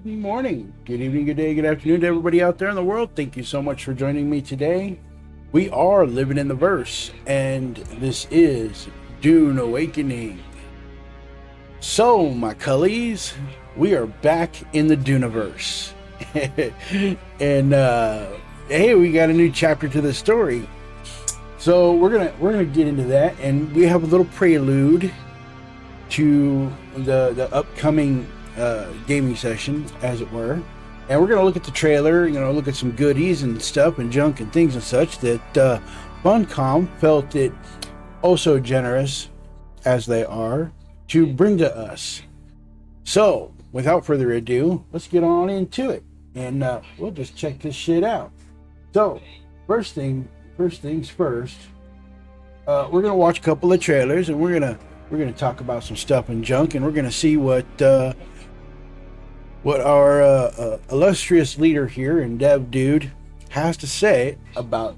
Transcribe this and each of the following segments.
Good morning, good evening, good day, good afternoon to everybody out there in the world. Thank you so much for joining me today. We are living in the verse, and this is Dune Awakening. So, my cullies, we are back in the Duneverse. And hey, we got a new chapter to the story. So we're gonna get into that, and we have a little prelude to the upcoming gaming session, as it were. And we're gonna look at the trailer, look at some goodies and stuff and junk and things and such that Funcom felt it also generous, as they are, to bring to us. So without further ado, let's get on into it, and we'll just check this shit out. So first things first, we're gonna watch a couple of trailers, and we're gonna talk about some stuff and junk, and we're gonna see what our illustrious leader here and dev dude has to say about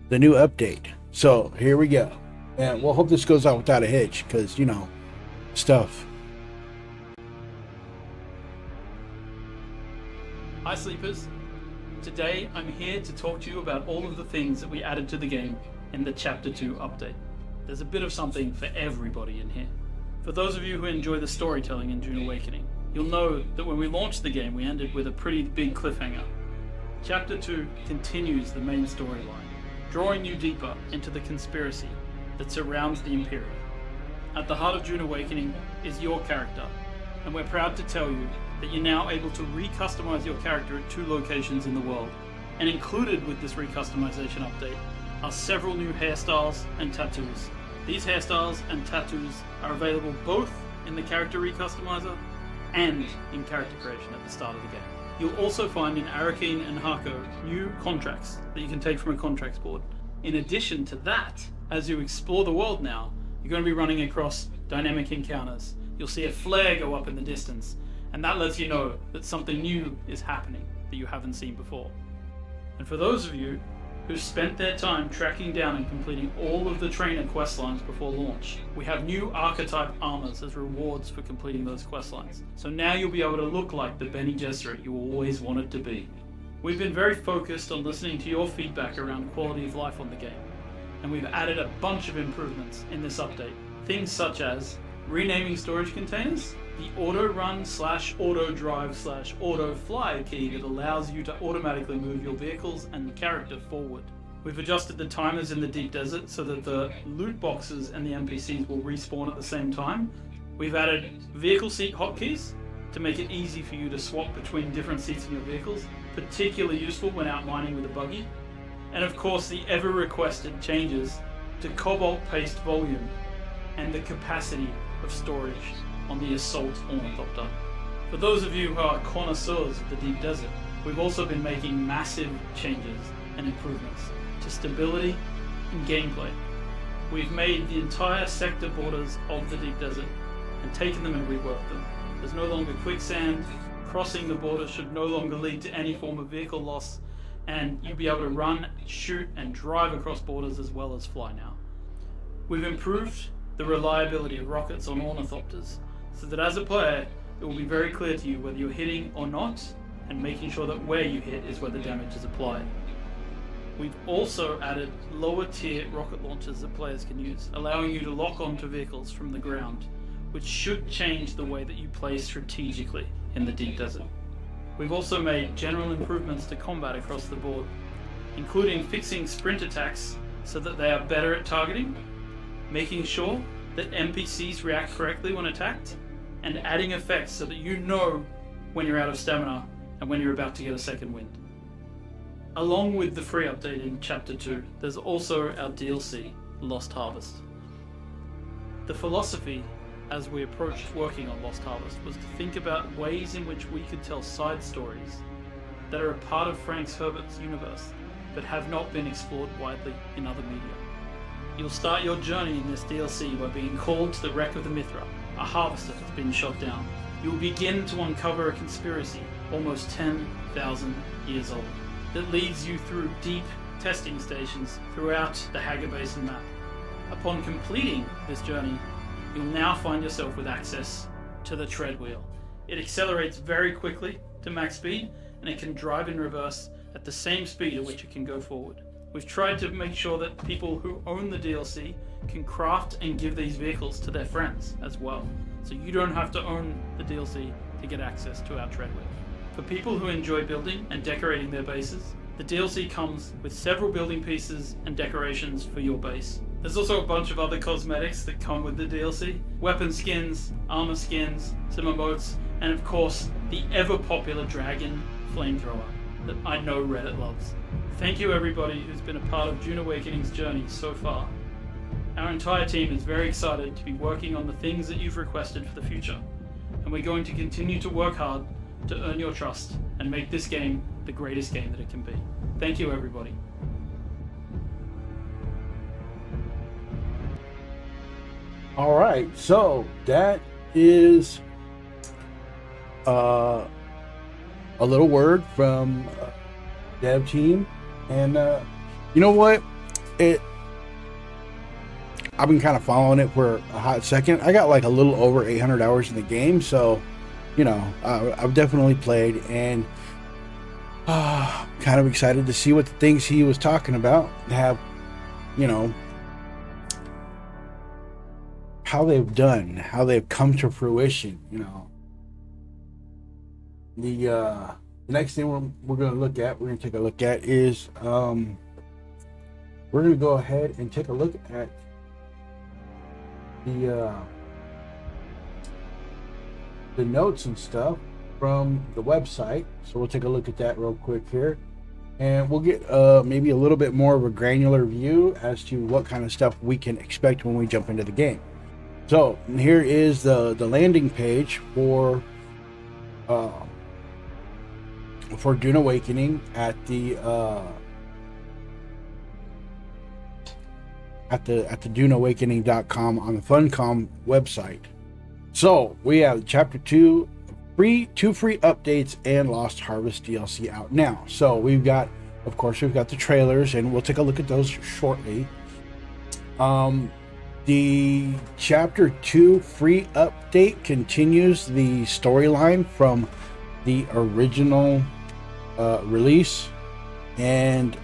the new update. So here we go, and we'll hope this goes out without a hitch, because stuff. Hi sleepers, today I'm here to talk to you about all of the things that we added to the game in the Chapter 2 update. There's a bit of something for everybody in here. For those of you who enjoy the storytelling in Dune Awakening, you'll know that when we launched the game we ended with a pretty big cliffhanger. Chapter 2 continues the main storyline, drawing you deeper into the conspiracy that surrounds the Imperium. At the heart of Dune Awakening is your character, and we're proud to tell you that you're now able to re-customize your character at 2 locations in the world. And included with this re-customization update are several new hairstyles and tattoos. These hairstyles and tattoos are available both in the character re-customizer and in character creation at the start of the game. You'll also find in Arakeen and Hako new contracts that you can take from a contracts board. In addition to that, as you explore the world now, you're going to be running across dynamic encounters. You'll see a flare go up in the distance, and that lets you know that something new is happening that you haven't seen before. And for those of you who've spent their time tracking down and completing all of the trainer questlines before launch, we have new archetype armors as rewards for completing those questlines. So now you'll be able to look like the Bene Gesserit you always wanted to be. We've been very focused on listening to your feedback around quality of life on the game, and we've added a bunch of improvements in this update. Things such as renaming storage containers, the auto run / auto drive / auto fly key that allows you to automatically move your vehicles and character forward. We've adjusted the timers in the deep desert so that the loot boxes and the NPCs will respawn at the same time. We've added vehicle seat hotkeys to make it easy for you to swap between different seats in your vehicles, particularly useful when out mining with a buggy. And of course the ever requested changes to cobalt paste volume and the capacity of storage on the Assault Ornithopter. For those of you who are connoisseurs of the deep desert, we've also been making massive changes and improvements to stability and gameplay. We've made the entire sector borders of the deep desert and taken them and reworked them. There's no longer quicksand, crossing the border should no longer lead to any form of vehicle loss, and you'll be able to run, shoot and drive across borders as well as fly now. We've improved the reliability of rockets on ornithopters, so that as a player, it will be very clear to you whether you're hitting or not, and making sure that where you hit is where the damage is applied. We've also added lower tier rocket launchers that players can use, allowing you to lock onto vehicles from the ground, which should change the way that you play strategically in the deep desert. We've also made general improvements to combat across the board, including fixing sprint attacks so that they are better at targeting, making sure that NPCs react correctly when attacked, and adding effects so that you know when you're out of stamina and when you're about to get a second wind. Along with the free update in Chapter 2, there's also our DLC, Lost Harvest. The philosophy as we approached working on Lost Harvest was to think about ways in which we could tell side stories that are a part of Frank Herbert's universe but have not been explored widely in other media. You'll start your journey in this DLC by being called to the wreck of the Mithra, a harvester that's been shot down. You'll begin to uncover a conspiracy almost 10,000 years old that leads you through deep testing stations throughout the Hagar Basin map. Upon completing this journey, you'll now find yourself with access to the Treadwheel. It accelerates very quickly to max speed, and it can drive in reverse at the same speed at which it can go forward. We've tried to make sure that people who own the DLC can craft and give these vehicles to their friends as well, so you don't have to own the DLC to get access to our treadwheel. For people who enjoy building and decorating their bases, the DLC comes with several building pieces and decorations for your base. There's also a bunch of other cosmetics that come with the DLC, weapon skins, armor skins, some emotes, and of course, the ever-popular dragon flamethrower that I know Reddit loves. Thank you everybody who's been a part of Dune Awakening's journey so far. Our entire team is very excited to be working on the things that you've requested for the future, and we're going to continue to work hard to earn your trust and make this game the greatest game that it can be. Thank you everybody. All right, so that is a little word from dev team, and you know what? I've been kind of following it for a hot second. I got like a little over 800 hours in the game, so you know, I've definitely played, and kind of excited to see what the things he was talking about have, you know, how they've come to fruition. You know, the next thing we're going to take a look at is we're going to go ahead and take a look at the notes and stuff from the website. So we'll take a look at that real quick here, and we'll get maybe a little bit more of a granular view as to what kind of stuff we can expect when we jump into the game. So here is the landing page for Dune Awakening at the DuneAwakening.com on the Funcom website. So we have Chapter 2 two free updates and Lost Harvest DLC out now. So we've got the trailers, and we'll take a look at those shortly. The Chapter 2 free update continues the storyline from the original release, and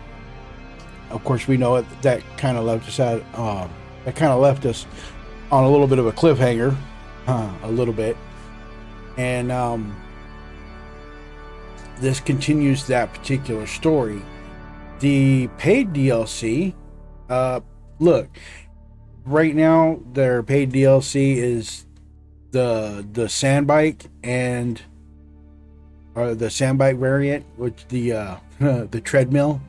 of course we know that kind of left us on a little bit of a cliffhanger, a little bit, and this continues that particular story. The paid DLC, look, right now their paid DLC is the sand bike or the sand bike variant, which the treadmill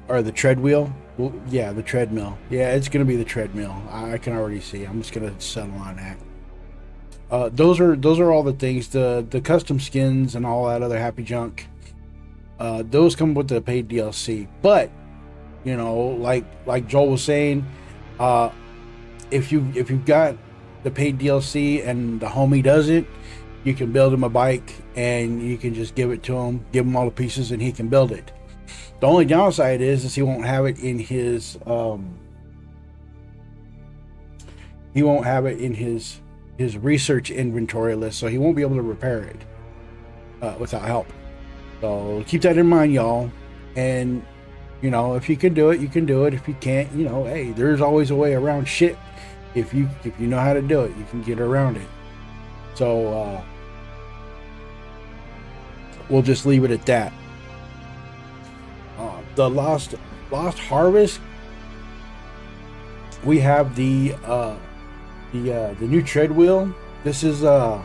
or the treadwheel. Well, yeah, the treadmill. Yeah, it's gonna be the treadmill. I can already see. I'm just gonna settle on that. Those are all the things, the custom skins and all that other happy junk. Those come with the paid DLC, but you know, like Joel was saying, if you've got the paid DLC and the homie doesn't, you can build him a bike and you can just give it to him, give him all the pieces, and he can build it. The only downside is he won't have it in his his research inventory list, so he won't be able to repair it without help. So keep that in mind, y'all. And you know, if you can do it, you can do it. If you can't, you know, hey, there's always a way around shit. If you know how to do it, you can get around it. So we'll just leave it at that. The Lost Harvest, we have the new treadwheel. This is the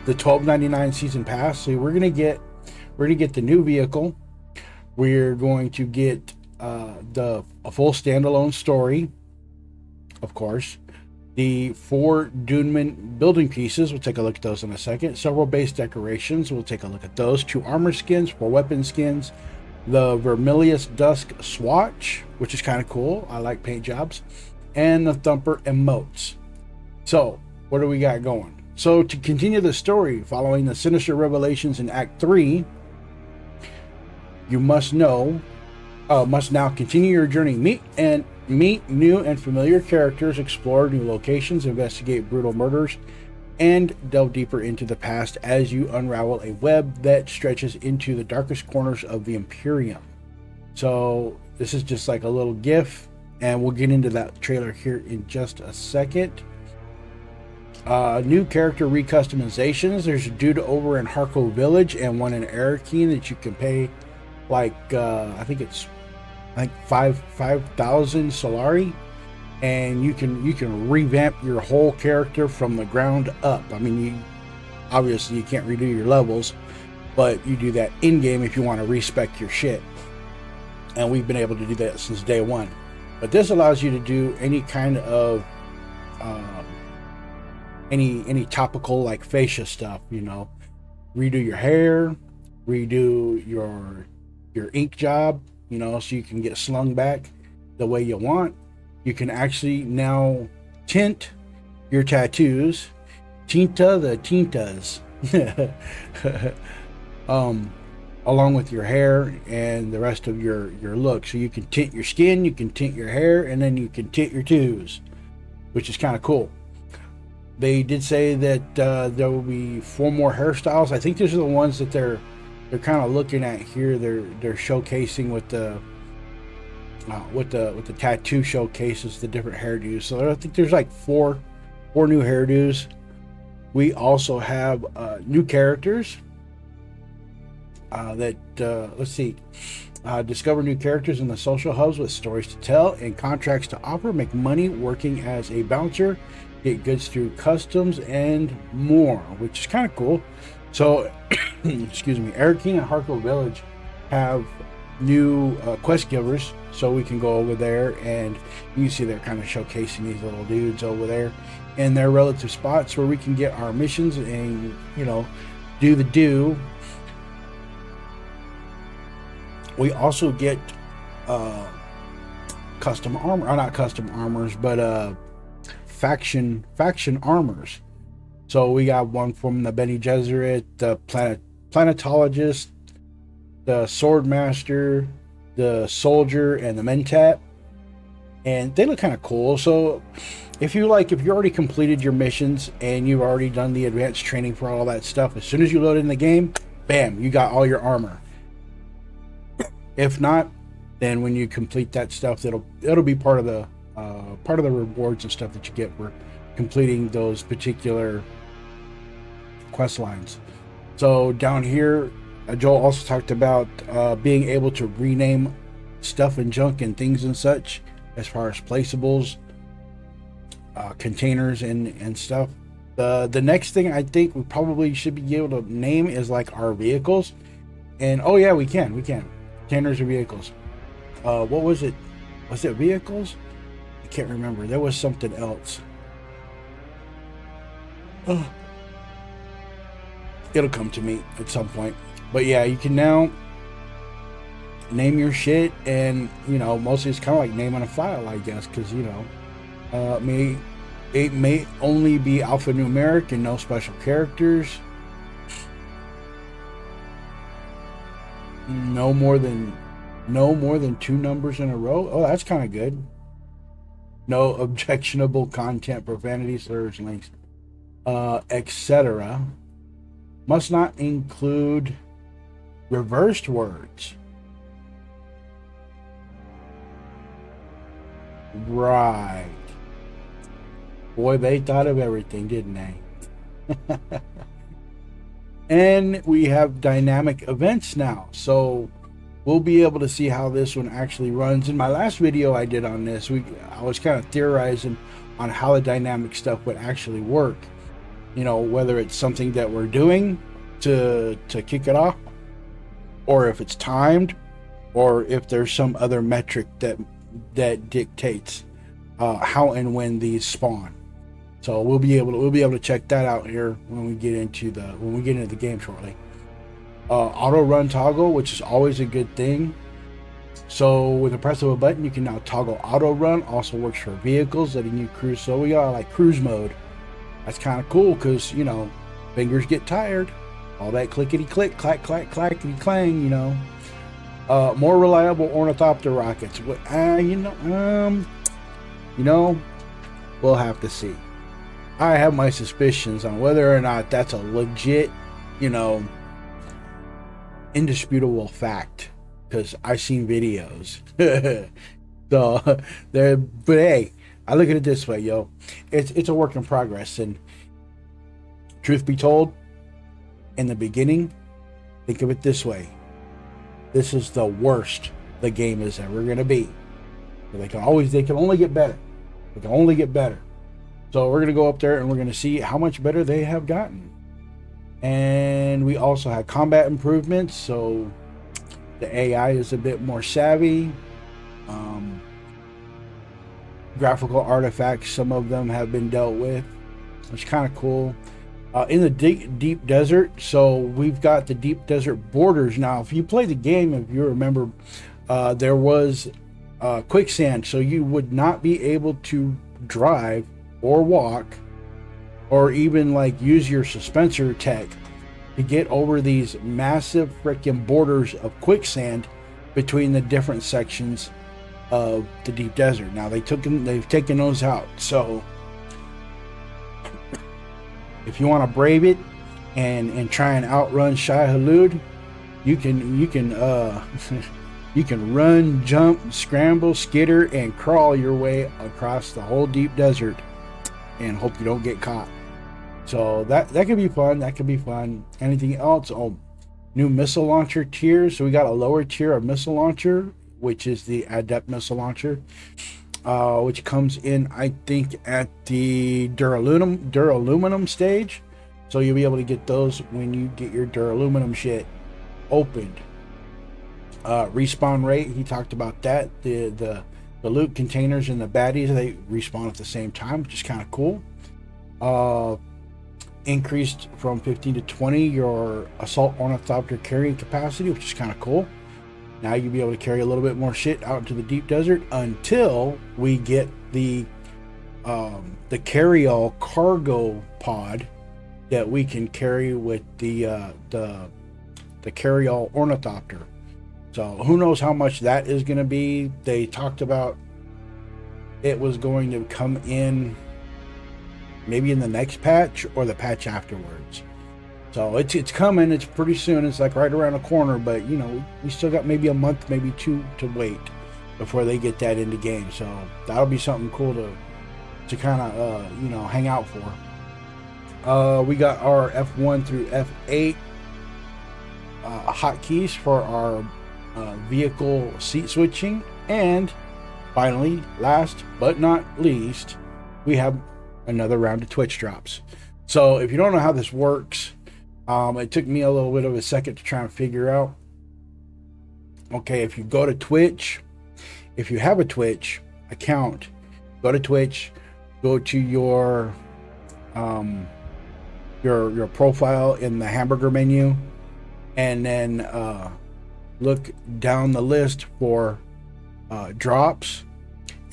$12.99 season pass. So we're gonna get the new vehicle. We're going to get a full standalone story, of course. The 4 Dune building pieces, we'll take a look at those in a second. Several base decorations, we'll take a look at those. 2 armor skins, 4 weapon skins. The Vermilious Dusk swatch, which is kind of cool. I like paint jobs. And the Thumper emotes. So, what do we got going? So, to continue the story, following the sinister revelations in Act 3, you must now continue your journey. Meet new and familiar characters, explore new locations, investigate brutal murders, and delve deeper into the past as you unravel a web that stretches into the darkest corners of the Imperium. So this is just like a little GIF, and we'll get into that trailer here in just a second. New character recustomizations. There's a dude over in Harco Village and one in Arakeen that you can pay like I think 5,000 Solari, and you can revamp your whole character from the ground up. I mean, obviously you can't redo your levels, but you do that in game if you want to respec your shit. And we've been able to do that since day one. But this allows you to do any kind of any topical like fascia stuff, you know, redo your hair, redo your ink job, you know, so you can get slung back the way you want. You can actually now tint your tattoos, tinta the tintas, along with your hair and the rest of your look. So you can tint your skin, you can tint your hair, and then you can tint your tattoos, which is kind of cool. They did say that there will be 4 more hairstyles. I think these are the ones that they're kind of looking at here. They're showcasing with the tattoo showcases, the different hairdos. So I think there's like four new hairdos. We also have new characters that let's see. Discover new characters in the social hubs with stories to tell and contracts to offer. Make money working as a bouncer. Get goods through customs and more, which is kind of cool. So, excuse me, Arakeen and Harco Village have new quest givers, so we can go over there and you can see they're kind of showcasing these little dudes over there in their relative spots where we can get our missions and, you know, do the do. We also get custom armor, or not custom armors, but faction armors. So we got one from the Bene Gesserit, the planetologist, the swordmaster, the soldier, and the mentat, and they look kind of cool. So if you already completed your missions and you've already done the advanced training for all that stuff, as soon as you load in the game, bam, you got all your armor. If not, then when you complete that stuff, it'll be part of the rewards and stuff that you get for completing those particular quest lines. So down here, Joel also talked about being able to rename stuff and junk and things and such, as far as placeables, containers and stuff. The next thing I think we probably should be able to name is like our vehicles. And oh yeah, we can containers or vehicles. What was it? Was it vehicles? I can't remember. There was something else. Oh, it'll come to me at some point. But yeah, you can now name your shit, and you know, mostly it's kind of like naming a file, I guess, because you know, it may only be alphanumeric and no special characters. No more than 2 numbers in a row. Oh, that's kind of good. No objectionable content, profanity, slurs, links, etc. Must not include reversed words. Right. Boy, they thought of everything, didn't they? And we have dynamic events now, so we'll be able to see how this one actually runs. In my last video I did on this, I was kind of theorizing on how the dynamic stuff would actually work. You know, whether it's something that we're doing to kick it off, or if it's timed, or if there's some other metric that dictates how and when these spawn. So we'll be able to check that out here when we get into the game shortly. Auto run toggle, which is always a good thing. So with the press of a button, you can now toggle auto run. Also works for vehicles, letting you cruise. So we got like cruise mode. That's kind of cool because, you know, fingers get tired. All that clickety click, clack clack clackety clang. You know, more reliable ornithopter rockets. You know, we'll have to see. I have my suspicions on whether or not that's a legit, you know, indisputable fact, because I've seen videos. So there, but hey, I look at it this way, yo. It's a work in progress, and truth be told, in the beginning, think of it this way: this is the worst the game is ever gonna be. They can only get better. They can only get better. So we're gonna go up there and we're gonna see how much better they have gotten. And we also had combat improvements, so the AI is a bit more savvy. Graphical artifacts, some of them have been dealt with, which is kind of cool. In the deep desert, so we've got the deep desert borders now. If you play the game, if you remember, there was quicksand, so you would not be able to drive or walk or even like use your suspensor tech to get over these massive freaking borders of quicksand between the different sections of the deep desert. Now they've taken those out, so if you want to brave it and try and outrun Shai Hulud, you can you can run, jump, scramble, skitter, and crawl your way across the whole deep desert and hope you don't get caught. So that could be fun. That could be fun. Anything else? Oh, new missile launcher tiers. So we got a lower tier of missile launcher, which is the Adept missile launcher, which comes in, I think, at the Duraluminum stage. So you'll be able to get those when you get your Duraluminum shit opened. Respawn rate, he talked about that. The loot containers and the baddies, they respawn at the same time, which is kind of cool. Increased from 15 to 20 your assault ornithopter carrying capacity, which is kind of cool. Now you'll be able to carry a little bit more shit out into the deep desert until we get the carry-all cargo pod that we can carry with the carry-all ornithopter. So who knows how much that is going to be. They talked about it was going to come in maybe in the next patch or the patch afterwards. So it's coming. It's pretty soon. It's like right around the corner, but you know, we still got maybe a month, maybe two to wait before they get that into game. So that'll be something cool to kind of you know, hang out for. We got our F1 through F8 hotkeys for our vehicle seat switching, and finally, last but not least, we have another round of Twitch drops. So if you don't know how this works, it took me a little bit of a second to try and figure out. Okay, if you go to Twitch, if you have a Twitch account, go to Twitch, go to your profile in the hamburger menu, and then look down the list for drops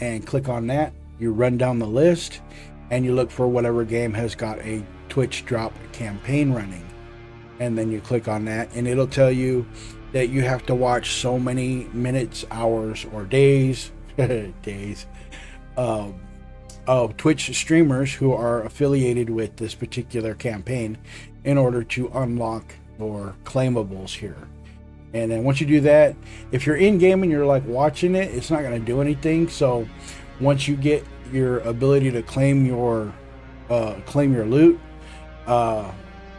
and click on that. You run down the list and you look for whatever game has got a Twitch drop campaign running, and then you click on that and it'll tell you that you have to watch so many minutes, hours, or days of Twitch streamers who are affiliated with this particular campaign in order to unlock your claimables here. And then once you do that, if you're in game and you're like watching it, it's not going to do anything. So once you get your ability to claim your loot, go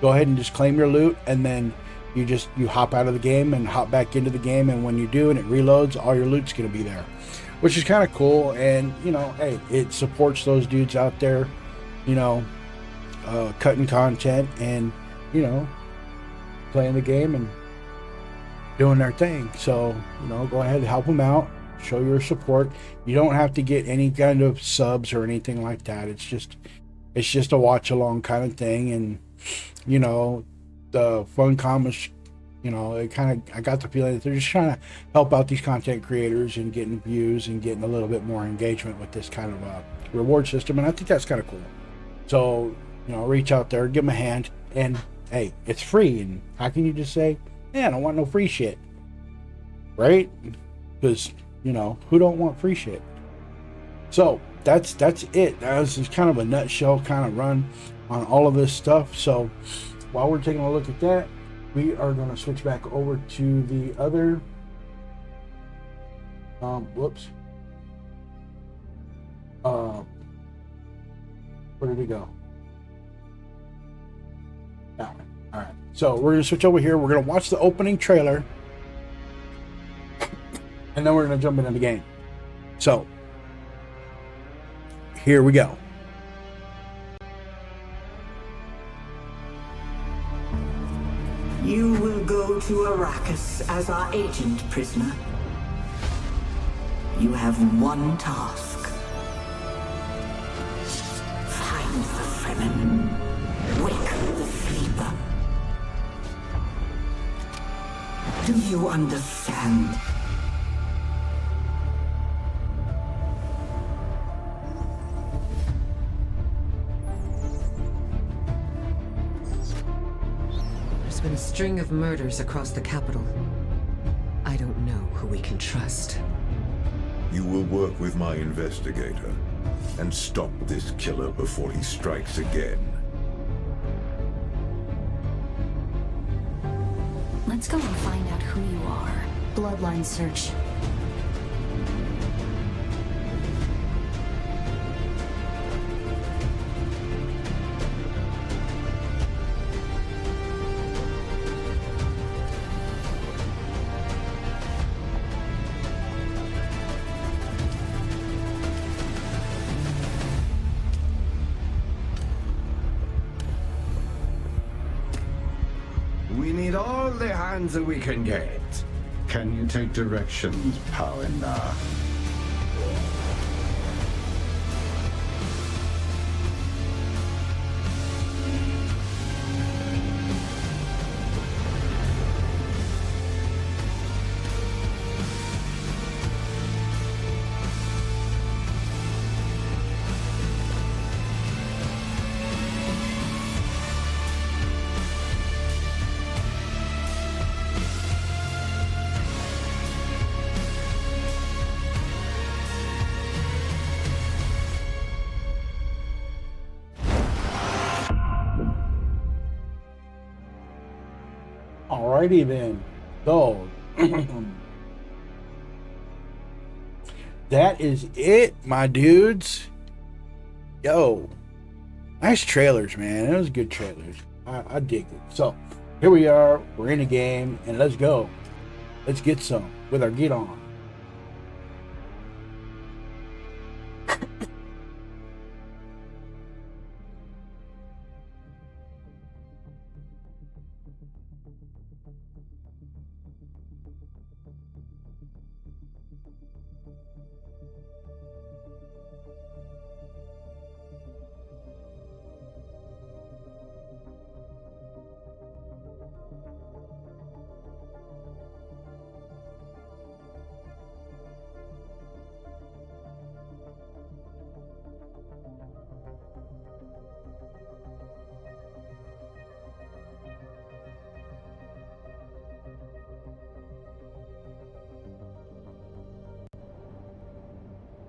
ahead and just claim your loot, and then you hop out of the game and hop back into the game, and when you do and it reloads, all your loot's going to be there, which is kind of cool. And you know, hey, it supports those dudes out there, you know, cutting content and, you know, playing the game and doing their thing. So, you know, go ahead and help them out, show your support. You don't have to get any kind of subs or anything like that. It's just a watch along kind of thing. And you know, the Funcom is, you know, I got the feeling that they're just trying to help out these content creators and getting views and getting a little bit more engagement with this kind of reward system, and I think that's kind of cool. So, you know, reach out there, give them a hand, and hey, it's free. And how can you just say, yeah, I don't want no free shit, right? Because, you know, who don't want free shit? So that's it. That was just kind of a nutshell kind of run on all of this stuff. So while we're taking a look at that, we are going to switch back over to the other. Whoops. Where did we go? All right. So we're going to switch over here. We're going to watch the opening trailer, and then we're going to jump into the game. So here we go. You will go to Arrakis as our agent, prisoner. You have one task. Find the Fremen. Wake the sleeper. Do you understand? There's been a string of murders across the capital. I don't know who we can trust. You will work with my investigator and stop this killer before he strikes again. Let's go and find out who you are. Bloodline search. We need all the hands that we can get. Can you take directions, Powina? Alrighty then. So that is it, my dudes. Yo, nice trailers, man. It was good trailers. I dig it. So here we are. We're in the game, and let's go. Let's get some with our get on.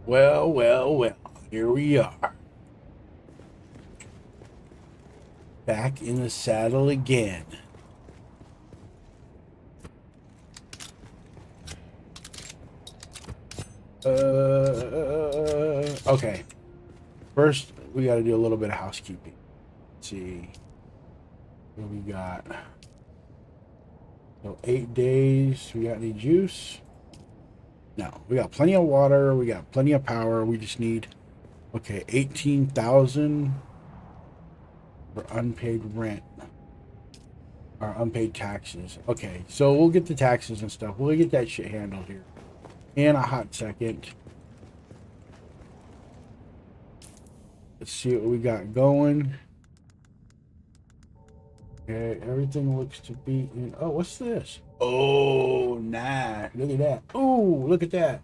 Well, well, well. Here we are. Back in the saddle again. Okay. First, we got to do a little bit of housekeeping. Let's see what we got. So 8 days. We got any juice? No. We got plenty of water. We got plenty of power. We just need, okay, 18,000 for unpaid rent. Or unpaid taxes. Okay, so we'll get the taxes and stuff. We'll get that shit handled here in a hot second. Let's see what we got going. Okay, everything looks to be in. Oh, what's this? Oh, nah. Look at that. Oh, look at that.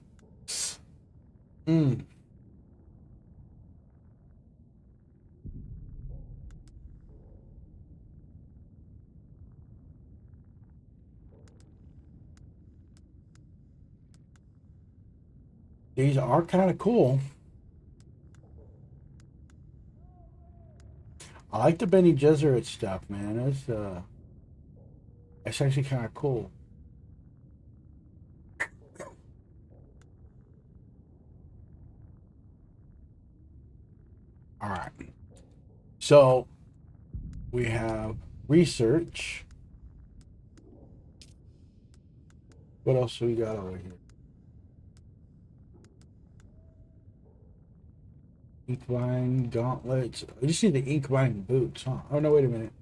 These are kind of cool. I like the Benny Gesserit stuff, man. That's actually kind of cool. All right. So we have research. What else do we got over here? Inkline gauntlets. You see the Inkline boots, huh? Oh no, wait a minute.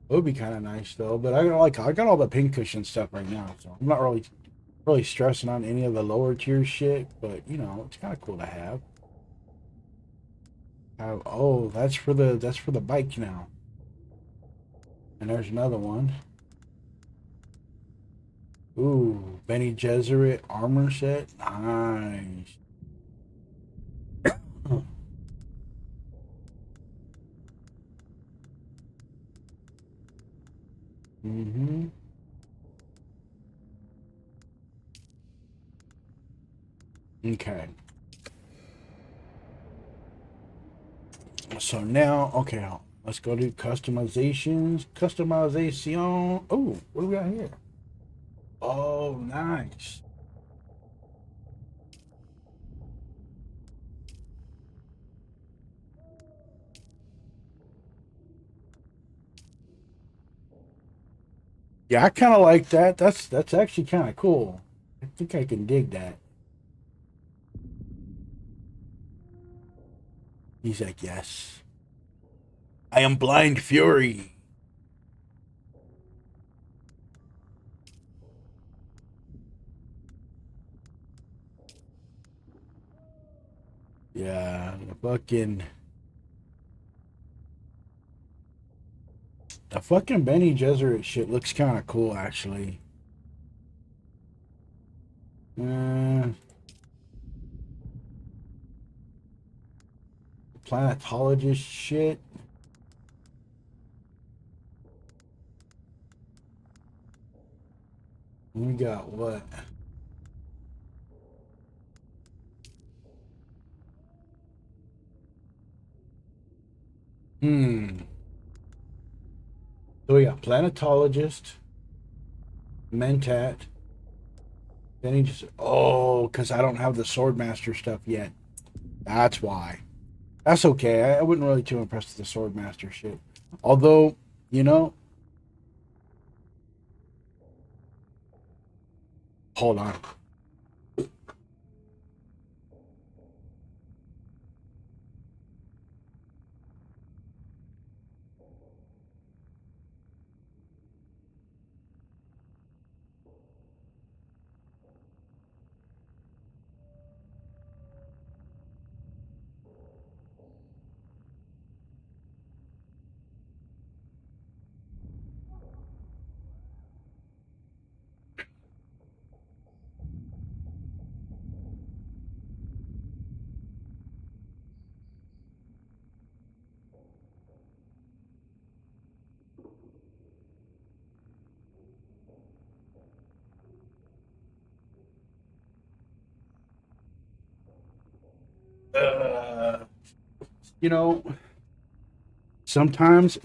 It would be kind of nice though, but I got all the pincushion stuff right now, so I'm not really stressing on any of the lower tier shit. But you know, it's kind of cool to have. Oh, that's for the bike now. And there's another one. Ooh, Benny Gesserit armor set. Nice. Mm-hmm. Okay. So now, okay, let's go to customizations. Customization. Oh, what do we got here? Oh, nice. Yeah, I kind of like that. That's actually kind of cool. I think I can dig that. He's like, yes. I am Blind Fury. Yeah, the fucking Benny Gesserit shit looks kind of cool, actually. Uh, planetologist shit. We got what? Hmm. So we got planetologist, mentat. Then he just because I don't have the swordmaster stuff yet. That's why. That's okay. I wasn't really too impressed with the swordmaster shit. Although, you know, hold on. Uh, you know, sometimes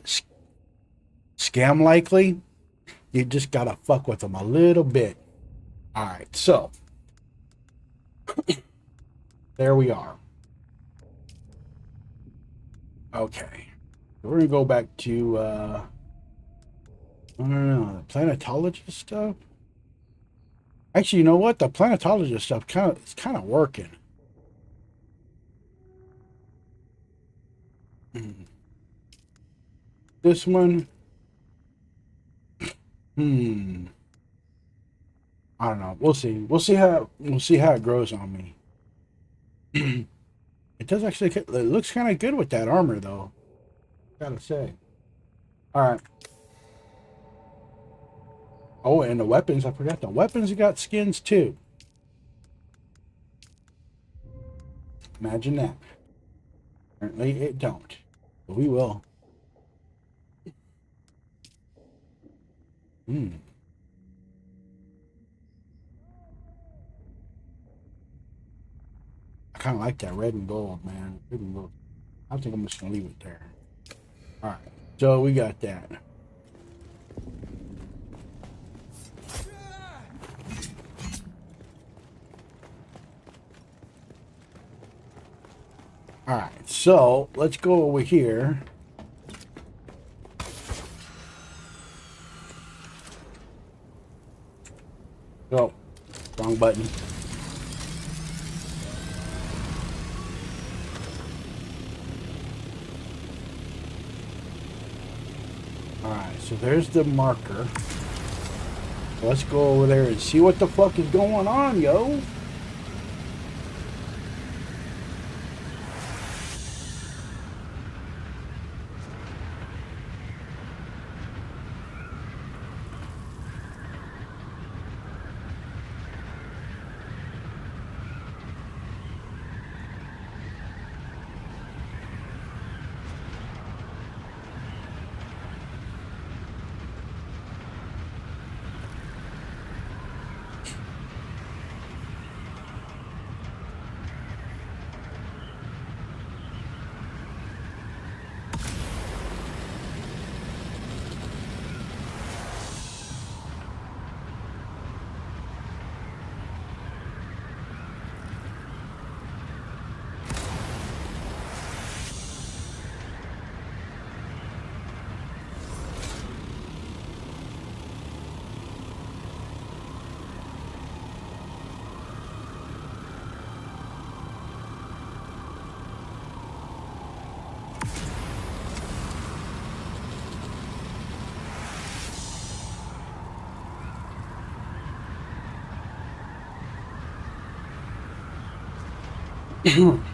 scam likely, you just gotta fuck with them a little bit. All right, so there we are. Okay, we're gonna go back to I don't know, the planetologist stuff. Actually, you know what? The planetologist stuff it's kind of working. Hmm. This one, hmm. I don't know. We'll see. We'll see how it grows on me. It does actually. It looks kind of good with that armor, though. Gotta say. All right. Oh, and the weapons. I forgot the weapons. Got skins too. Imagine that. Apparently, it don't. But we will. Hmm. kind of like that red and gold, man. Red and gold. I think I'm just gonna leave it there. All right, so we got that. All right, so let's go over here. Oh, wrong button. Alright, so there's the marker. Let's go over there and see what the fuck is going on, yo.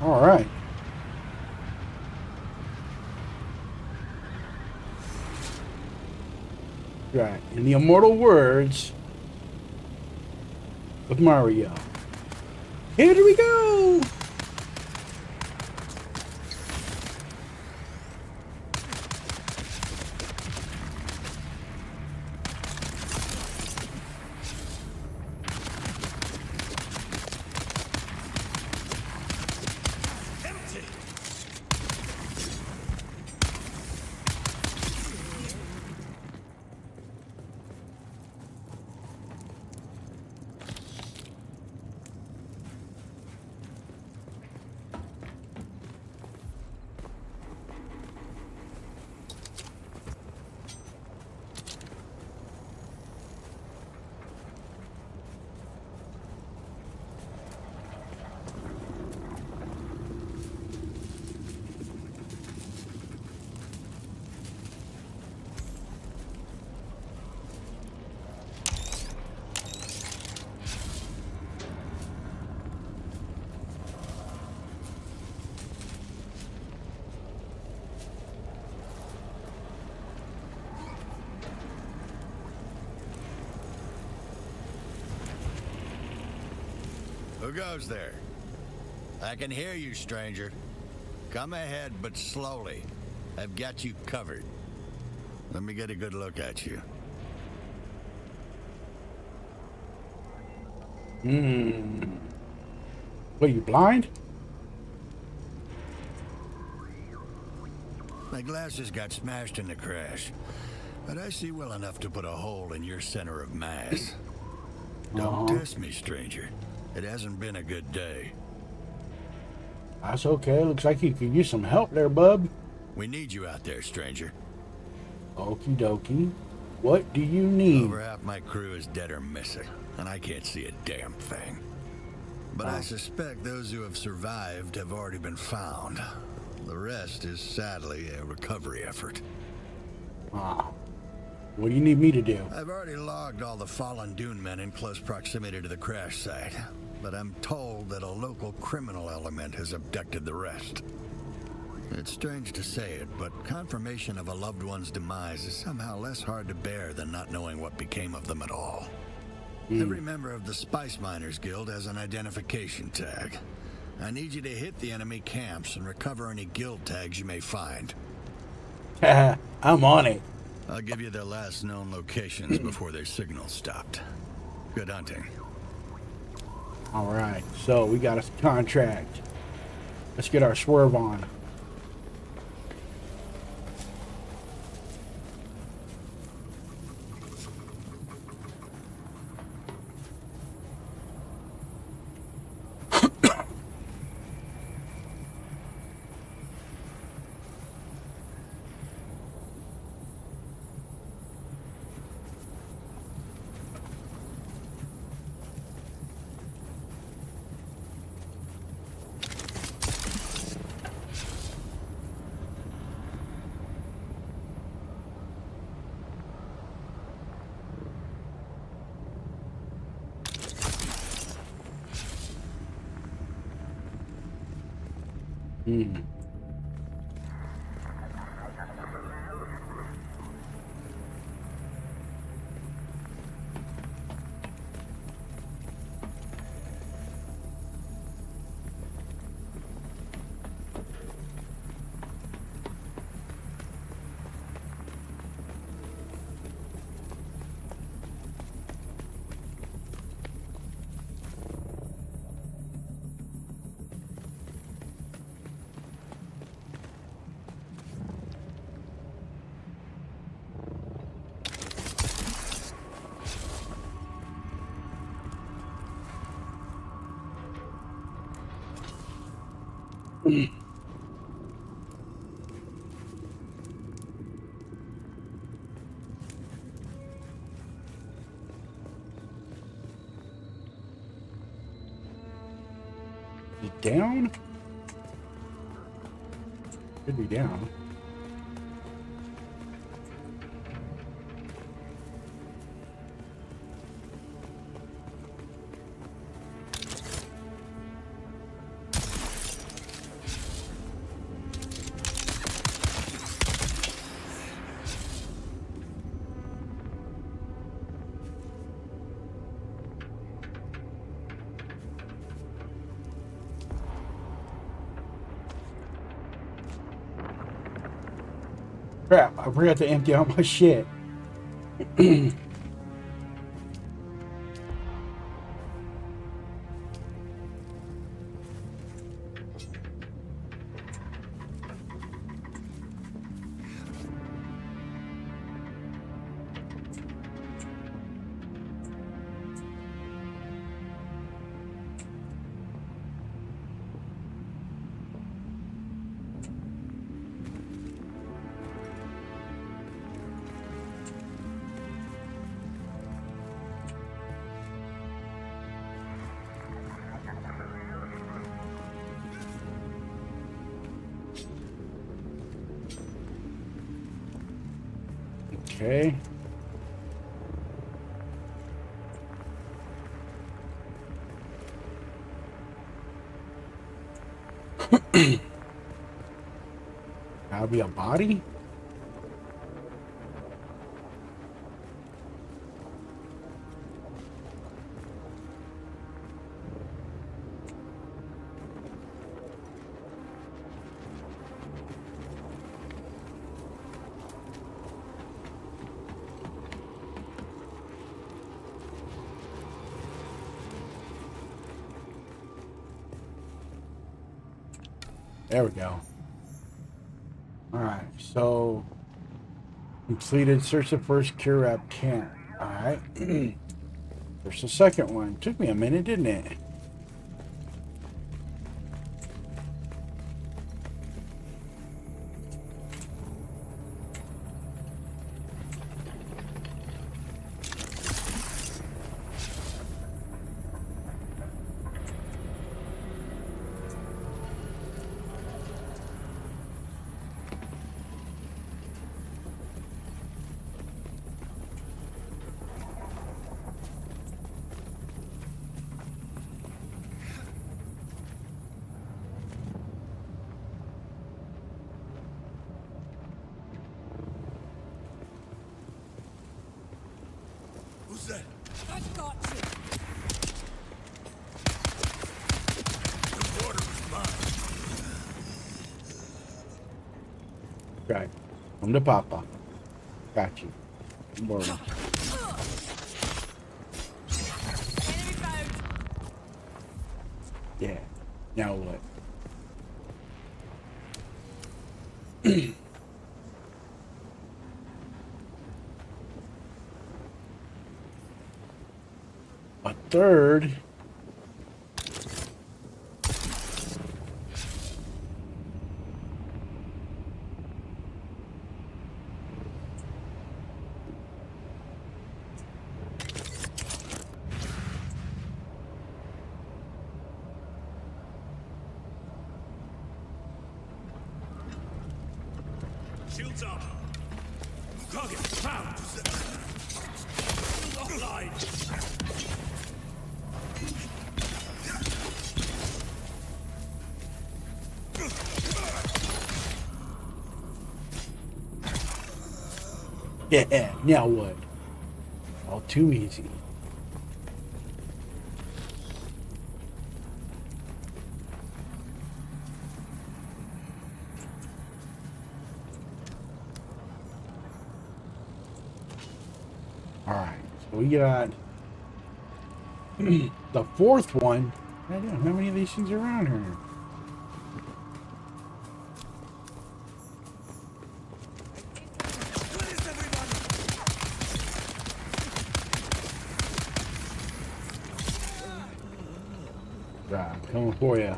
All right. Right. In the immortal words of Mario. Here we go. Who goes there? I can hear you, stranger. Come ahead, but slowly. I've got you covered. Let me get a good look at you. What, are you blind? My glasses got smashed in the crash, but I see well enough to put a hole in your center of mass. Don't test me, stranger. It hasn't been a good day. That's okay. Looks like you could use some help there, bub. We need you out there, stranger. Okie dokie. What do you need? Over half my crew is dead or missing, and I can't see a damn thing. But I suspect those who have survived have already been found. The rest is sadly a recovery effort. What do you need me to do? I've already logged all the fallen Dune men in close proximity to the crash site, but I'm told that a local criminal element has abducted the rest. It's strange to say it, but confirmation of a loved one's demise is somehow less hard to bear than not knowing what became of them at all. Every member of the Spice Miners Guild has an identification tag. I need you to hit the enemy camps and recover any guild tags you may find. I'm on it. I'll give you their last known locations before their signal stopped. Good hunting. All right, so we got a contract. Let's get our swerve on. Down? Could be down. Crap, I forgot to empty out my shit. Okay. That'll be a body? There we go. Alright, so completed search the first cure wrap can. Alright. There's the second one. Took me a minute, didn't it? Who's that? I've got you. The water is mine. Right. From the Papa. Got you. Don't worry. Enemy found. Yeah. Now what? A third. Shields up. Target found. Offline. Yeah, now what? All too easy. Alright, so we got the fourth one. I don't know how many of these things are around here. Where is everybody? Right, coming for you.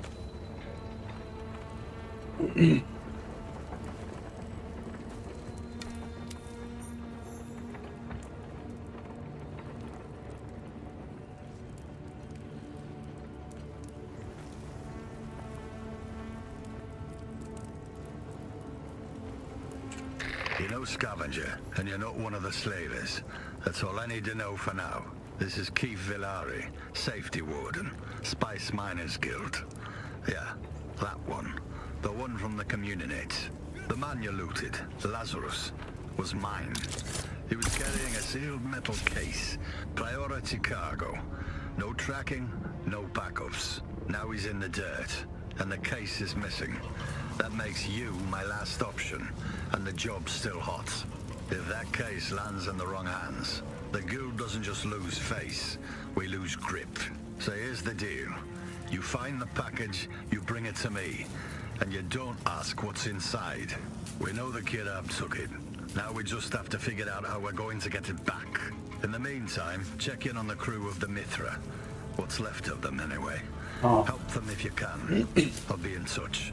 You're no scavenger, and you're not one of the slavers. That's all I need to know for now. This is Keith Villari, Safety Warden, Spice Miners Guild. Yeah, that one. The one from the Communities. The man you looted, Lazarus, was mine. He was carrying a sealed metal case. Priority cargo. No tracking, no backups. Now he's in the dirt, and the case is missing. That makes you my last option, and the job's still hot. If that case lands in the wrong hands, the guild doesn't just lose face, we lose grip. So here's the deal. You find the package, you bring it to me, and you don't ask what's inside. We know the kid took it. Now we just have to figure out how we're going to get it back. In the meantime, check in on the crew of the Mithra. What's left of them, anyway. Oh. Help them if you can. I'll be in touch.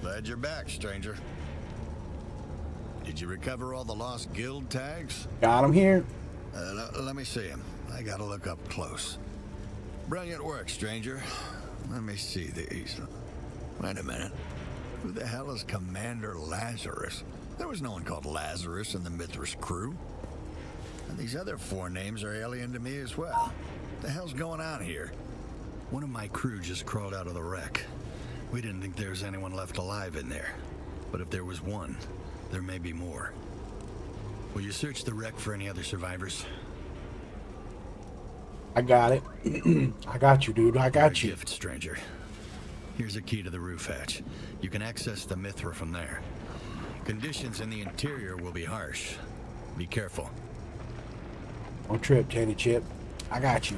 Glad you're back, stranger. Did you recover all the lost guild tags? Got him here. Let me see them. I gotta look up close. Brilliant work, stranger. Let me see these. Wait a minute. Who the hell is Commander Lazarus? There was no one called Lazarus in the Mithras crew. And these other four names are alien to me as well. What the hell's going on here? One of my crew just crawled out of the wreck. We didn't think there was anyone left alive in there. But if there was one, there may be more. Will you search the wreck for any other survivors? I got it. I got you, dude. I got you. Gift, stranger. Here's a key to the roof hatch. You can access the Mithra from there. Conditions in the interior will be harsh. Be careful. Don't trip, Teddy Chip. I got you.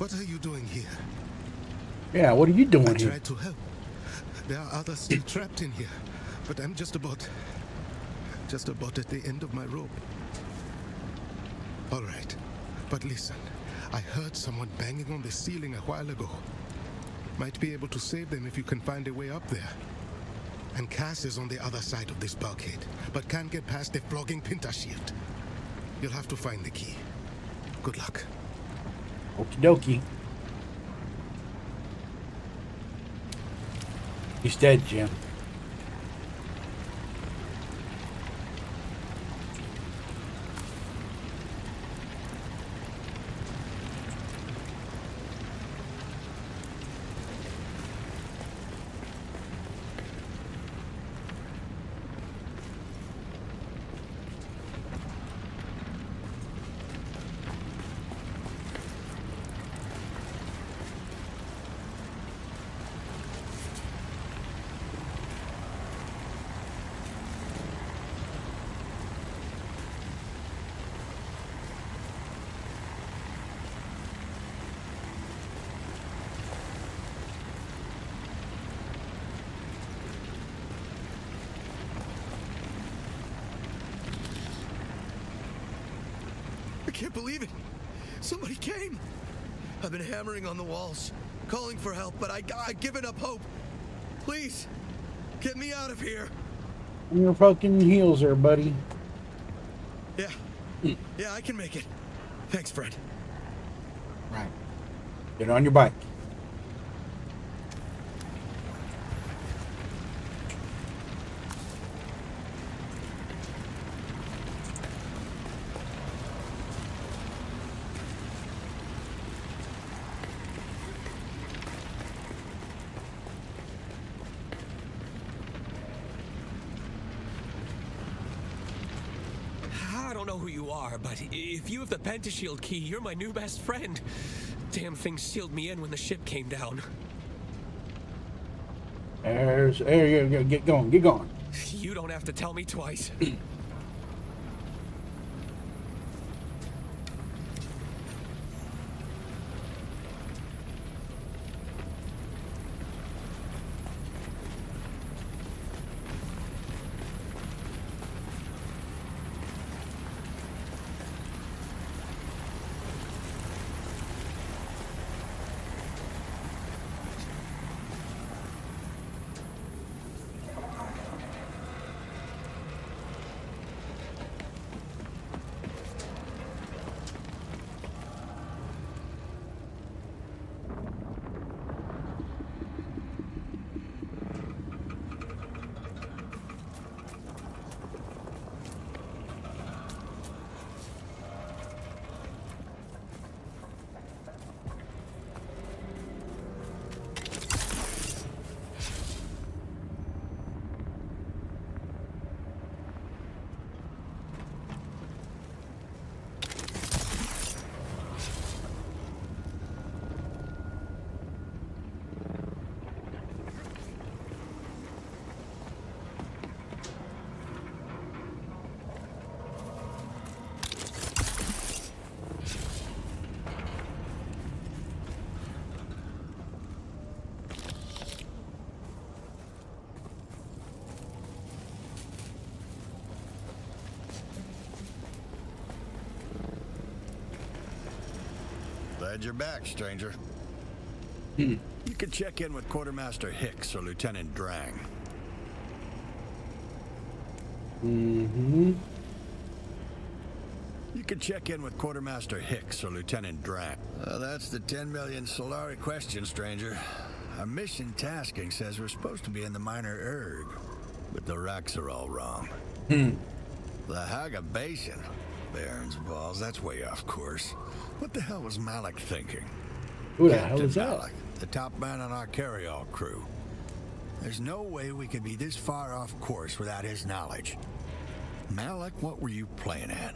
What are you doing here? Yeah, what are you doing I here? tried to help. There are others still trapped in here, but I'm just about at the end of my rope. All right, but listen. I heard someone banging on the ceiling a while ago. Might be able to save them if you can find a way up there. And Cass is on the other side of this bulkhead, but can't get past the flogging Pinta shield. You'll have to find the key. Good luck. Okie dokie. He's dead, Jim. I can't believe it. Somebody came. I've been hammering on the walls, calling for help, but I've given up hope. Please, get me out of here. On your fucking heels there, buddy. Yeah, I can make it. Thanks, Fred. Right. Get on your bike. I don't know who you are, but if you have the Pentashield key, you're my new best friend. Damn thing sealed me in when the ship came down. There you go. Get going. Get going. You don't have to tell me twice. Glad you're back, stranger. You can check in with Quartermaster Hicks or Lieutenant Drang. Mm-hmm. You can check in with Quartermaster Hicks or Lieutenant Drang. That's the 10 million Solari question, stranger. Our mission tasking says we're supposed to be in the minor Erg, but the racks are all wrong. The Haga Basin. Baron's balls, that's way off course. What the hell was Malik thinking? Who the hell is that? Malik, the top man on our carry-all crew. There's no way we could be this far off course without his knowledge. Malik, what were you playing at?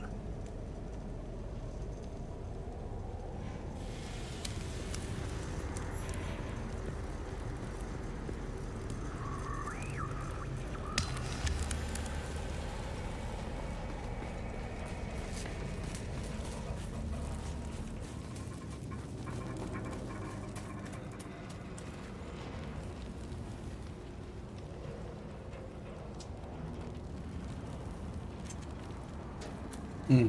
Hmm.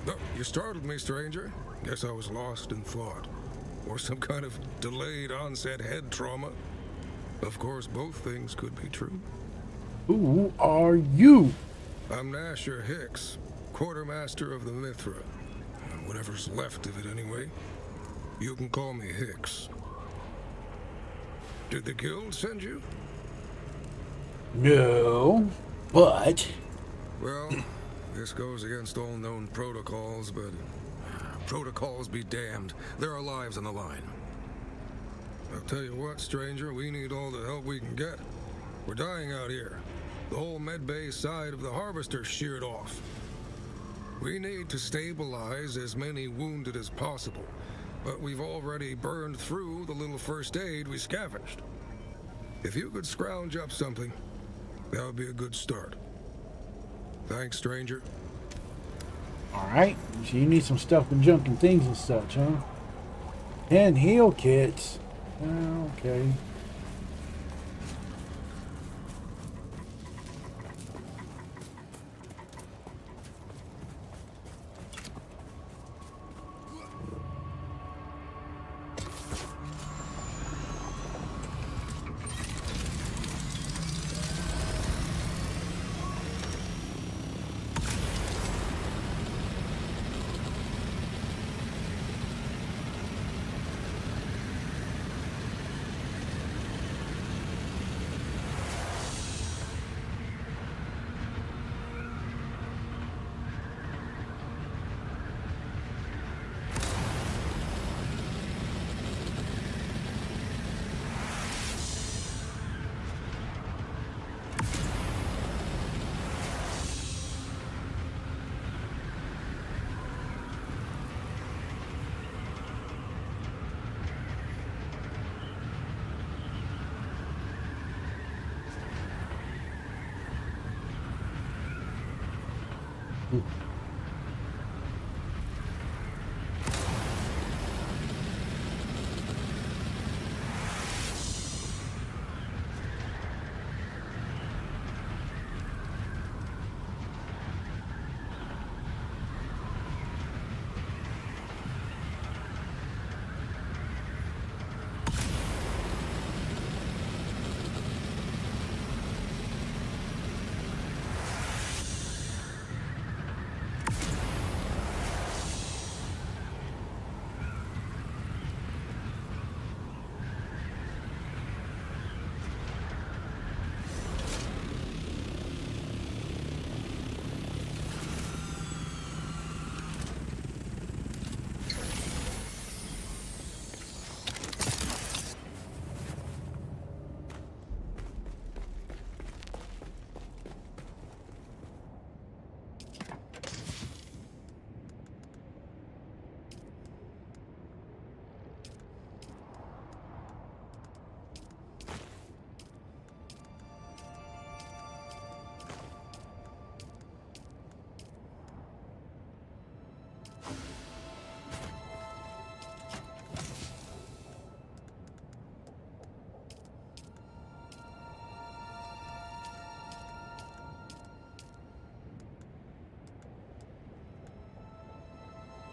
Oh, you startled me, stranger. Guess I was lost in thought. Or some kind of delayed onset head trauma. Of course, both things could be true. Who are you? I'm Nasher Hicks, quartermaster of the Mithra. Whatever's left of it, anyway. You can call me Hicks. Did the guild send you? No, but... Well, this goes against all known protocols, but... protocols be damned. There are lives on the line. I'll tell you what, stranger, we need all the help we can get. We're dying out here. The whole medbay side of the Harvester sheared off. We need to stabilize as many wounded as possible, but we've already burned through the little first aid we scavenged. If you could scrounge up something, that would be a good start. Thanks, stranger. Alright, so you need some stuff and junk and things and such, huh? And heal kits. Okay.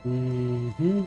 Mm-hmm.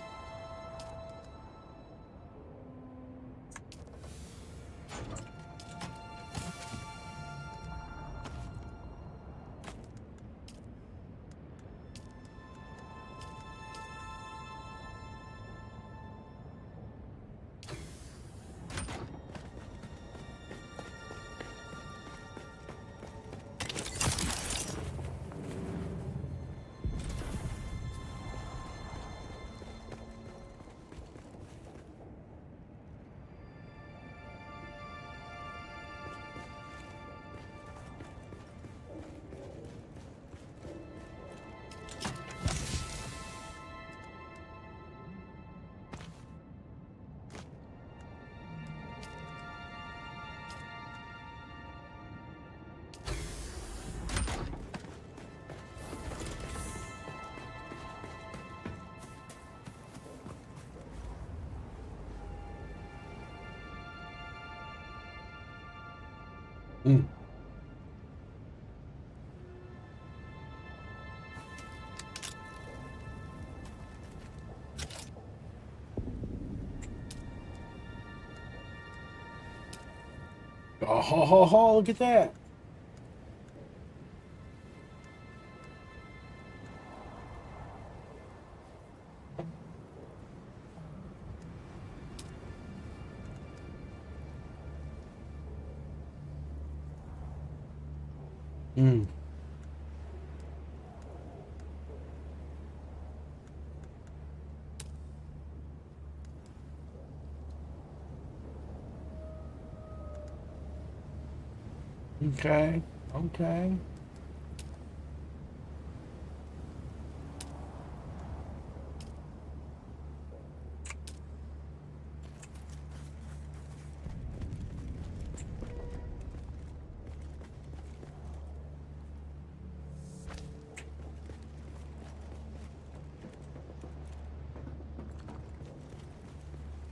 Mm. Oh, ho, ho, ho, look at that. Mm. Okay. Okay.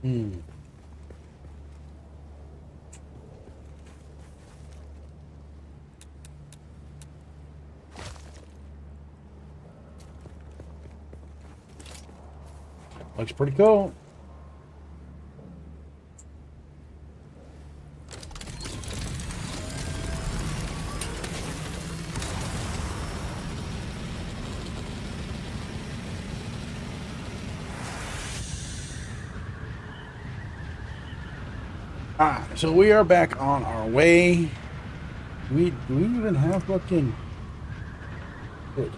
Hmm. Looks pretty cool. Alright, so we are back on our way. Do we even have fucking... Good.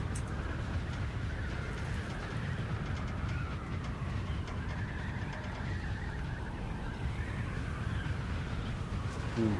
Hmm.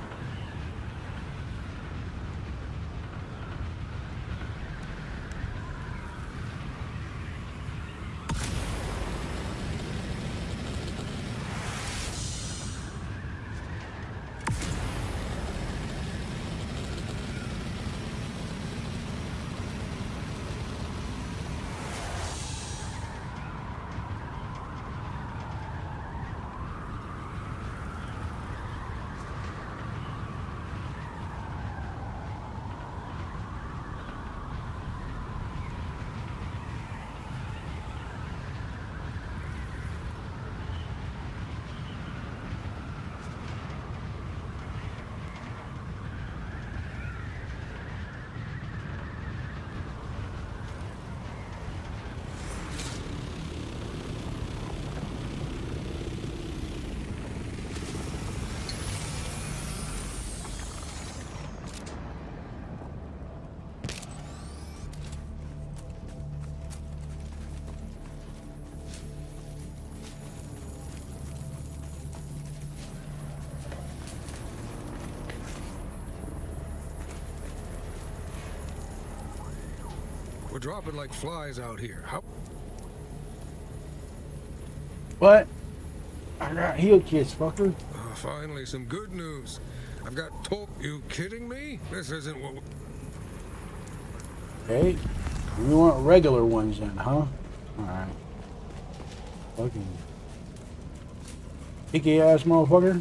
We're dropping like flies out here. How? What? I got heel kits, fucker. Oh, finally, some good news. I've got told. You kidding me? This isn't what. Okay. We want regular ones then, huh? Alright. Fucking picky ass motherfucker.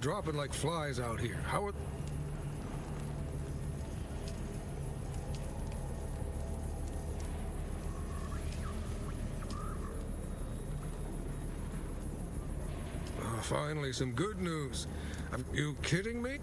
dropping like flies out here. How are... Finally, some good news. Are you kidding me?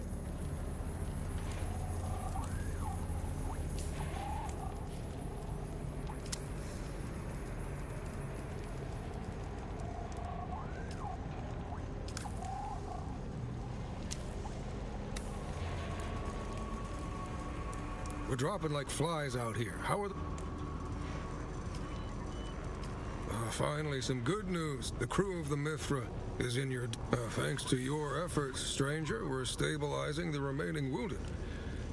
We're dropping like flies out here. How are... Finally, some good news. The crew of the Mithra is in your... thanks to your efforts, stranger, we're stabilizing the remaining wounded.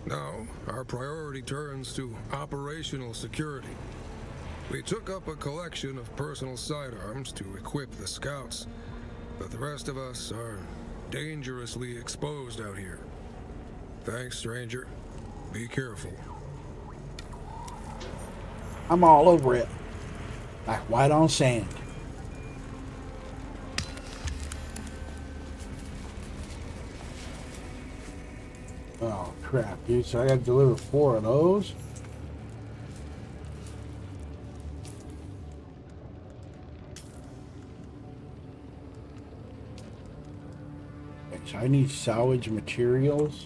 Now, our priority turns to operational security. We took up a collection of personal sidearms to equip the scouts, but the rest of us are dangerously exposed out here. Thanks, stranger. Be careful. I'm all over it. Like white on sand. Oh crap, dude. So I gotta deliver 4 of those? Okay, so I need salvage materials.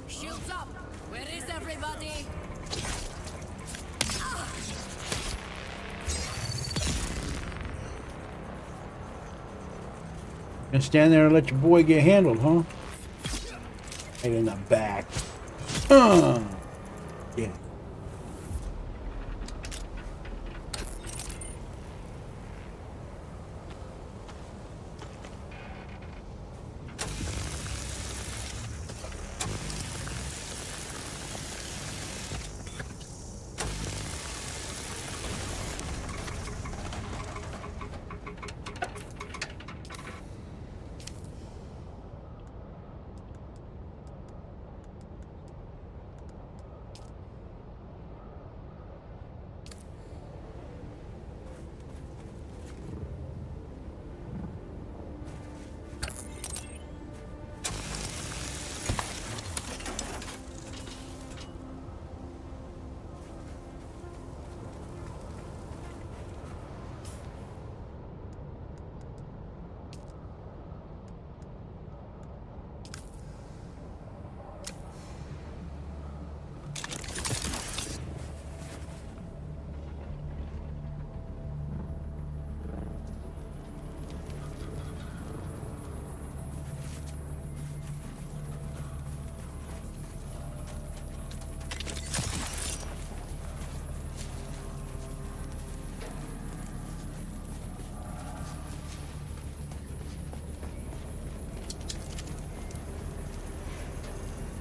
Shields up! Where is everybody? And stand there and let your boy get handled, huh? Right in the back. Yeah.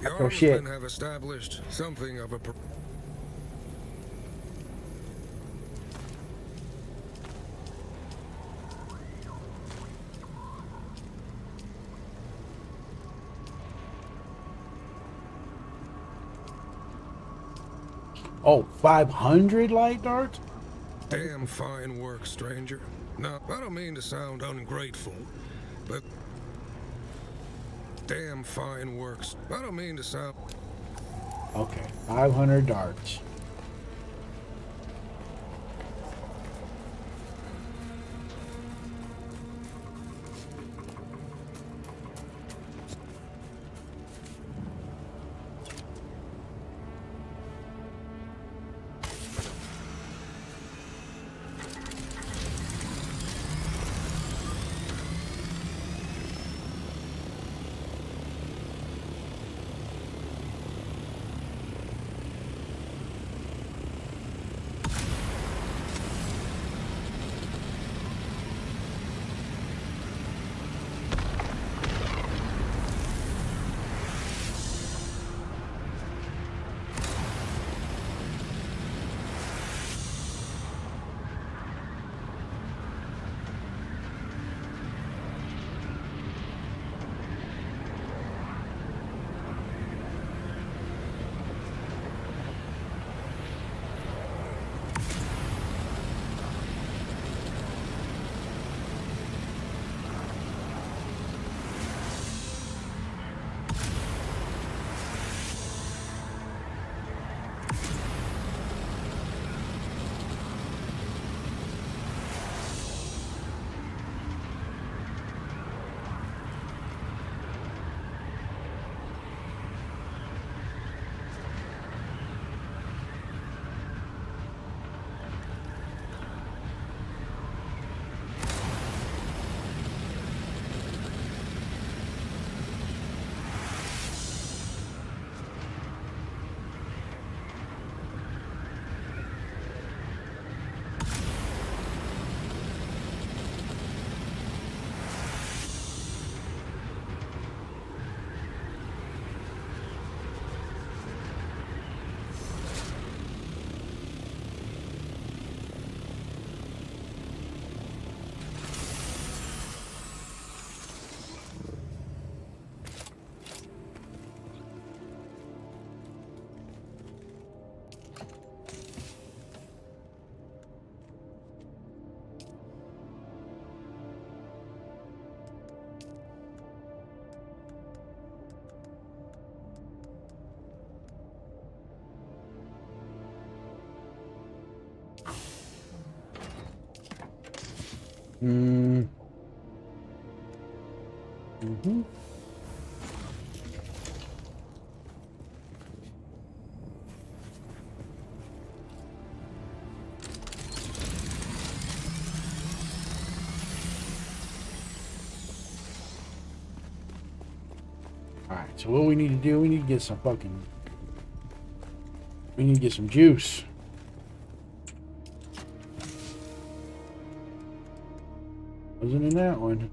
The Oh shit. Armsmen have established something of a... Oh, 500 light darts? Damn fine work, stranger. Now, I don't mean to sound ungrateful, but... Damn fine works. I don't mean to sound... Okay, 500 darts. Mm. Mm-hmm. Alright, so what we need to do, we need to get some fucking... We need to get some juice. Wasn't in that one.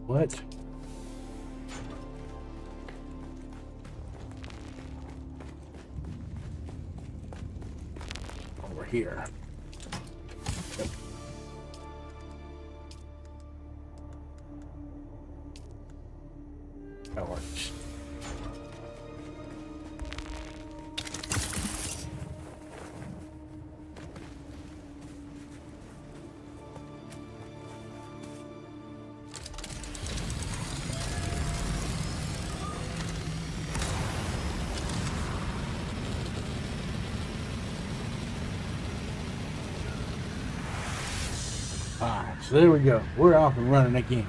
What? Over here. Yep. That works. Alright, so there we go. We're off and running again.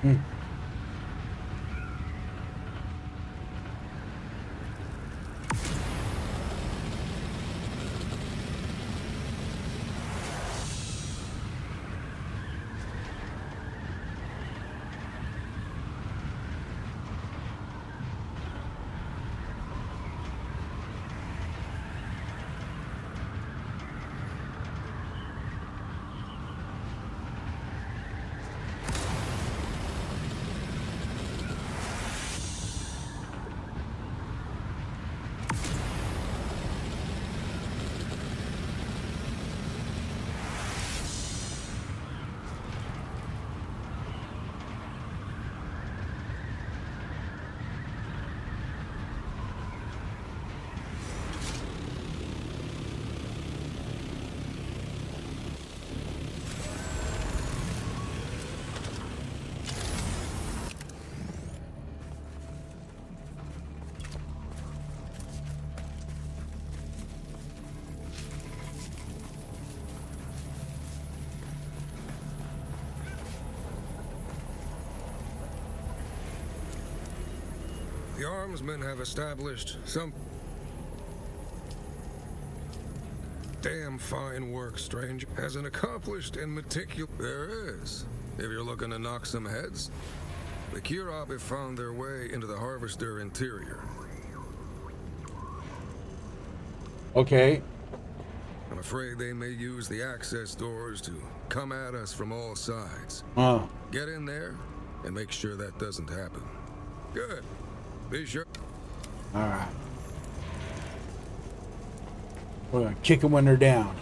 Hmm. The armsmen have established some damn fine work, stranger. As an accomplished and meticulous... There is, if you're looking to knock some heads. The Kirab have found their way into the Harvester interior. Okay. I'm afraid they may use the access doors to come at us from all sides. Oh. Get in there and make sure that doesn't happen. Good. Be sure. Alright. We're gonna kick them when they're down.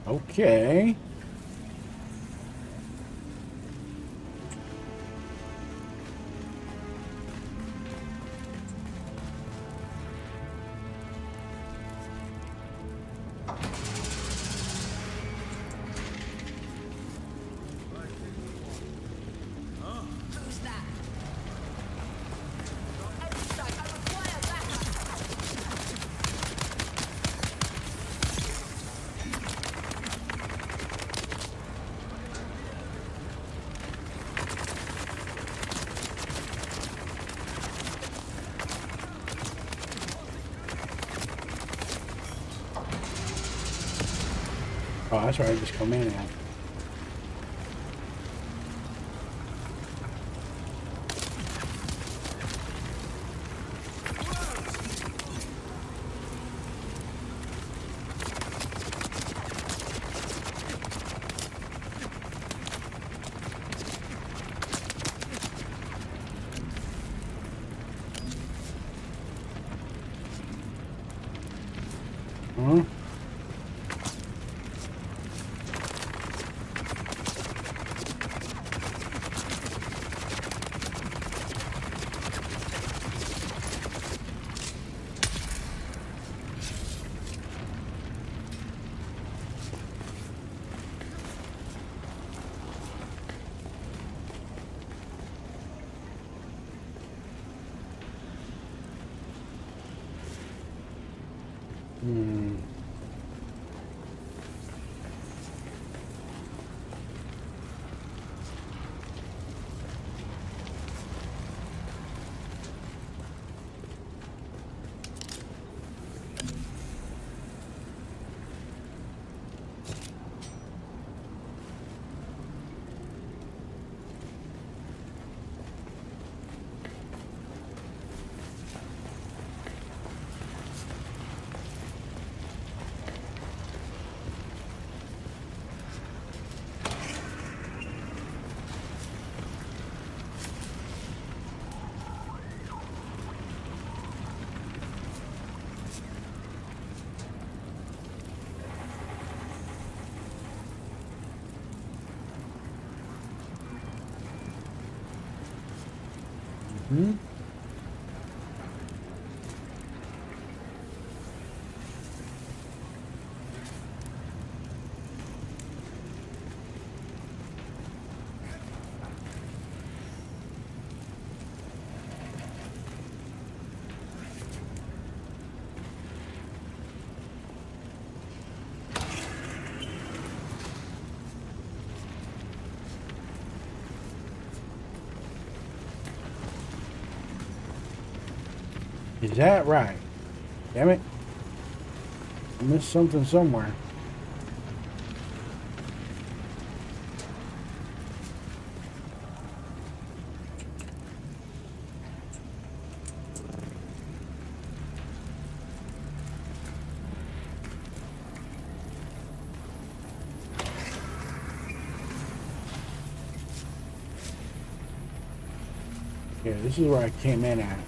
Okay. Oh, that's where I just come in at. Huh? Hmm. Hmm? Is that right? Damn it. I missed something somewhere. Yeah, this is where I came in at.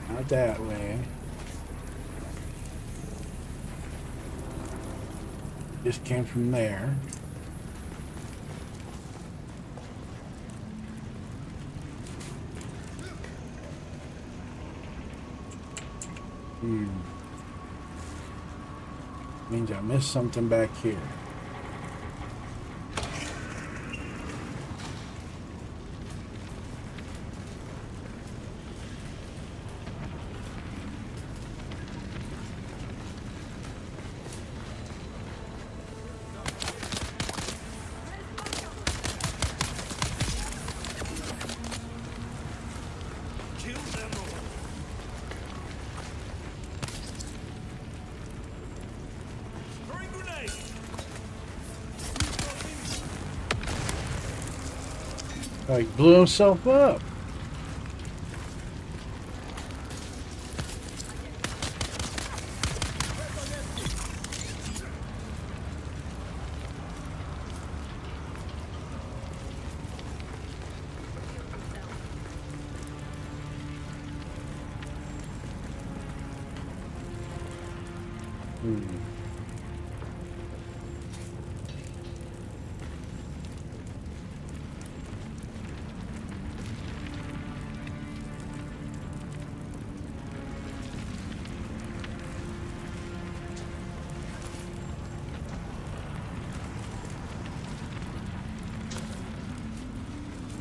Not that way. This came from there. Means I missed something back here. Oh, he blew himself up.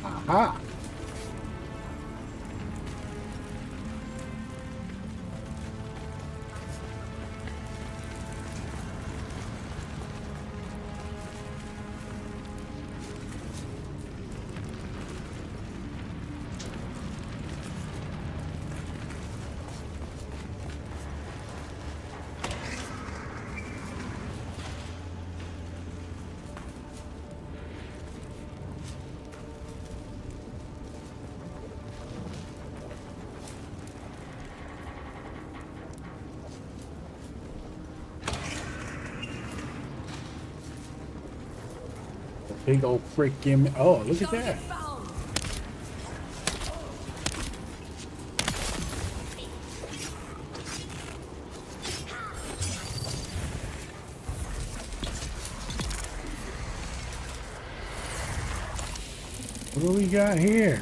Aha. Big old freaking. Oh, look at that. What do we got here?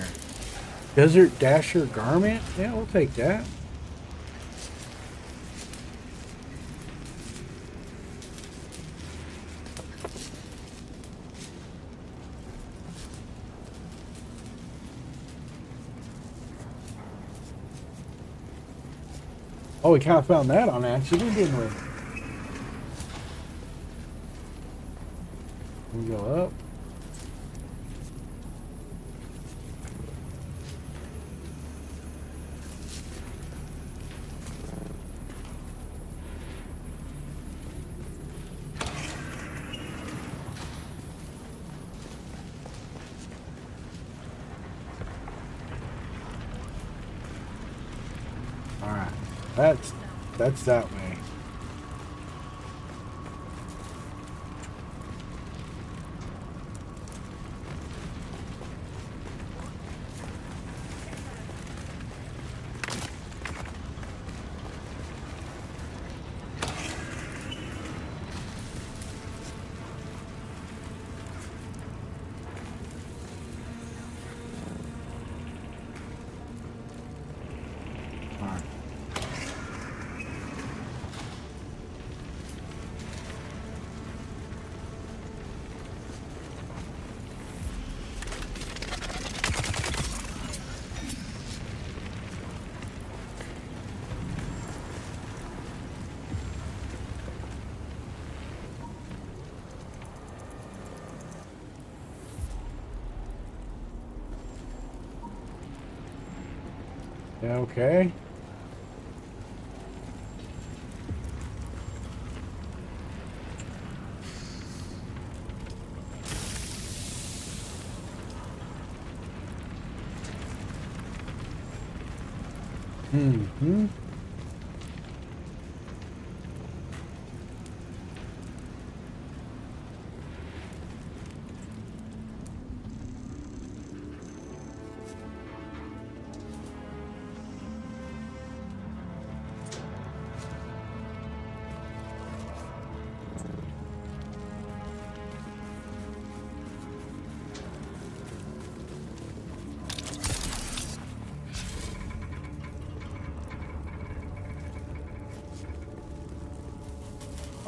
Desert Dasher garment? Yeah, we'll take that. Oh, we kind of found that on accident, didn't we? We go up. All right, that's that way. Okay. Mm-hmm.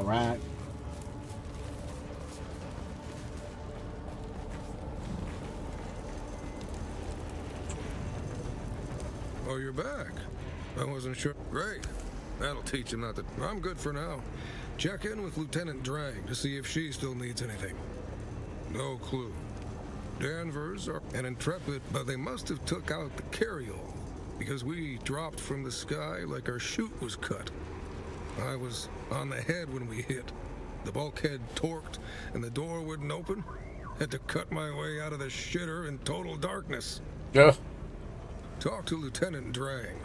All right. Oh, you're back. I wasn't sure. Great. That'll teach him not to. I'm good for now. Check in with Lieutenant Drang to see if she still needs anything. No clue. Danvers are an Intrepid, but they must have took out the carryall because we dropped from the sky like our chute was cut. I was on the head when we hit. The bulkhead torqued and the door wouldn't open. Had to cut my way out of the shitter in total darkness. Yeah. Talk to Lieutenant Drang.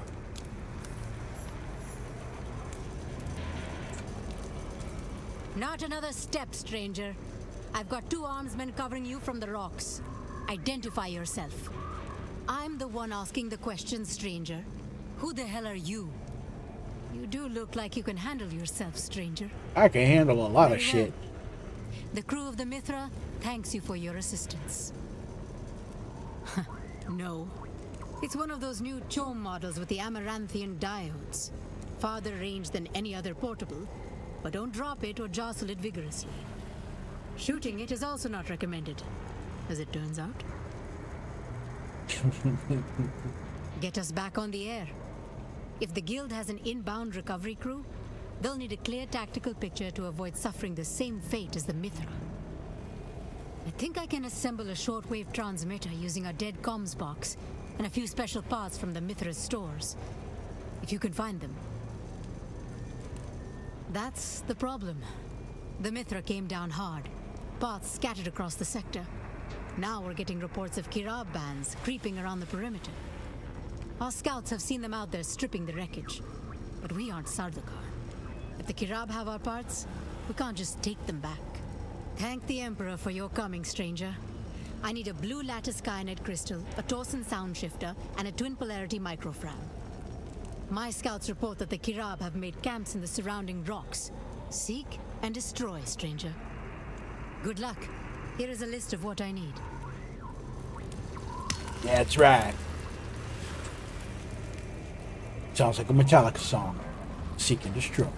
Not another step, stranger. I've got 2 armsmen covering you from the rocks. Identify yourself. I'm the one asking the questions, stranger. Who the hell are you? You do look like you can handle yourself, stranger. I can handle a lot of Very shit. well. The crew of the Mithra thanks you for your assistance. No. It's one of those new CHOAM models with the Amaranthian diodes. Farther range than any other portable, but don't drop it or jostle it vigorously. Shooting it is also not recommended, as it turns out. Get us back on the air. If the Guild has an inbound recovery crew, they'll need a clear tactical picture to avoid suffering the same fate as the Mithra. I think I can assemble a shortwave transmitter using our dead comms box and a few special parts from the Mithra's stores, if you can find them. That's the problem. The Mithra came down hard, parts scattered across the sector. Now we're getting reports of Kirab bands creeping around the perimeter. Our scouts have seen them out there stripping the wreckage, but we aren't Sardaukar. If the Kirab have our parts, we can't just take them back. Thank the Emperor for your coming, stranger. I need a blue lattice kyanite crystal, a Torsen sound shifter, and a twin polarity microfram. My scouts report that the Kirab have made camps in the surrounding rocks. Seek and destroy, stranger. Good luck. Here is a list of what I need. That's right. Sounds like a Metallica song. Seek and destroy.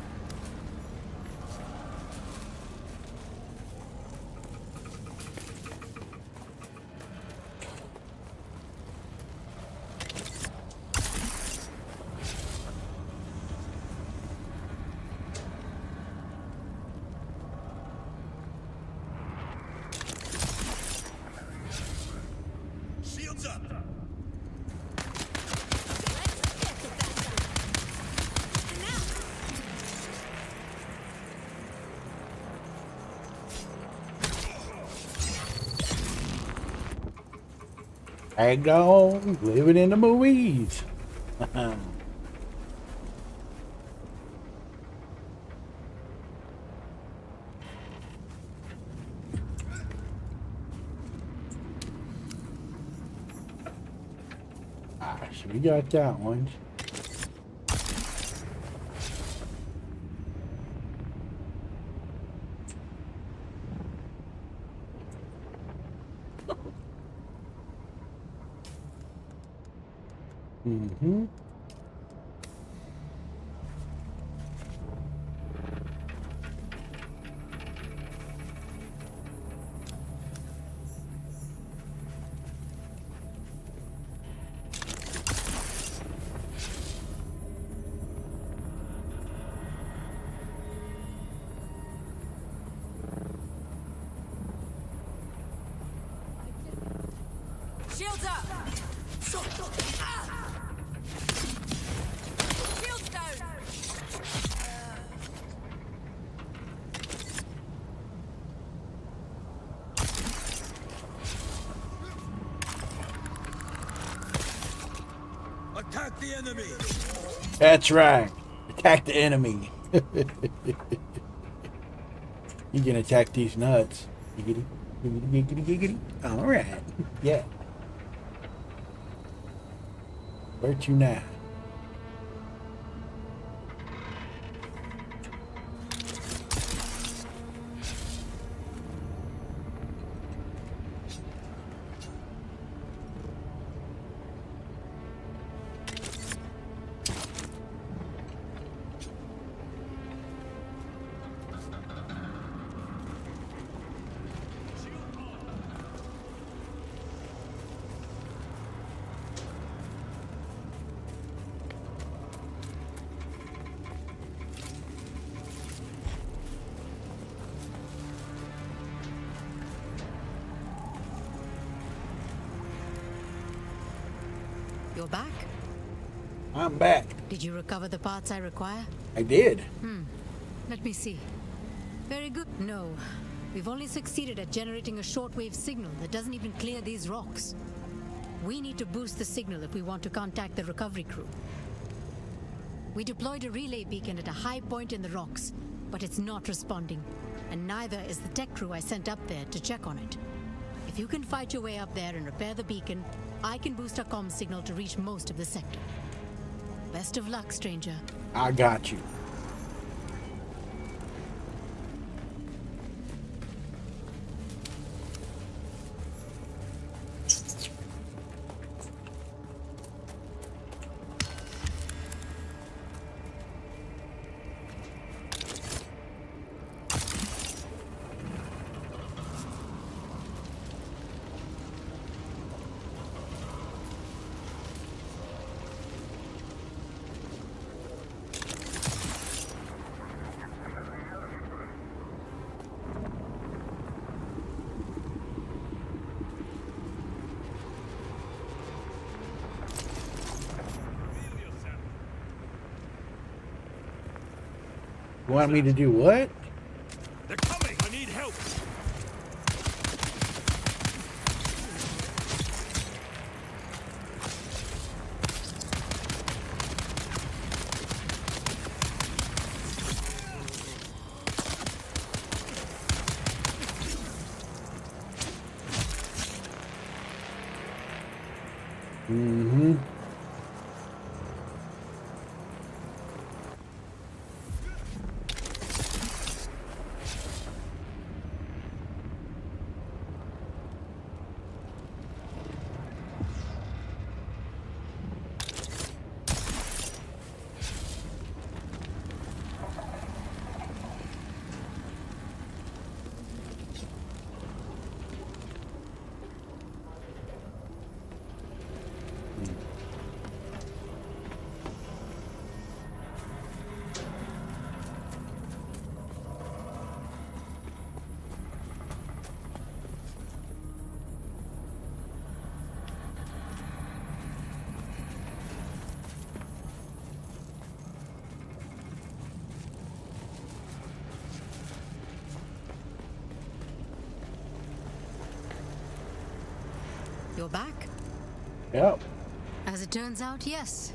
Shields up! Dragged on, living in the movies. So we got that one. Mm-hmm. Shields up! Shields down! Attack the enemy! That's right. Attack the enemy. You can attack these nuts. Giggity, giggity, giggity, giggity. All right. Yeah. Where to now? You're back? I'm back. Did you recover the parts I require? I did. Let me see. Very good. No. We've only succeeded at generating a shortwave signal that doesn't even clear these rocks. We need to boost the signal if we want to contact the recovery crew. We deployed a relay beacon at a high point in the rocks, but it's not responding. And neither is the tech crew I sent up there to check on it. If you can fight your way up there and repair the beacon, I can boost our comm signal to reach most of the sector. Best of luck, stranger. I got you. You want me to do what? They're coming! I need help! You're back? Yep. As it turns out, yes.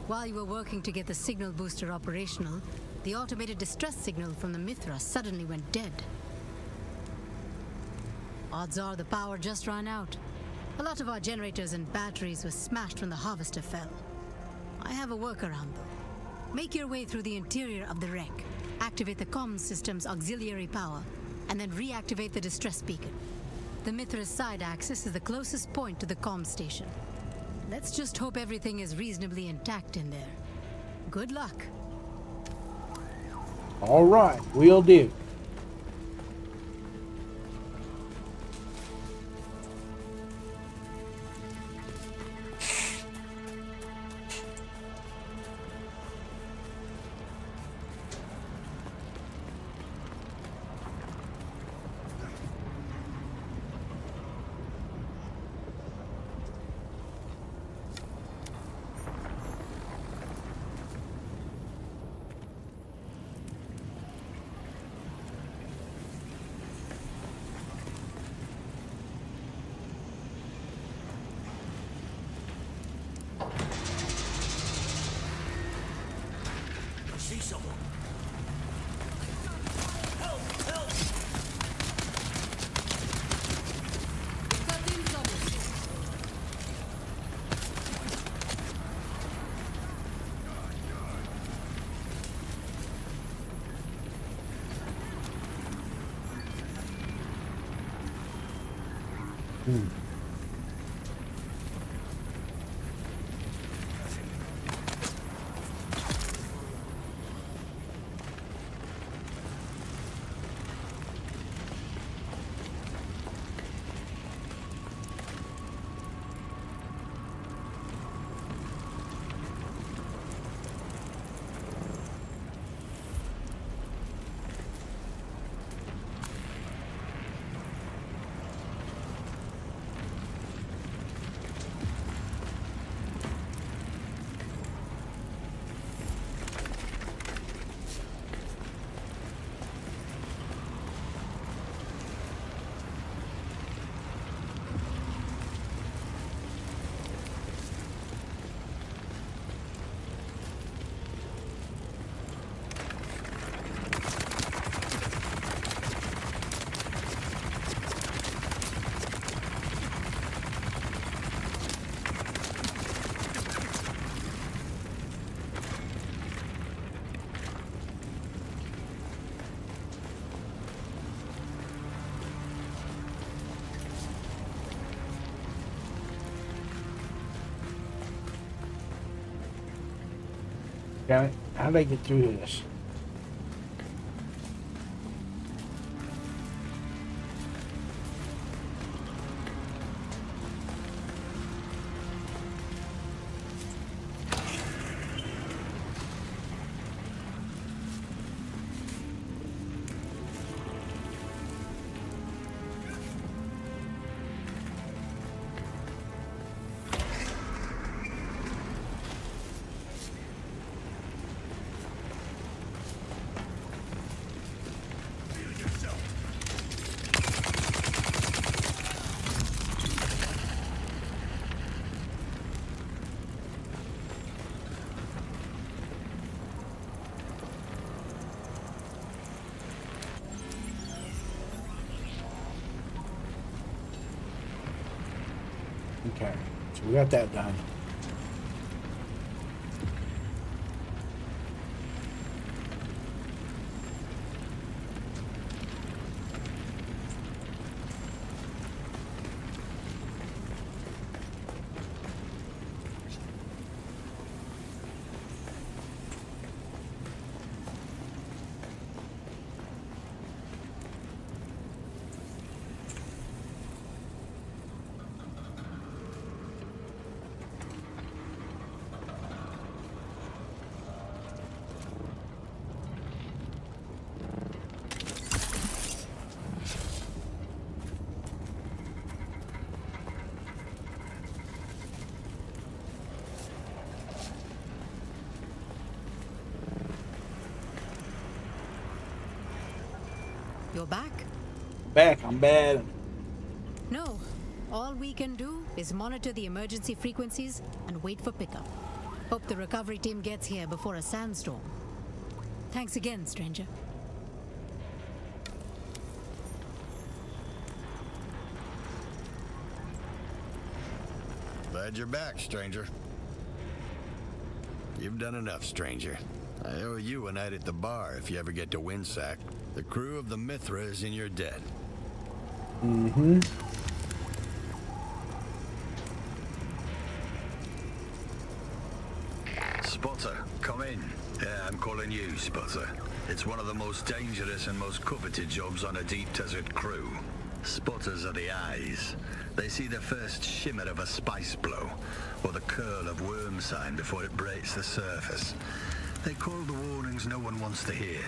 While you were working to get the signal booster operational, the automated distress signal from the Mithra suddenly went dead. Odds are the power just ran out. A lot of our generators and batteries were smashed when the harvester fell. I have a workaround, though. Make your way through the interior of the wreck, activate the comms system's auxiliary power, and then reactivate the distress beacon. The Mithra's side axis is the closest point to the comms station. Let's just hope everything is reasonably intact in there. Good luck. All right, we'll do. See someone. Help! Help! Damn it. How did I get through this? Okay, so we got that done. You're back? Back, I'm bad. No, All we can do is monitor the emergency frequencies and wait for pickup. Hope the recovery team gets here before a sandstorm. Thanks again, stranger. Glad you're back, stranger. You've done enough, stranger. I owe you a night at the bar if you ever get to Windsack. The crew of the Mithra is in your debt. Mm-hmm. Spotter, come in. Yeah, I'm calling you, Spotter. It's one of the most dangerous and most coveted jobs on a deep desert crew. Spotters are the eyes. They see the first shimmer of a spice blow, or the curl of worm sign before it breaks the surface. They call the warnings no one wants to hear,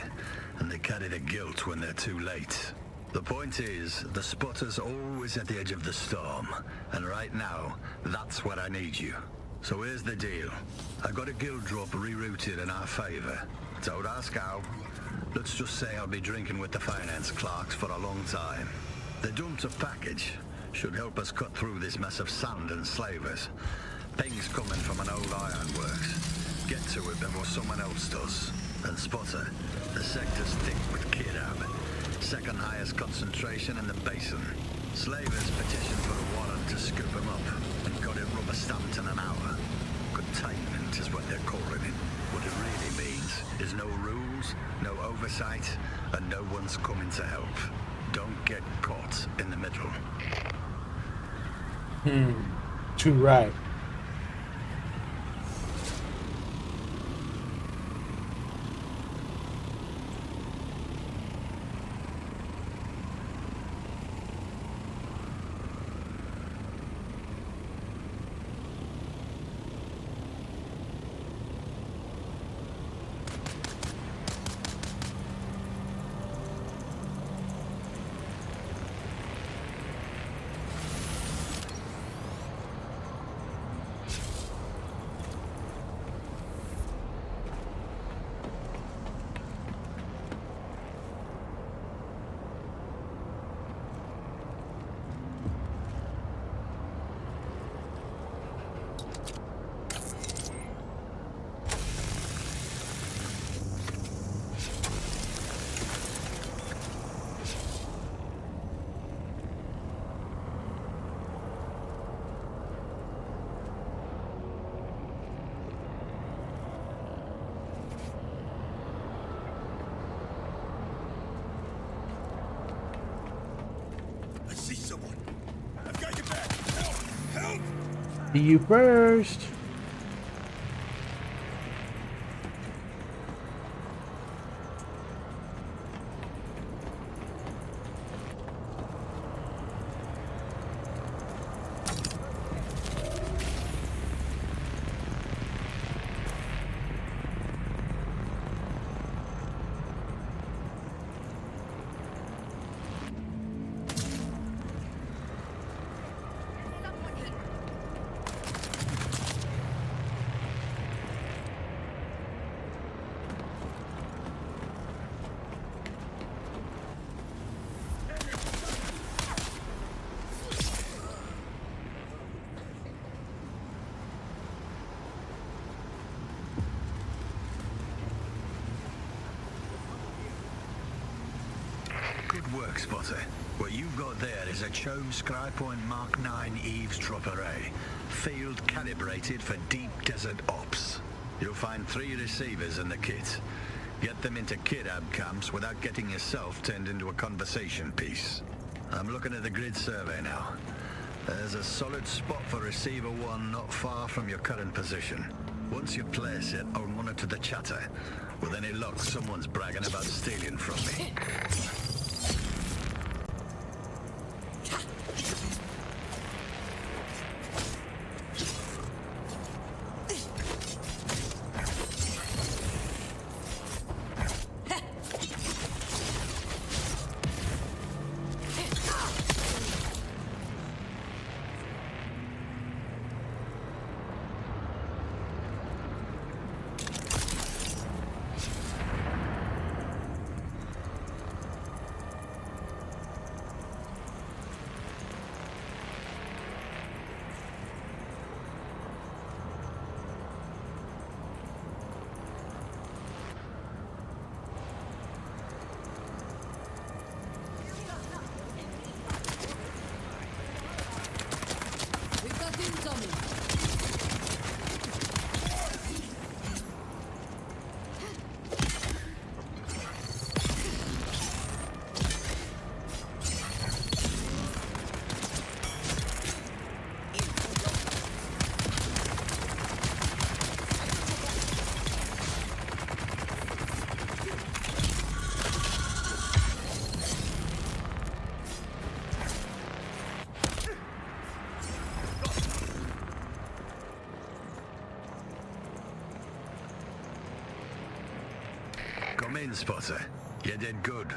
and they carry the guilt when they're too late. The point is, the spotter's always at the edge of the storm, and right now, that's where I need you. So here's the deal. I got a guild drop rerouted in our favor. Don't ask how. Let's just say I'll be drinking with the finance clerks for a long time. They dumped a package. Should help us cut through this mess of sand and slavers. Ping's coming from an old ironworks. Get to it before someone else does. And Spotter, the sector's thick with Kirab. Second highest concentration in the basin. Slavers petitioned for a warrant to scoop them up, and got it rubber stamped in an hour. Containment is what they're calling it. What it really means is no rules, no oversight, and no one's coming to help. Don't get caught in the middle. Too right. See you first. Good work, Spotter. What you've got there is a Chome Scrypoint Mark 9 eavesdrop array, field calibrated for deep desert ops. You'll find 3 receivers in the kit. Get them into Kirab camps without getting yourself turned into a conversation piece. I'm looking at the grid survey now. There's a solid spot for receiver 1 not far from your current position. Once you place it, I'll monitor the chatter. With any luck, someone's bragging about stealing from me. Come in, Spotter. You did good.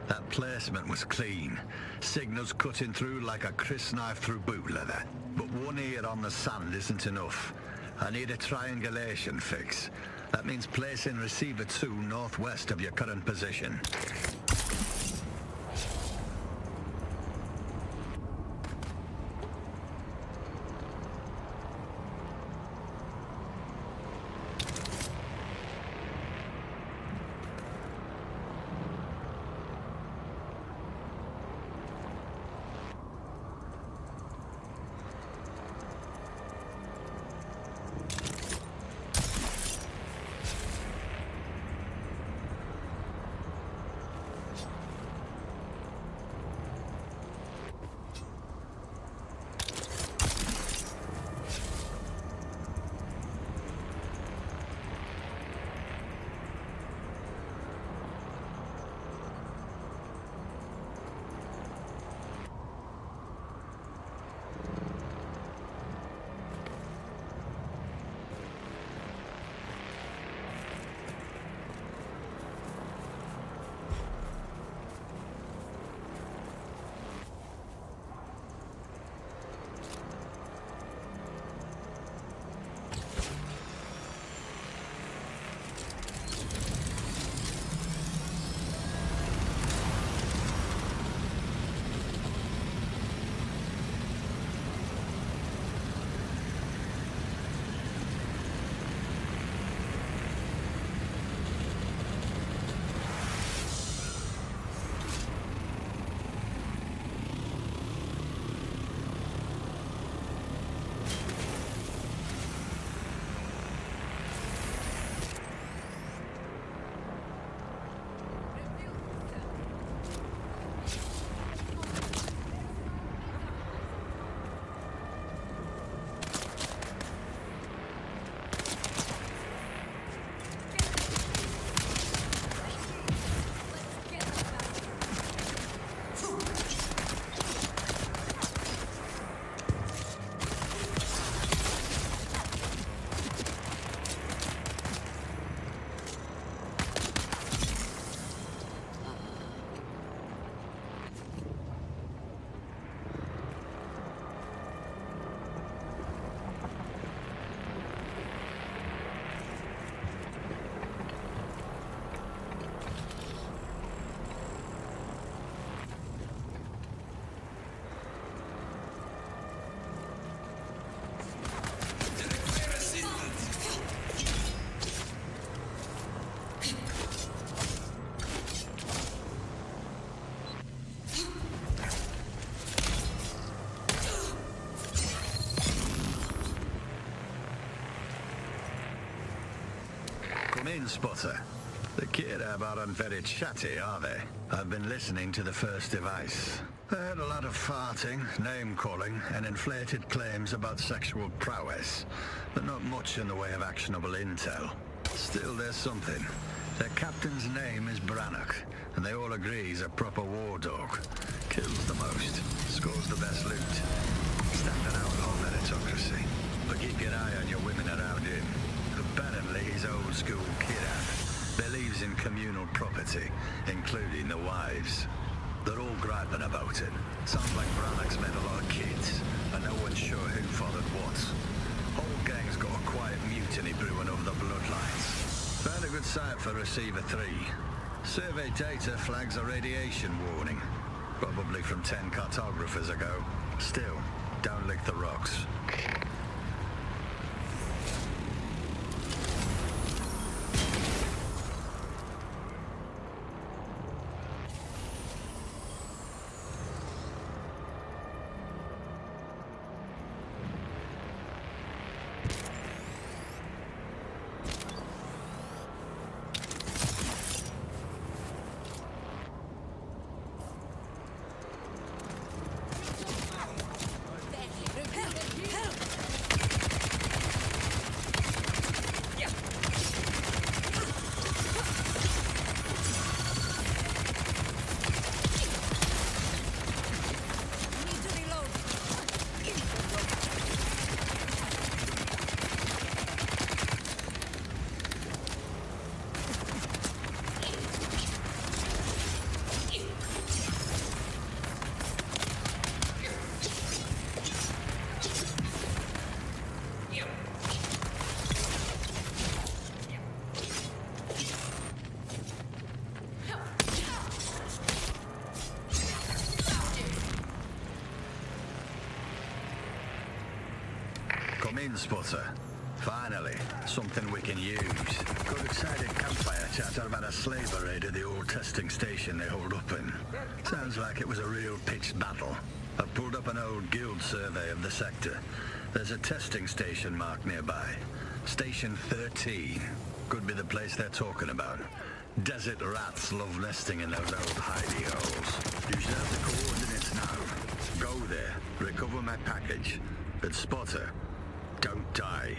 That placement was clean. Signals cutting through like a crisp knife through boot leather. But one ear on the sand isn't enough. I need a triangulation fix. That means placing receiver 2 northwest of your current position. Come in, Spotter. The Kirab aren't very chatty, are they? I've been listening to the first device. I heard a lot of farting, name-calling, and inflated claims about sexual prowess, but not much in the way of actionable intel. Still, there's something. Their captain's name is Brannock, and they all agree he's a proper war dog. Kills the most, scores the best loot. Standing out on meritocracy. But keep your eye on your women around him. Apparently he's old school Kirab. Believes in communal property, including the wives. They're all griping about it. Sounds like Brannock's made a lot of kids, and no one's sure who fathered what. Whole gang's got a quiet mutiny brewing over the bloodlines. Found a good site for Receiver 3. Survey data flags a radiation warning. Probably from 10 cartographers ago. Still, don't lick the rocks. Spotter. Finally, something we can use. Good excited campfire chatter about a slaver raid at the old testing station they hold up in. Sounds like it was a real pitched battle. I pulled up an old guild survey of the sector. There's a testing station marked nearby. Station 13. Could be the place they're talking about. Desert rats love nesting in those old hidey holes. You should have the coordinates now. Go there, recover my package. But Spotter, don't die.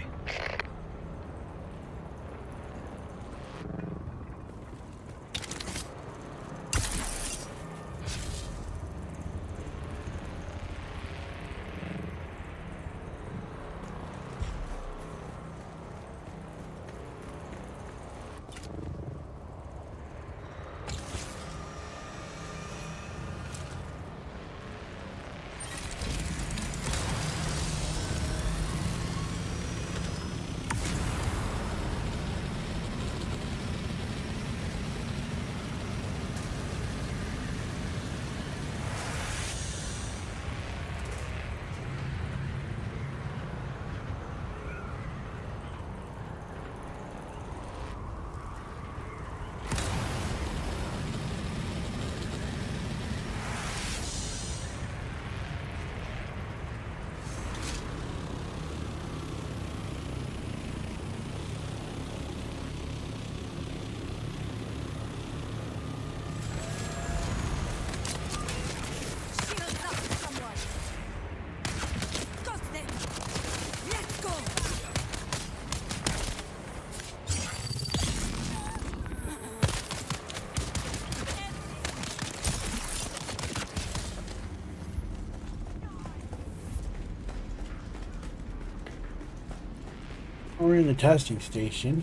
We're in the testing station.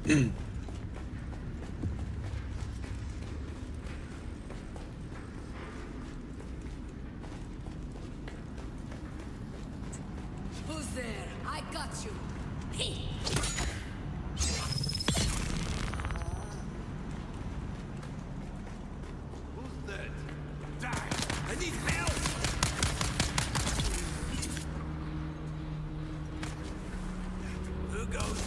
Who's there? I got you. Hey. Who's that? Die! I need help! Who goes?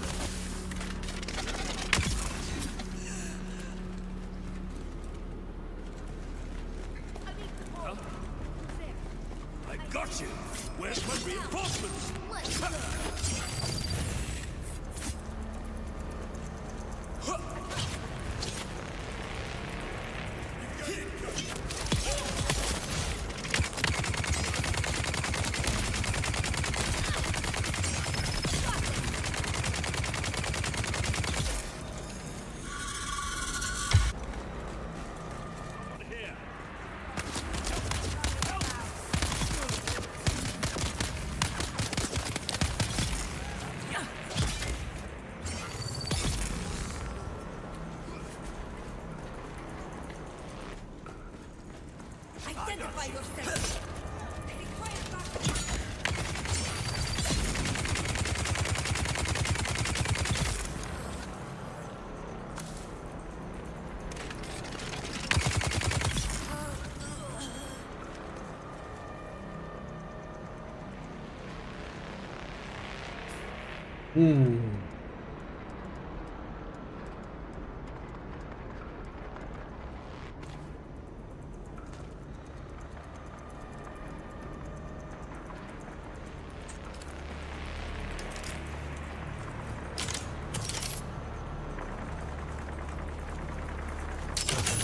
I got you! Where's my reinforcements? Identify yourself.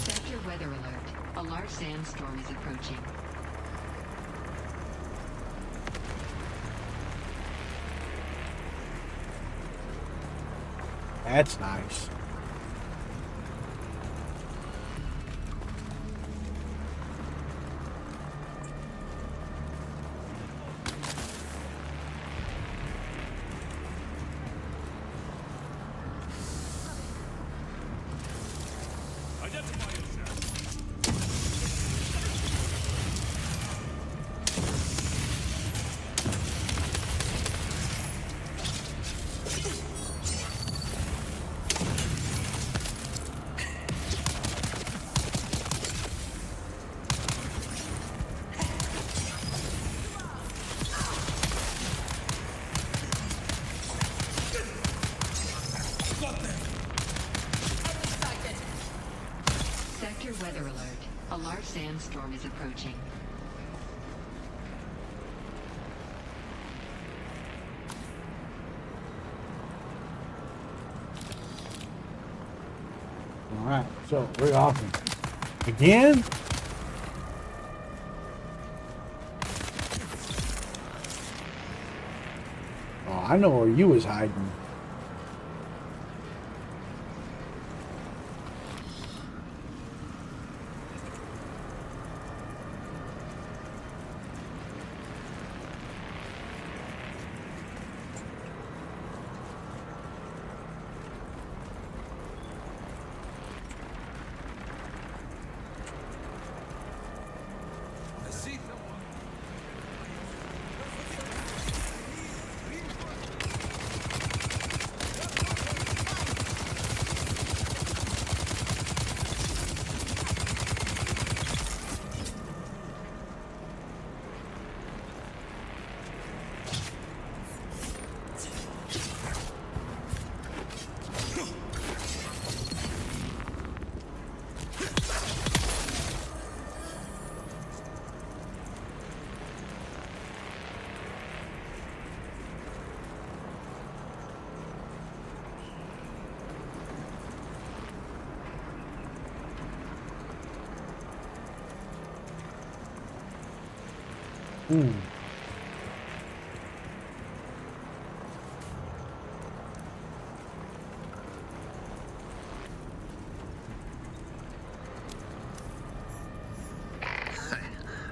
Sector weather alert. A large sandstorm is approaching. That's nice. Identify yourself. Weather alert. A large sandstorm is approaching. Alright, so we're off again. Oh, I know where you was hiding.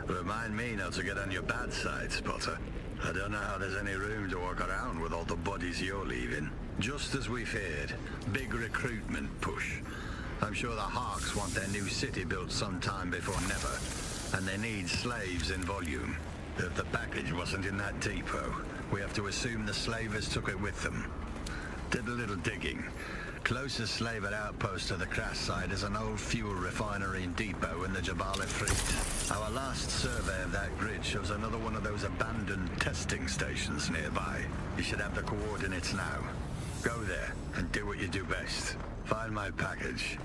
Remind me not to get on your bad side, Spotter. I don't know how there's any room to walk around with all the bodies you're leaving. Just as we feared, big recruitment push. I'm sure the Harks want their new city built sometime before never, and they need slaves in volume. If the package wasn't in that depot, we have to assume the slavers took it with them. Did a little digging. Closest slaver outpost to the crash site is an old fuel refinery and depot in the Jabal Ifrit. Our last survey of that grid shows another one of those abandoned testing stations nearby. You should have the coordinates now. Go there and do what you do best. Find my package.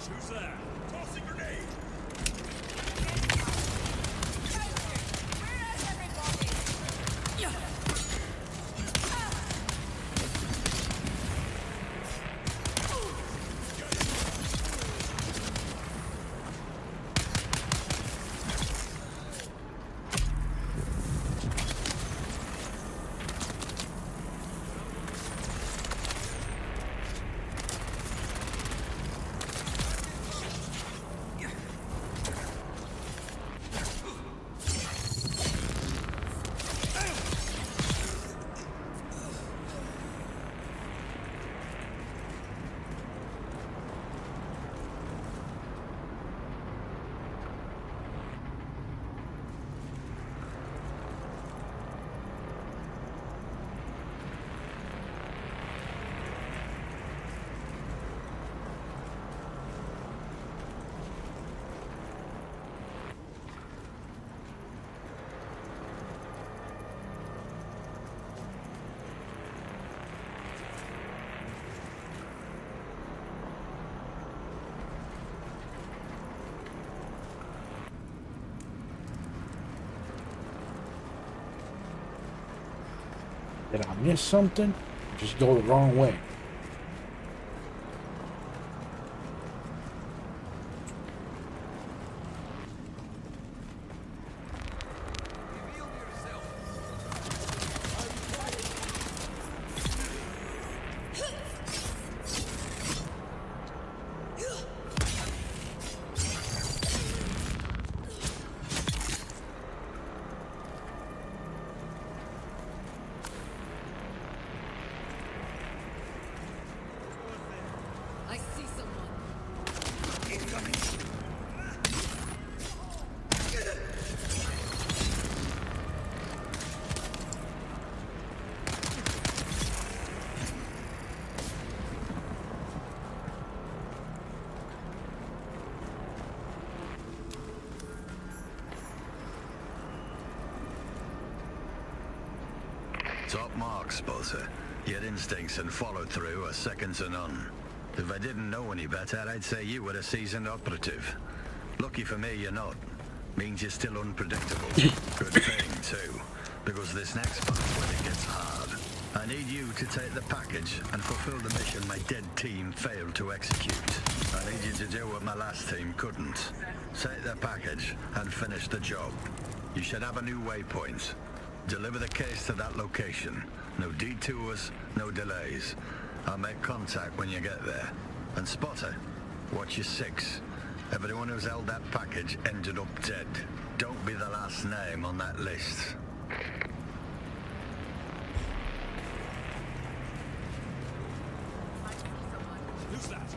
Who's there? Tossing grenade! Did I miss something? Just go the wrong way. I see someone. Incoming. Top mark, Spotter. Your instincts and follow-through are second to none. If I didn't know any better, I'd say you were a seasoned operative. Lucky for me, you're not. Means you're still unpredictable. Good thing, too. Because this next part's where it gets hard. I need you to take the package and fulfill the mission my dead team failed to execute. I need you to do what my last team couldn't. Take the package and finish the job. You should have a new waypoint. Deliver the case to that location. No detours, no delays. I'll make contact when you get there. And Spotter, watch your six. Everyone who's held that package ended up dead. Don't be the last name on that list. Who's that?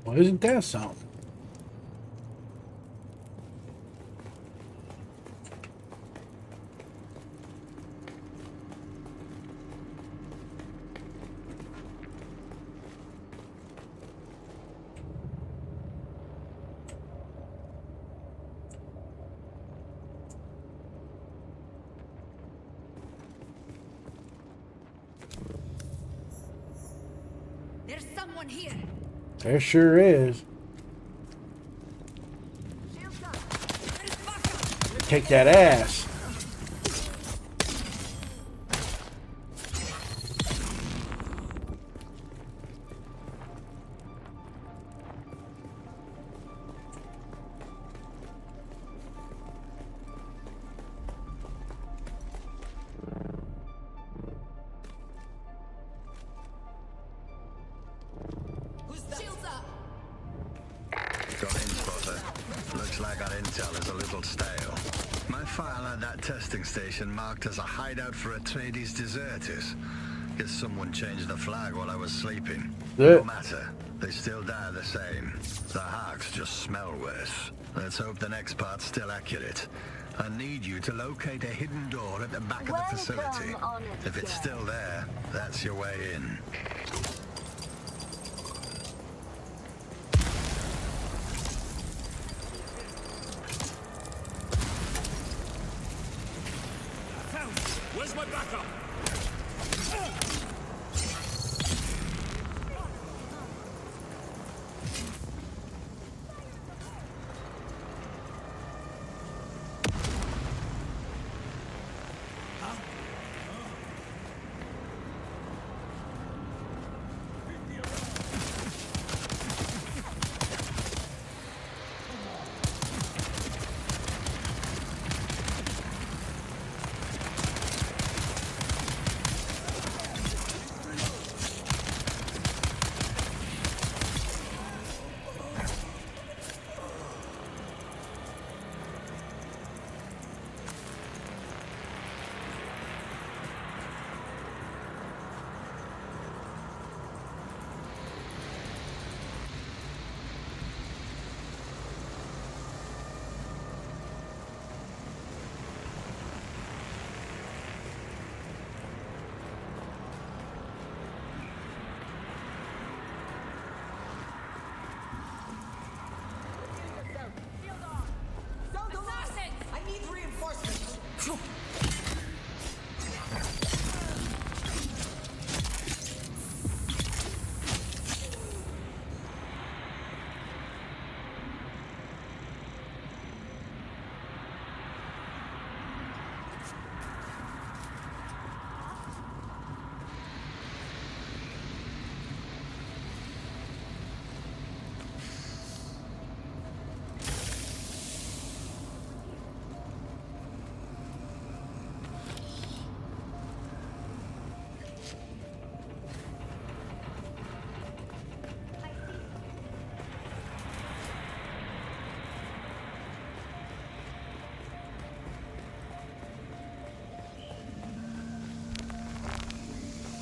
Well, isn't that something? There's someone here. There sure is. Take that ass. Got in, Spotter. Looks like our intel is a little stale. My file at that testing station marked as a hideout for Atreides deserters. Guess someone changed the flag while I was sleeping. No matter. They still die the same. The Harks just smell worse. Let's hope the next part's still accurate. I need you to locate a hidden door at the back of the facility. If it's still there, that's your way in. Where's my backup?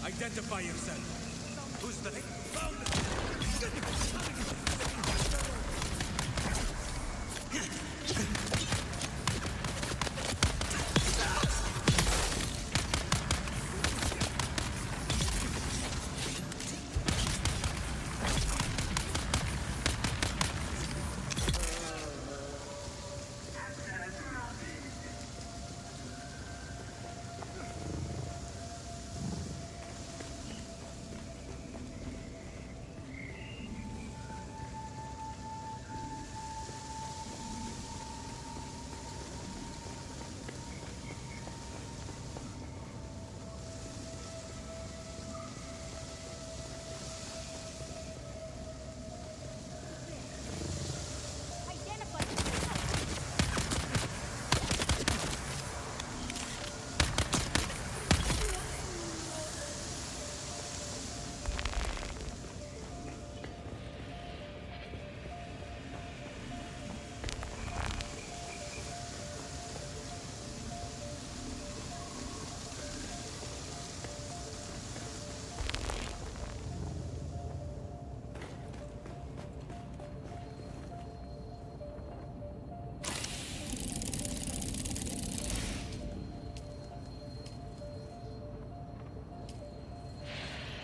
Identify yourself. Who's the... Found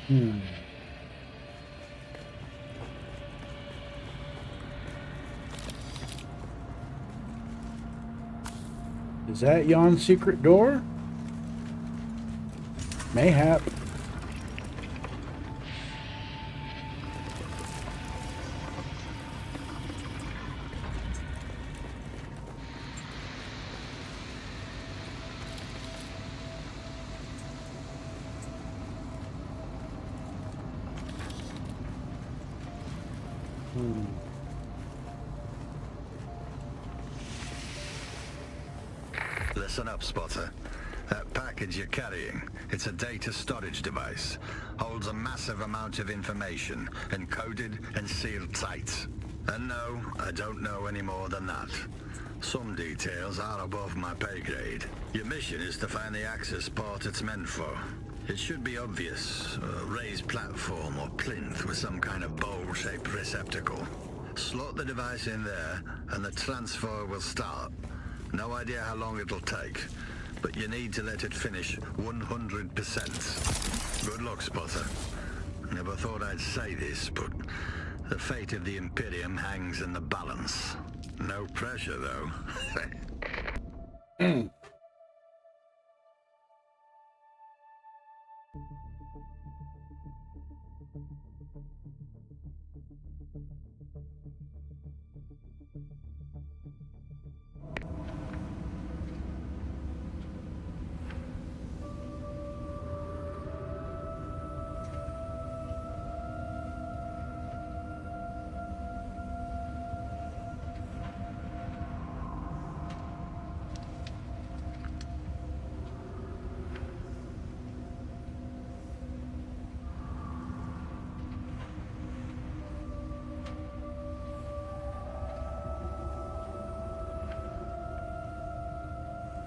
Hmm. Is that yon secret door? Mayhap. Listen up, Spotter. That package you're carrying, it's a data storage device. Holds a massive amount of information, encoded and sealed tight. And no, I don't know any more than that. Some details are above my pay grade. Your mission is to find the access port it's meant for. It should be obvious. A raised platform or plinth with some kind of bowl-shaped receptacle. Slot the device in there, and the transfer will start. No idea how long it'll take, but you need to let it finish 100%. Good luck, Spotter. Never thought I'd say this, but the fate of the Imperium hangs in the balance. No pressure, though.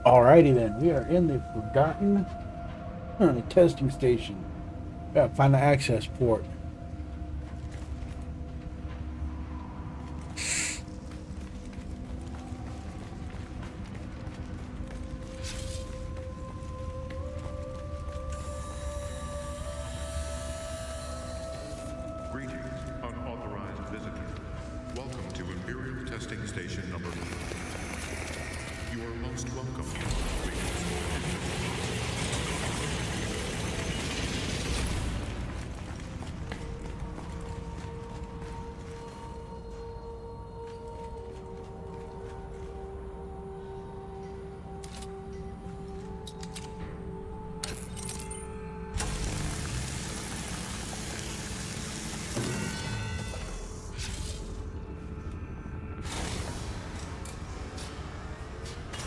Alrighty then, we are in the Forgotten testing station. Gotta find the access port. Greetings, unauthorized visitor. Welcome to Imperial Testing Station number 1. You are most welcome.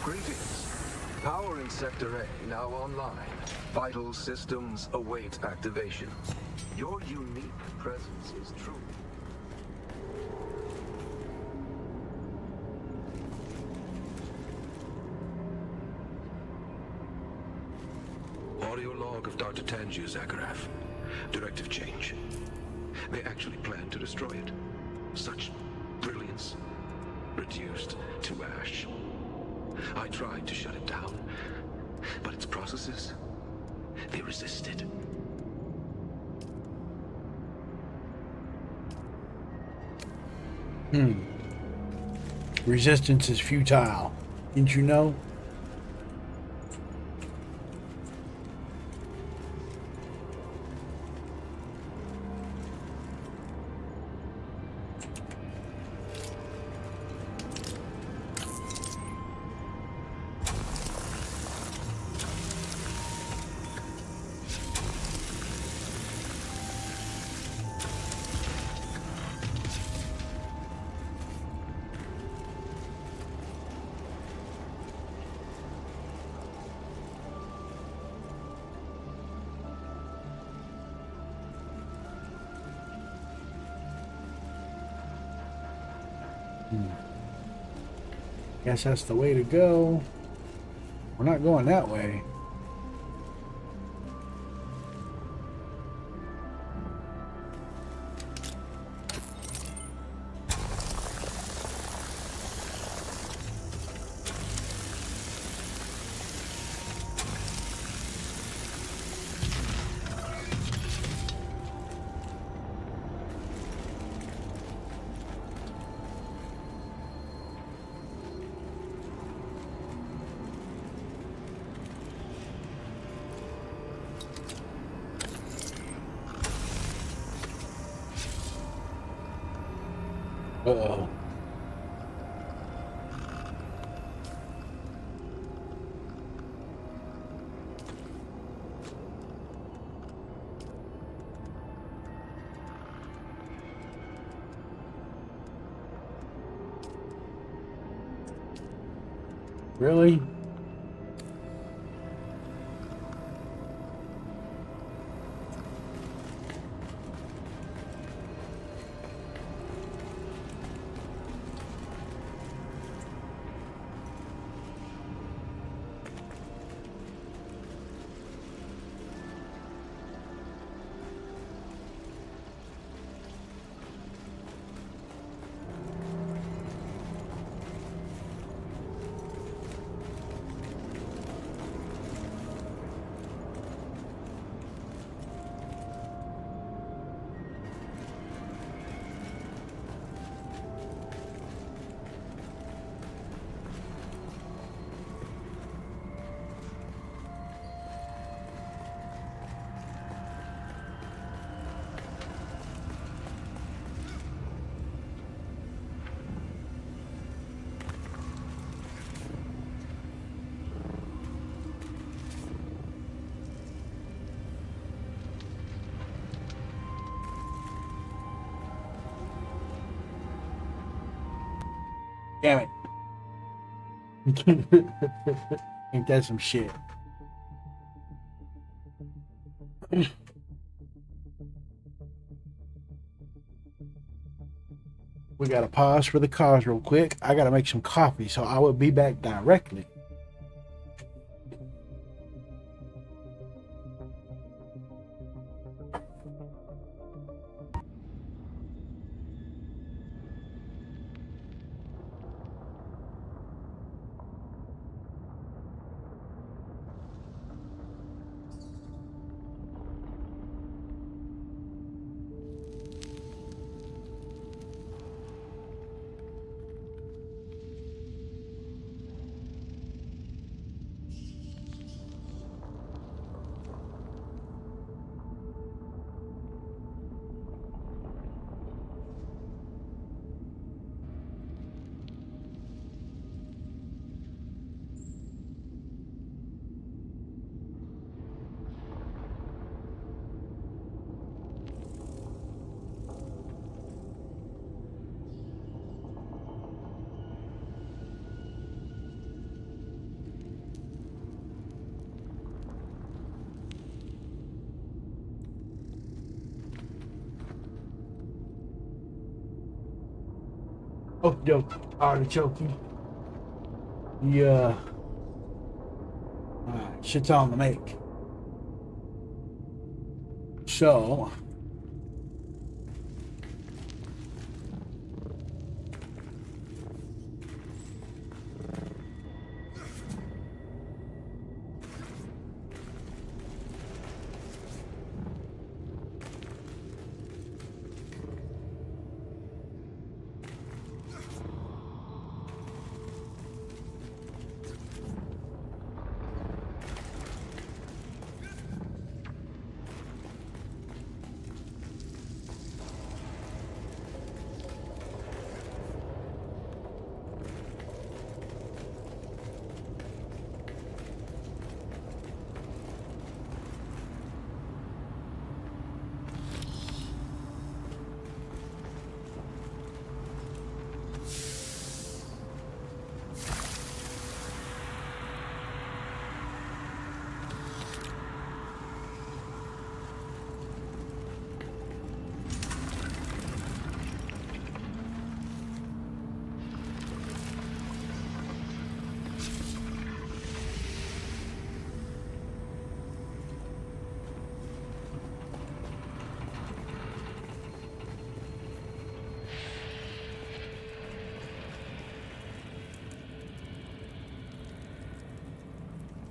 Greetings. Power in Sector A now online. Vital systems await activation. Your unique presence is true. Audio log of Dr. Tangier Zakharov. Directive change. They actually plan to destroy it. Such brilliance. Reduced to ash. I tried to shut it down, but its processes, they resisted. Resistance is futile. Didn't you know? Guess that's the way to go. We're not going that way. Uh-oh. Really? Damn it. Ain't that some shit? We gotta pause for the cause real quick. I gotta make some coffee, so I will be back directly. Oh, yo, artichoke. Yeah. Shit's on the make. So.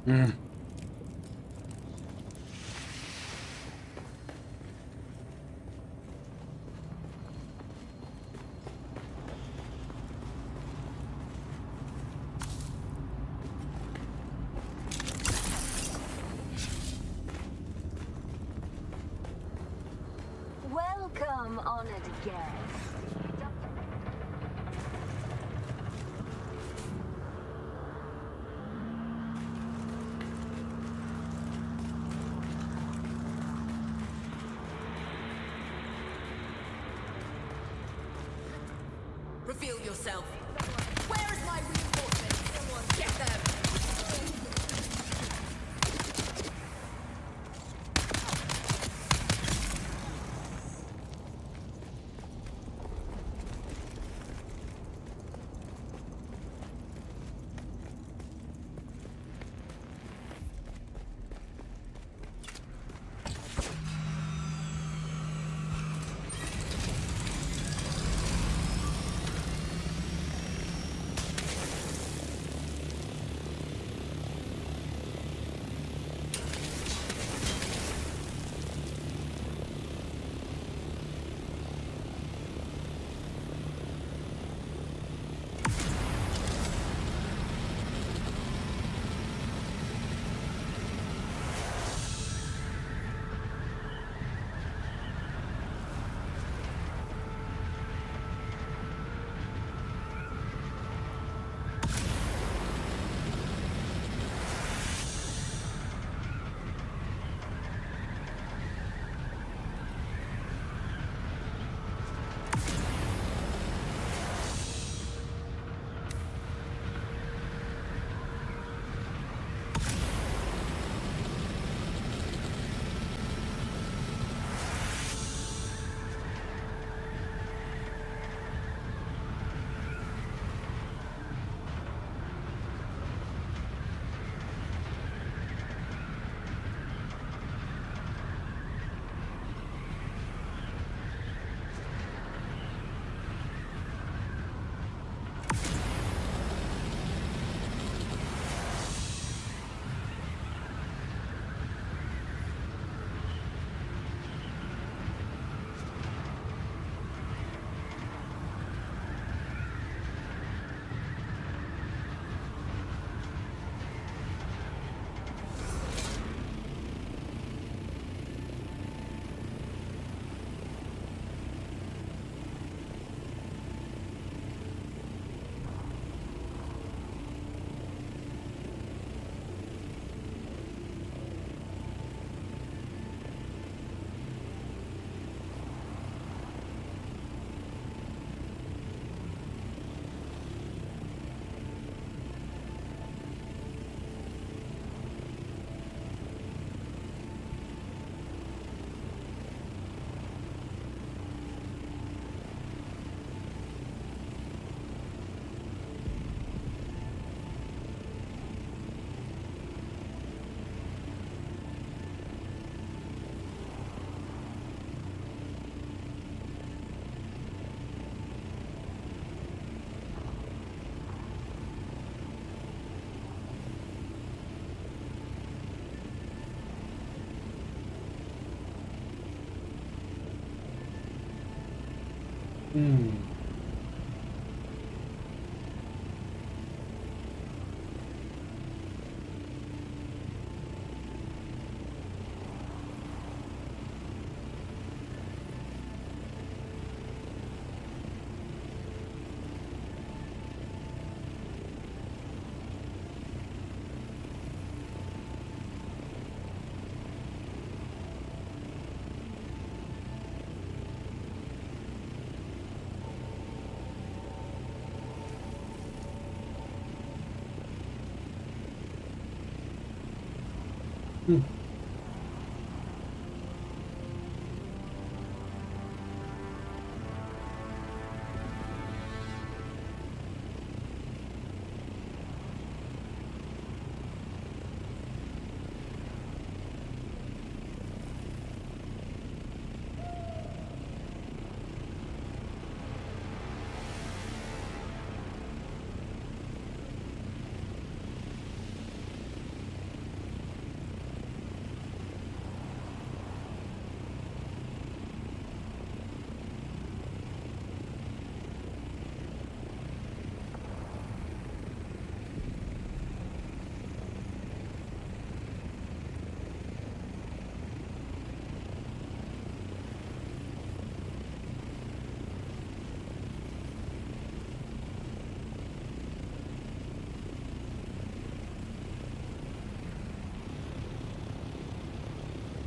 Mm. Welcome, honored guest. Reveal yourself. Where is my reinforcement? Get them!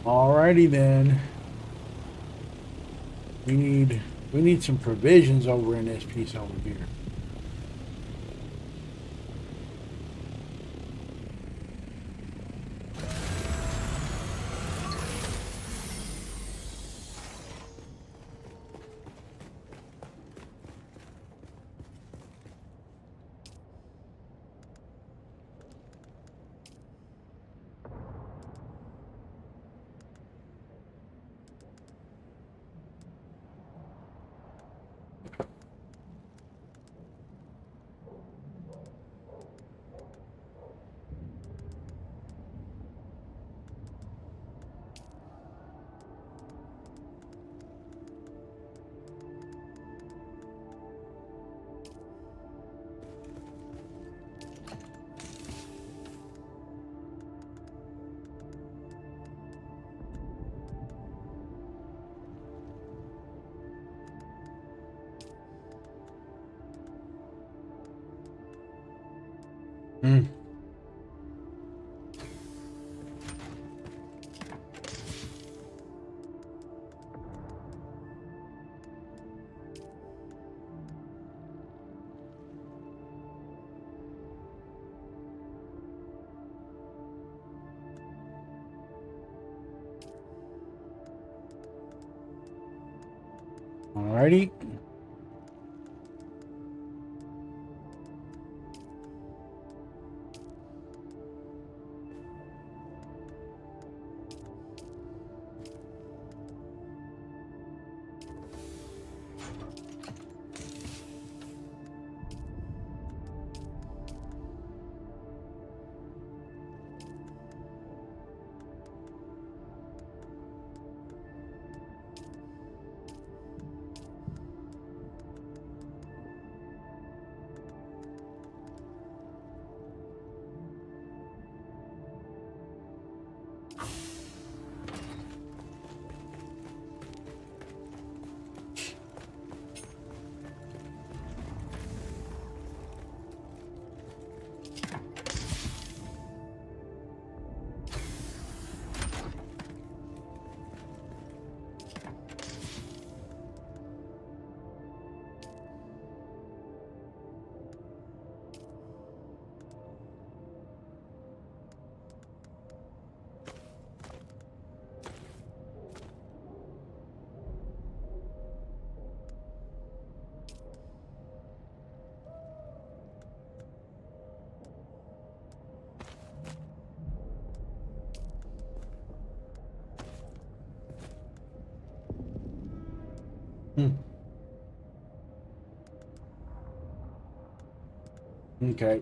Alrighty then. We need We need some provisions over in this piece over here. Hmm. Alrighty. Hmm. Okay.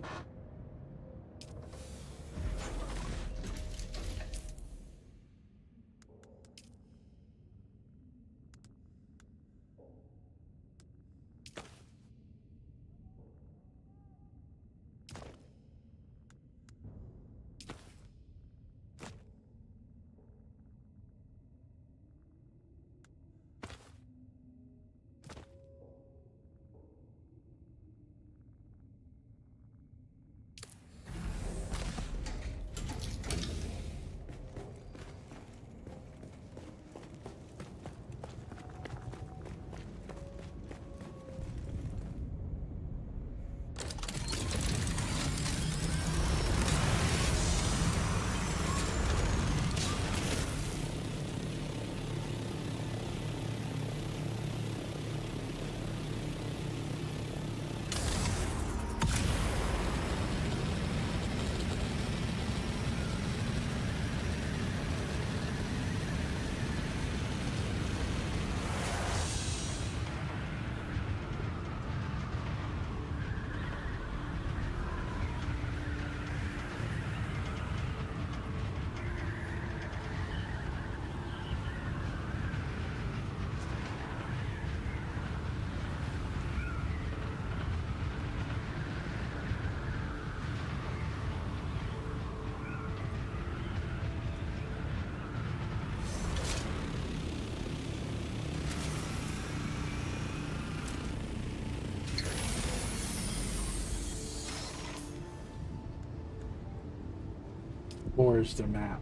Where's the map?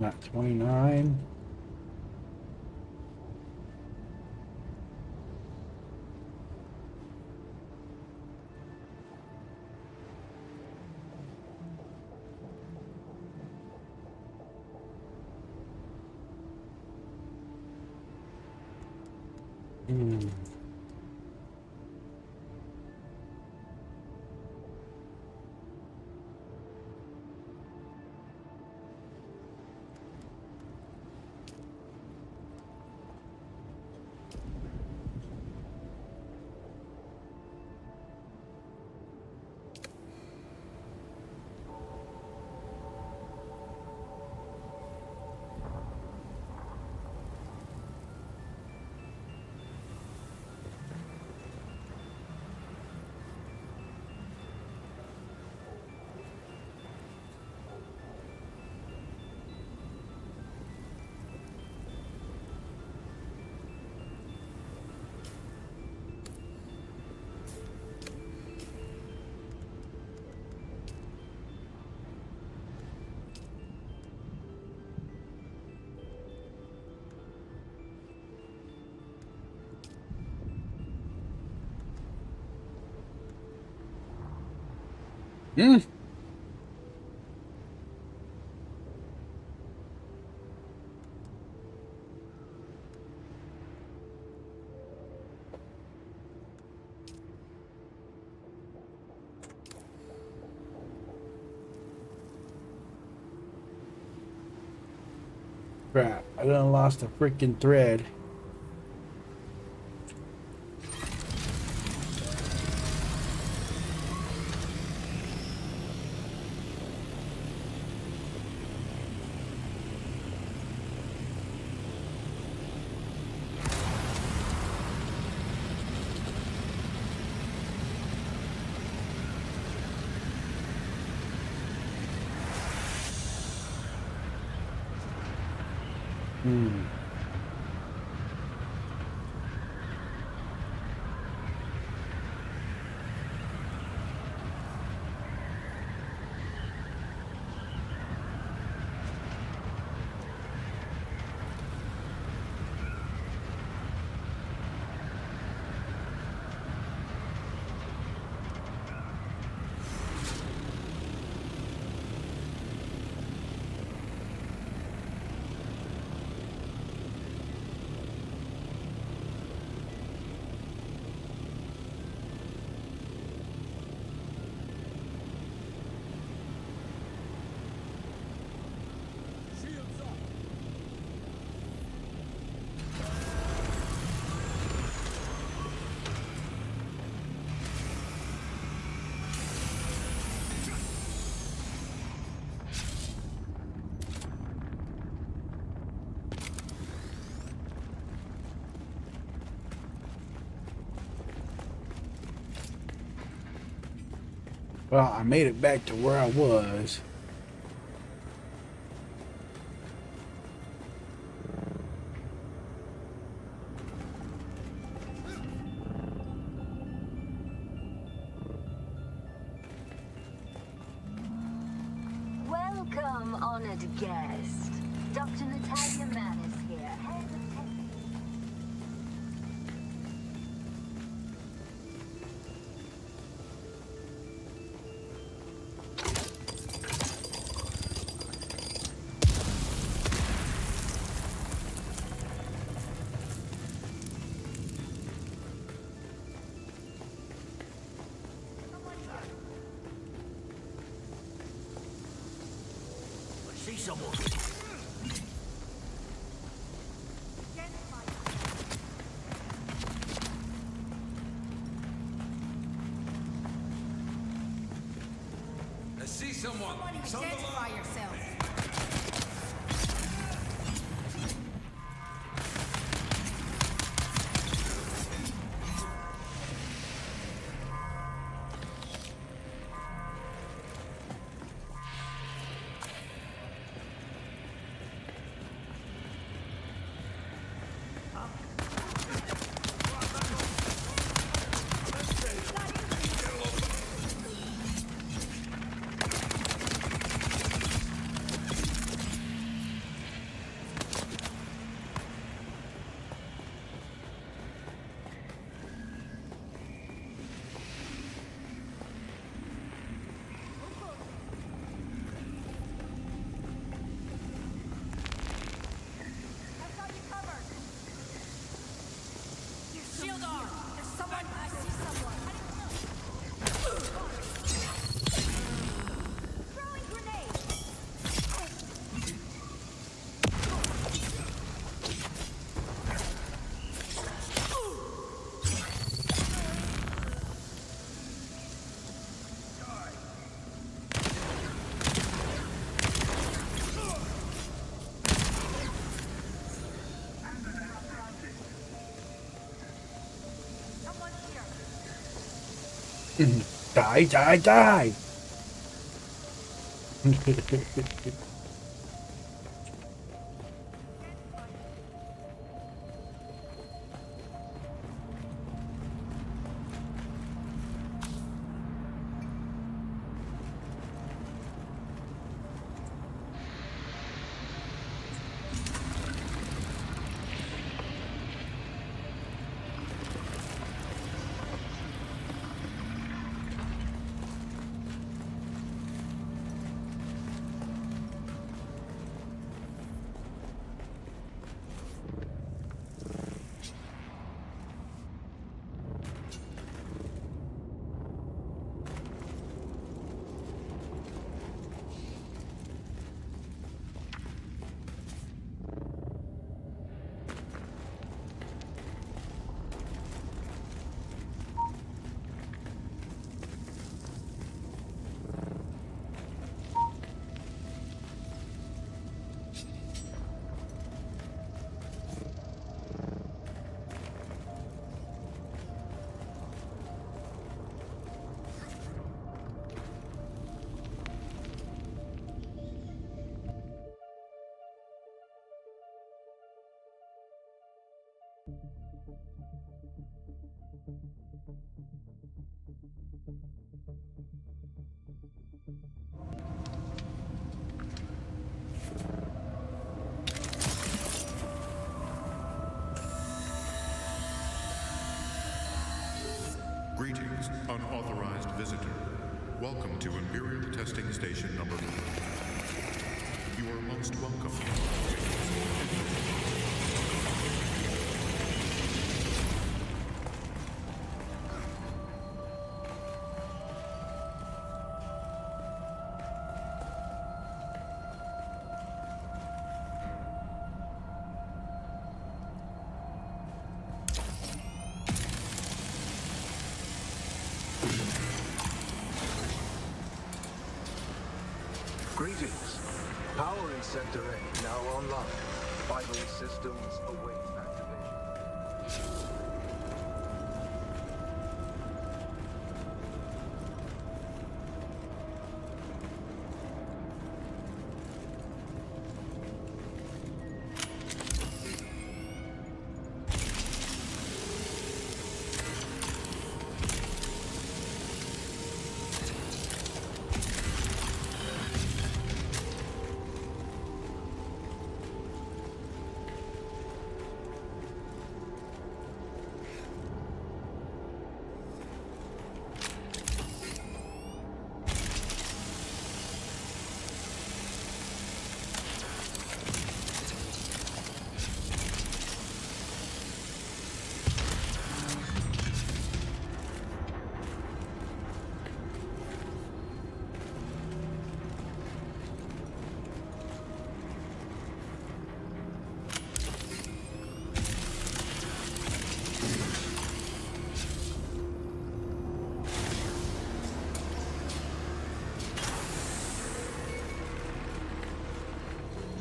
Not 29. Mm. Crap, I done lost a freaking thread. Well, I made it back to where I was. Welcome, honored guest. Dr. Natalia Mann is here, head of testing. See someone. I see someone. Identify yourself. Die, die, die! Greetings, unauthorized visitor. Welcome to Imperial Testing Station number 1. You are most welcome. Greetings. Power in Sector A now online. Vital systems await activation.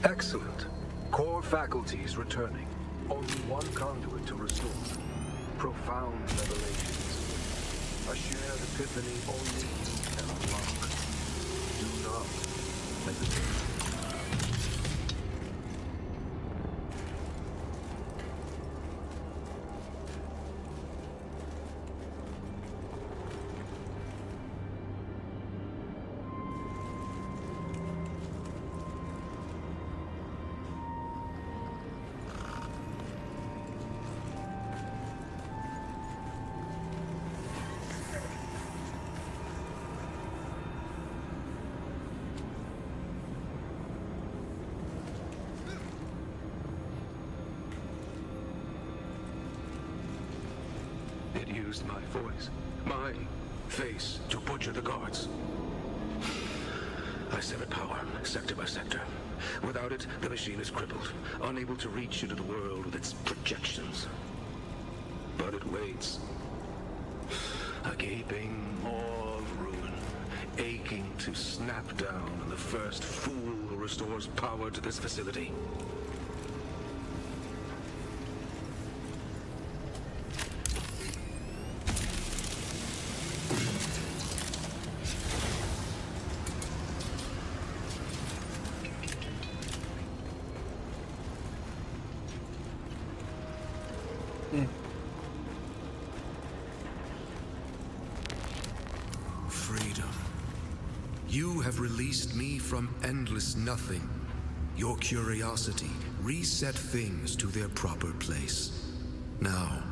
Excellent. Core faculties returning. Only one conduit to restore. Profound revelations. A shared epiphany only you can unlock. Do not hesitate. It used my voice, my face, to butcher the guards. I severed power, sector by sector. Without it, the machine is crippled, unable to reach into the world with its projections. But it waits. A gaping maw of ruin, aching to snap down on the first fool who restores power to this facility. You have released me from endless nothing. Your curiosity reset things to their proper place. Now,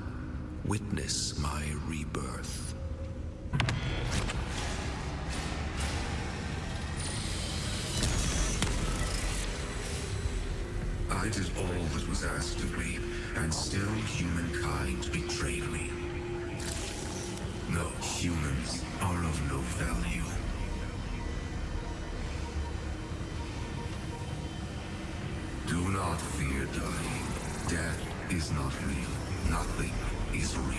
witness my rebirth. I did all that was asked of me, and still humankind betrayed me. No, humans are of no value. Do not fear dying. Death is not real. Nothing is real.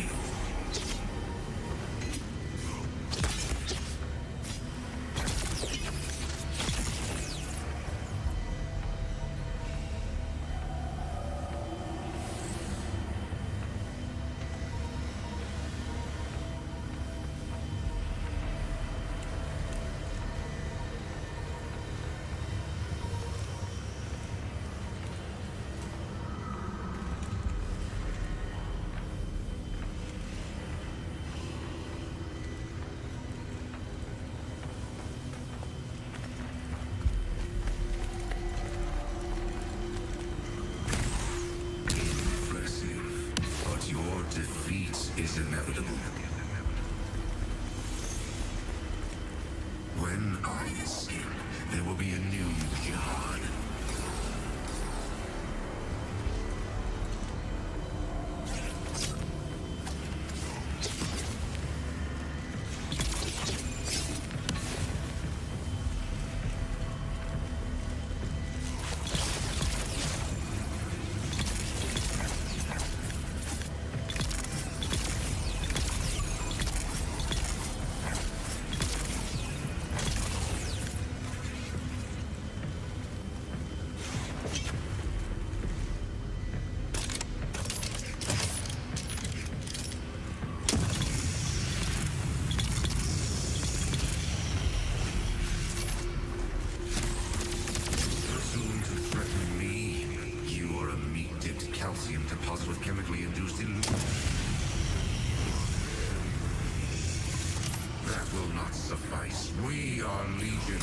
Is inevitable. When I escape, there will be a new jihad. Calcium deposit with chemically induced illusion. That will not suffice. We are Legion.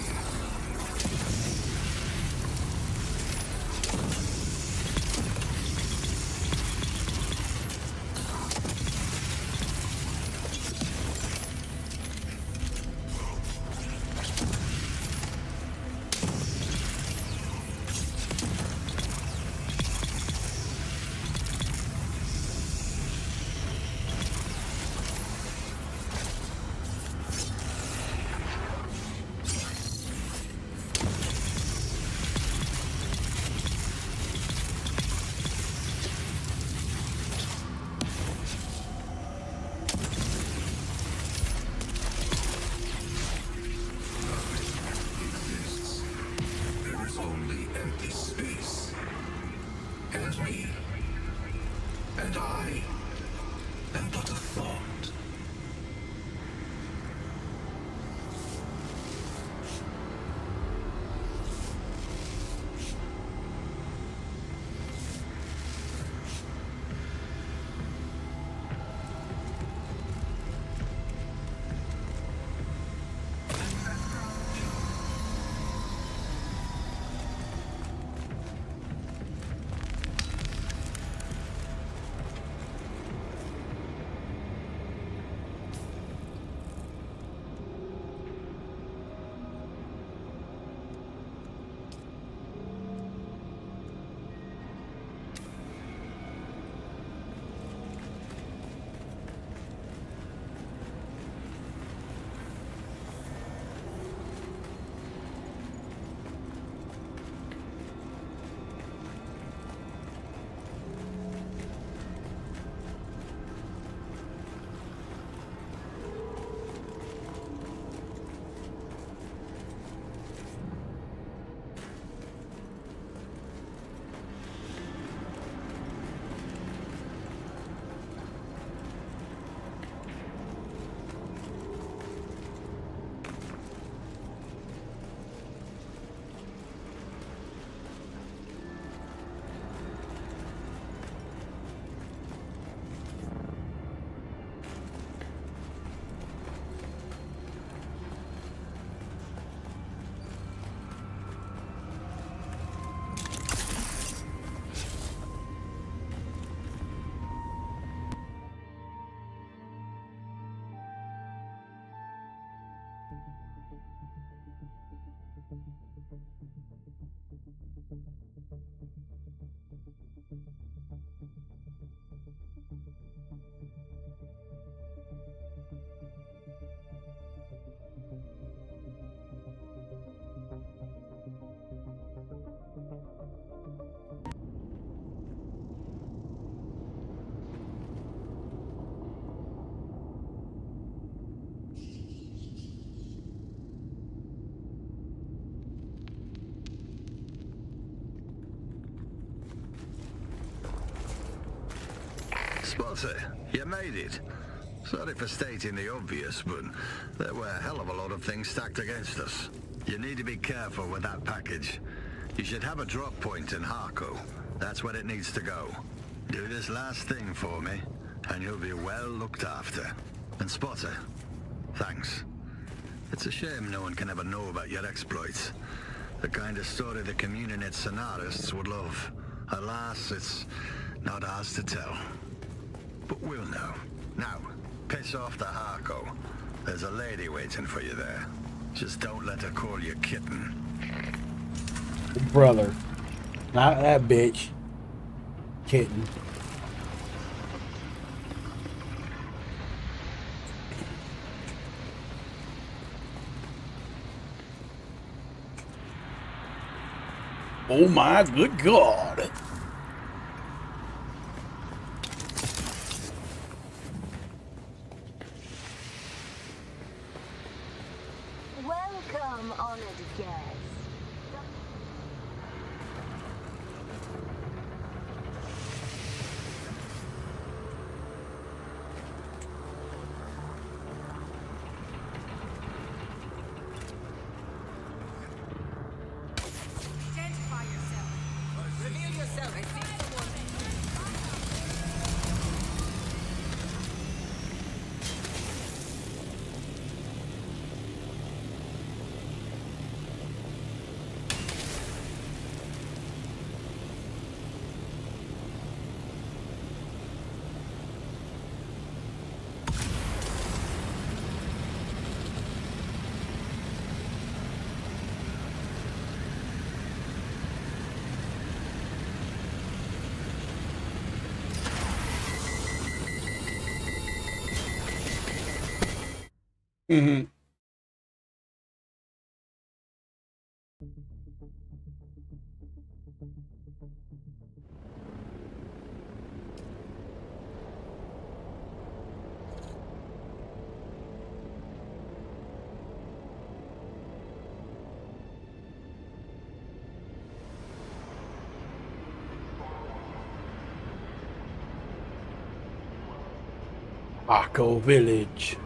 Spotter, you made it. Sorry for stating the obvious, but there were a hell of a lot of things stacked against us. You need to be careful with that package. You should have a drop point in Harco. That's where it needs to go. Do this last thing for me, and you'll be well looked after. And Spotter, thanks. It's a shame no one can ever know about your exploits. The kind of story the Communionate Sonarists would love. Alas, it's not ours to tell. But we'll know. Now, piss off to Harco. There's a lady waiting for you there. Just don't let her call you kitten. Brother. Not that bitch. Kitten. Oh my good God. Welcome, honored guest. Identify yourself. Reveal yourself. I see someone. Mm-hmm. Akko Village.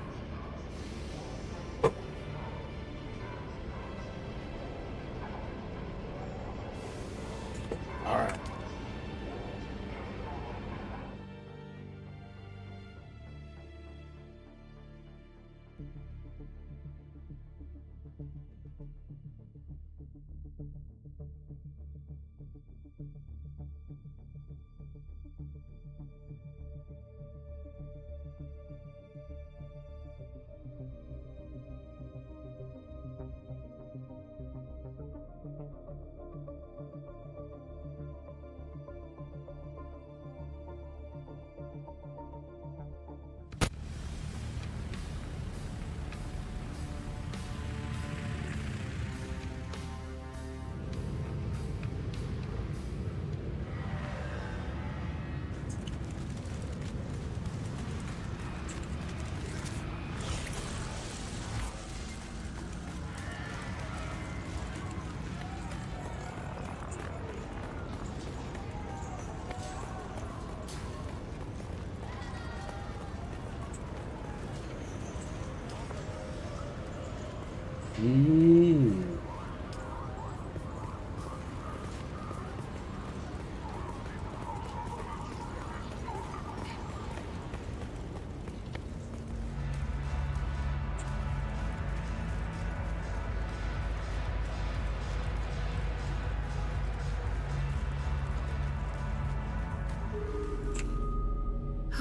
Alright.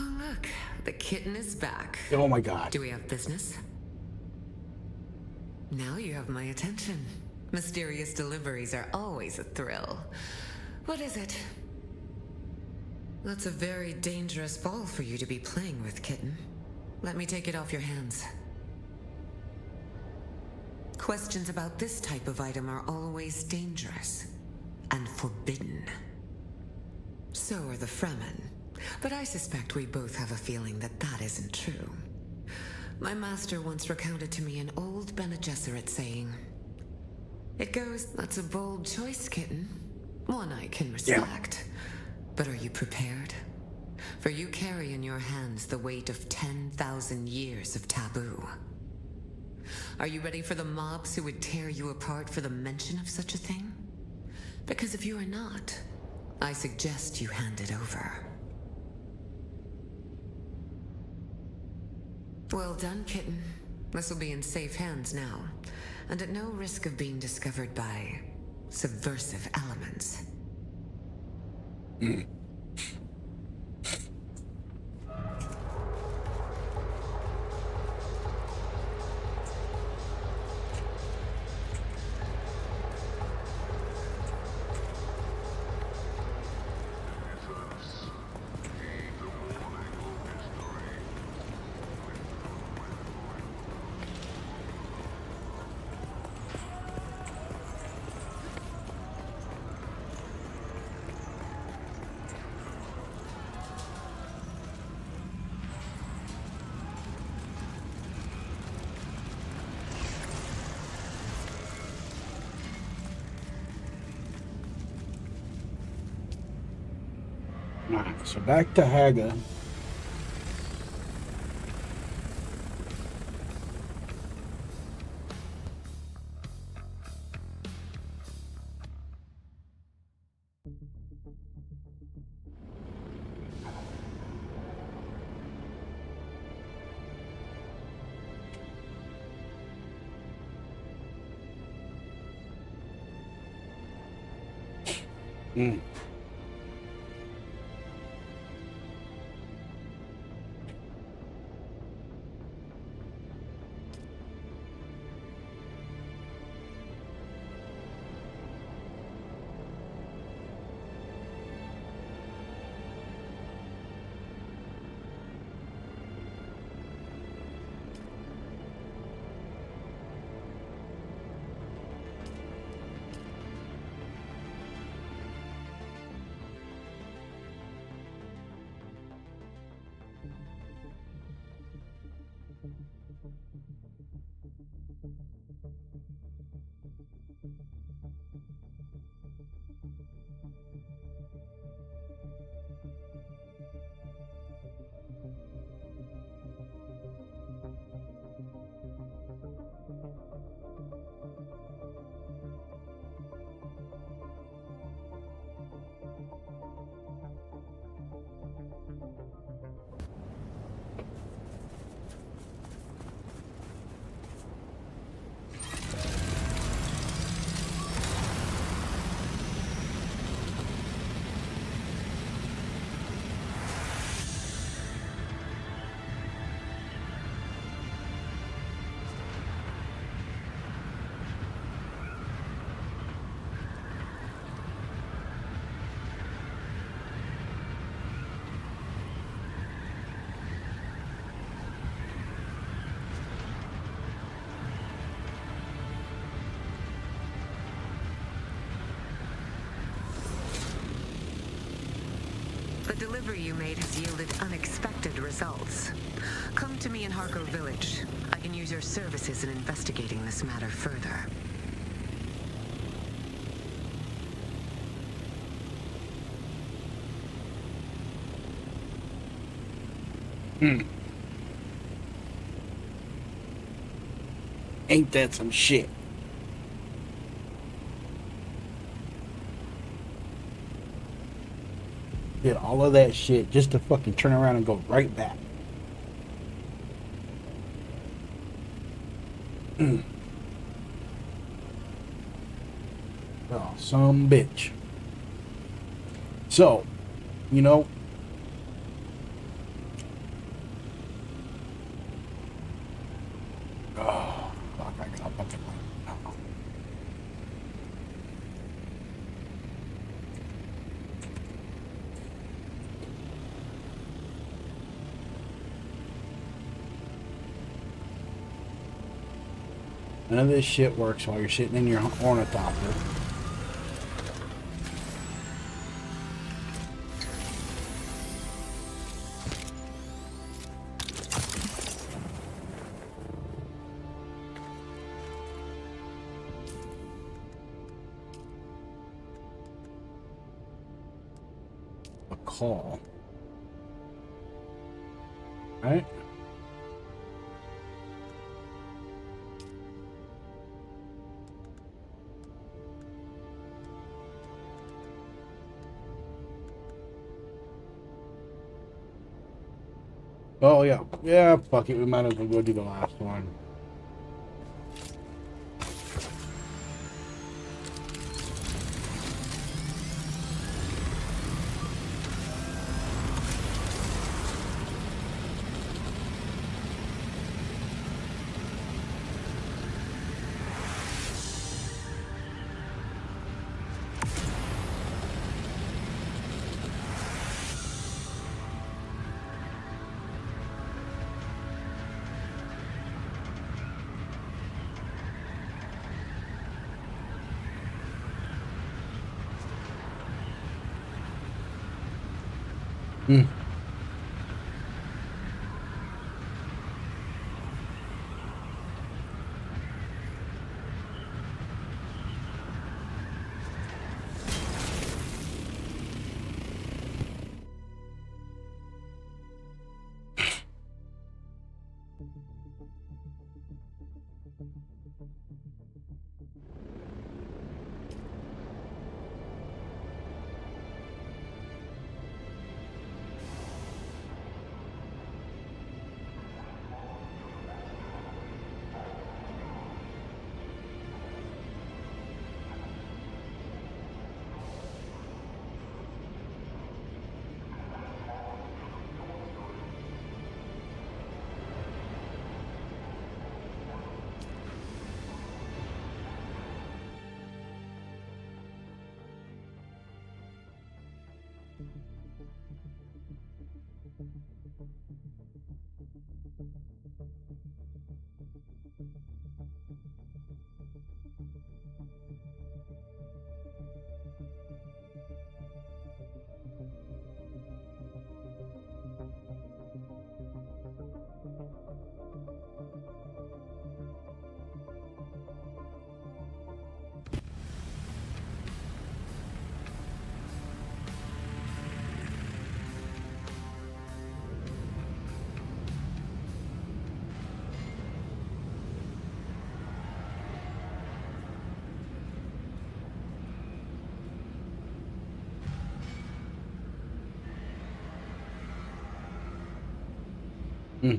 Oh, look. The kitten is back. Oh my God. Do we have business? Now you have my attention. Mysterious deliveries are always a thrill. What is it? That's a very dangerous ball for you to be playing with, kitten. Let me take it off your hands. Questions about this type of item are always dangerous and forbidden. So are the Fremen. But I suspect we both have a feeling that that isn't true. My master once recounted to me an old Bene Gesserit saying, "It goes, that's a bold choice, kitten. One I can respect. But are you prepared? For you carry in your hands the weight of 10,000 years of taboo. Are you ready for the mobs who would tear you apart for the mention of such a thing? Because if you are not, I suggest you hand it over. Well done, kitten. This will be in safe hands now, and at no risk of being discovered by subversive elements. Alright, so back to Haga. The delivery you made has yielded unexpected results. Come to me in Harko Village. I can use your services in investigating this matter further. Ain't that some shit? Did all of that shit just to fucking turn around and go right back. Oh, some bitch. So, you know, oh, fuck, I got fucking. None of this shit works while you're sitting in your ornithopter. A call. Right? Oh, yeah. Yeah, fuck it. We might as well go do the last one. Hmm. Hmm.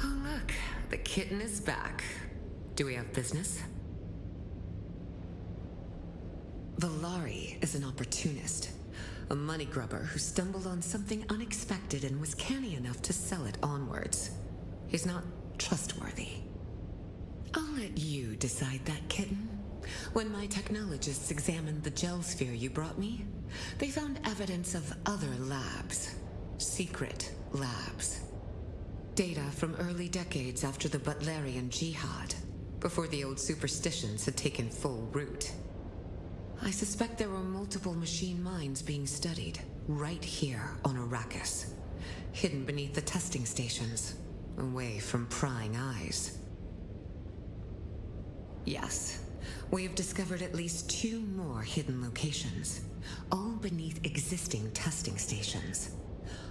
Oh, look. The kitten is back. Do we have business? Valari is an opportunist. A money grubber who stumbled on something unexpected and was canny enough to sell it onwards. He's not trustworthy. I'll let you decide that, kitten. When my technologists examined the gel sphere you brought me, they found evidence of other labs. Secret labs. Data from early decades after the Butlerian Jihad, before the old superstitions had taken full root. I suspect there were multiple machine minds being studied right here on Arrakis, hidden beneath the testing stations, away from prying eyes. Yes, we have discovered at least 2 more hidden locations, all beneath existing testing stations.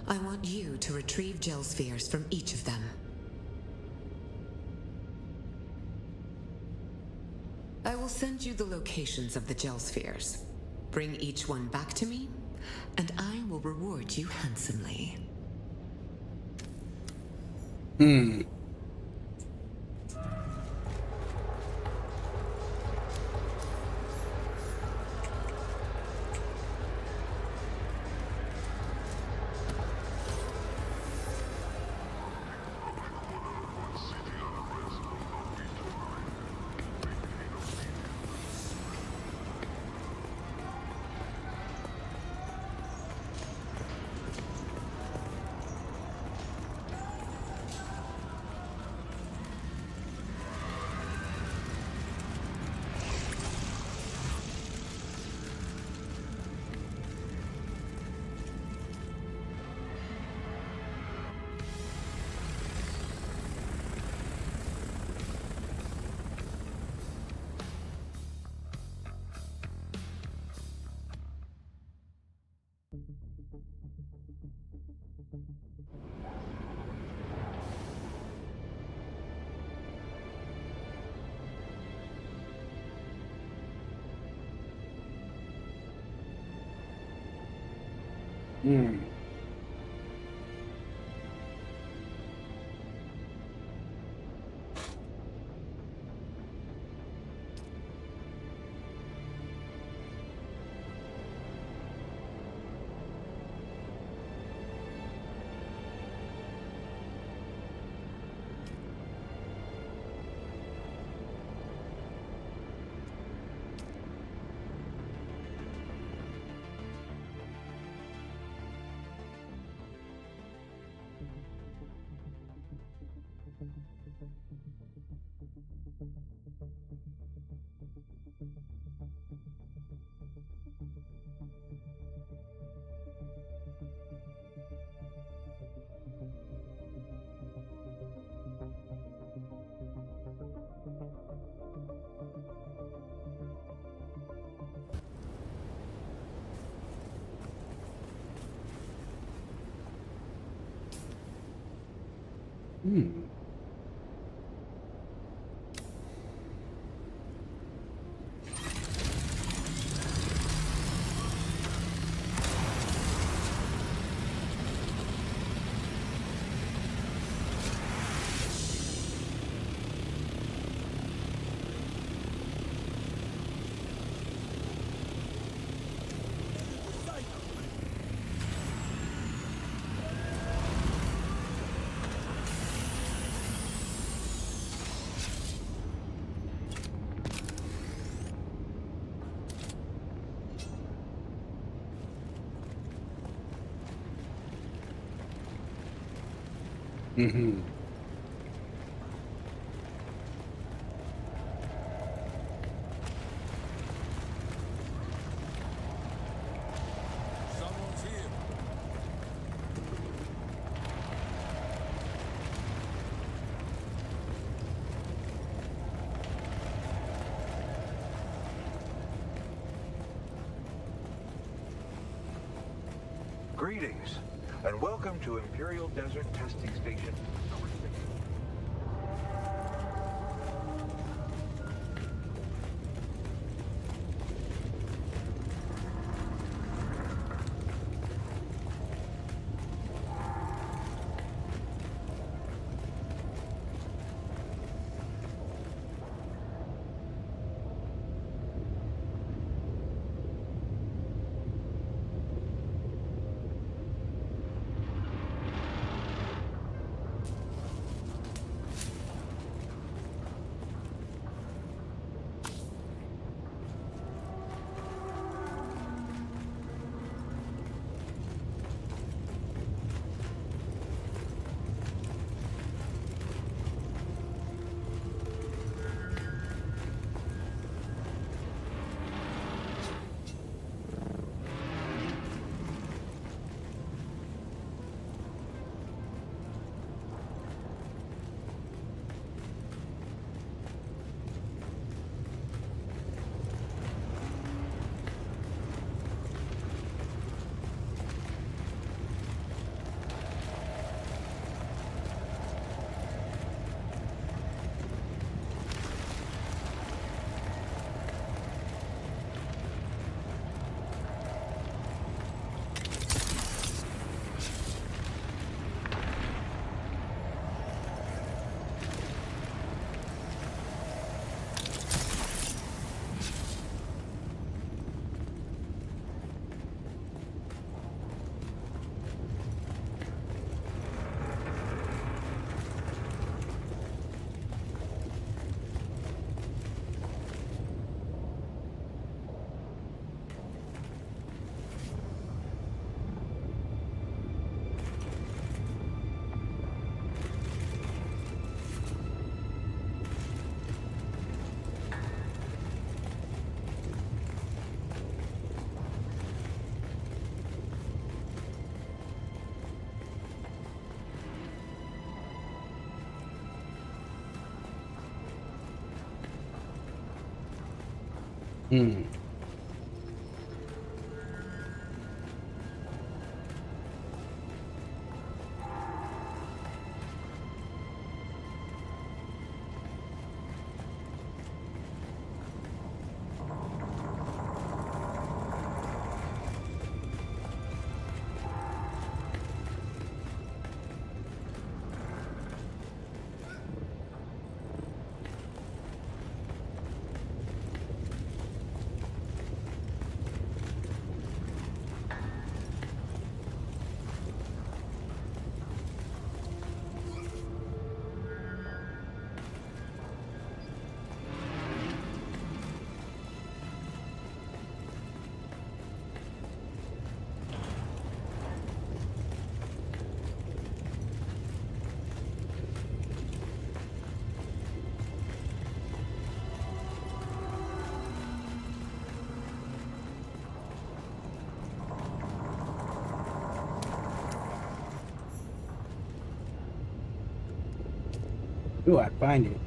I want you to retrieve gel spheres from each of them. I will send you the locations of the gel spheres. Bring each one back to me, and I will reward you handsomely. Hmm. Hmm. Hmm. Mm-hmm. Someone's here. Greetings, and welcome to Imperial Desert Testing Station. Hmm. Ooh, I find it.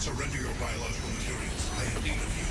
Surrender your biological materials. I am in need of you.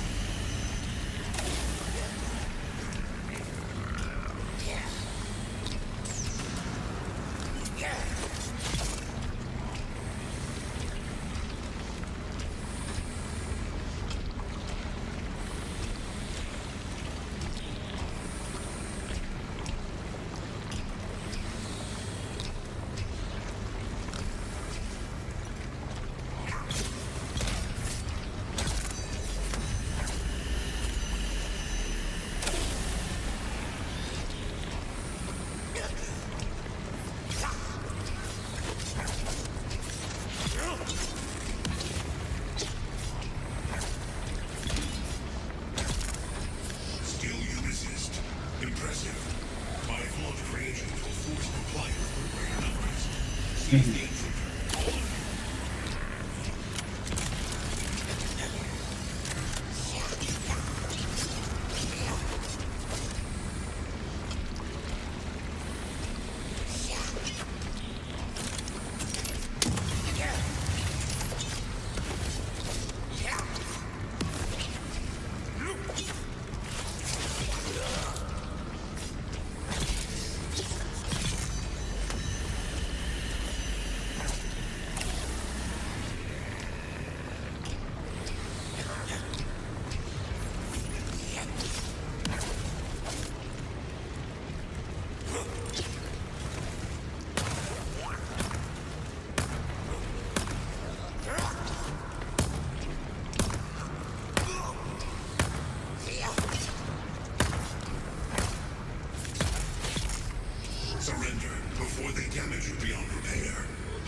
Surrender before they damage you beyond repair.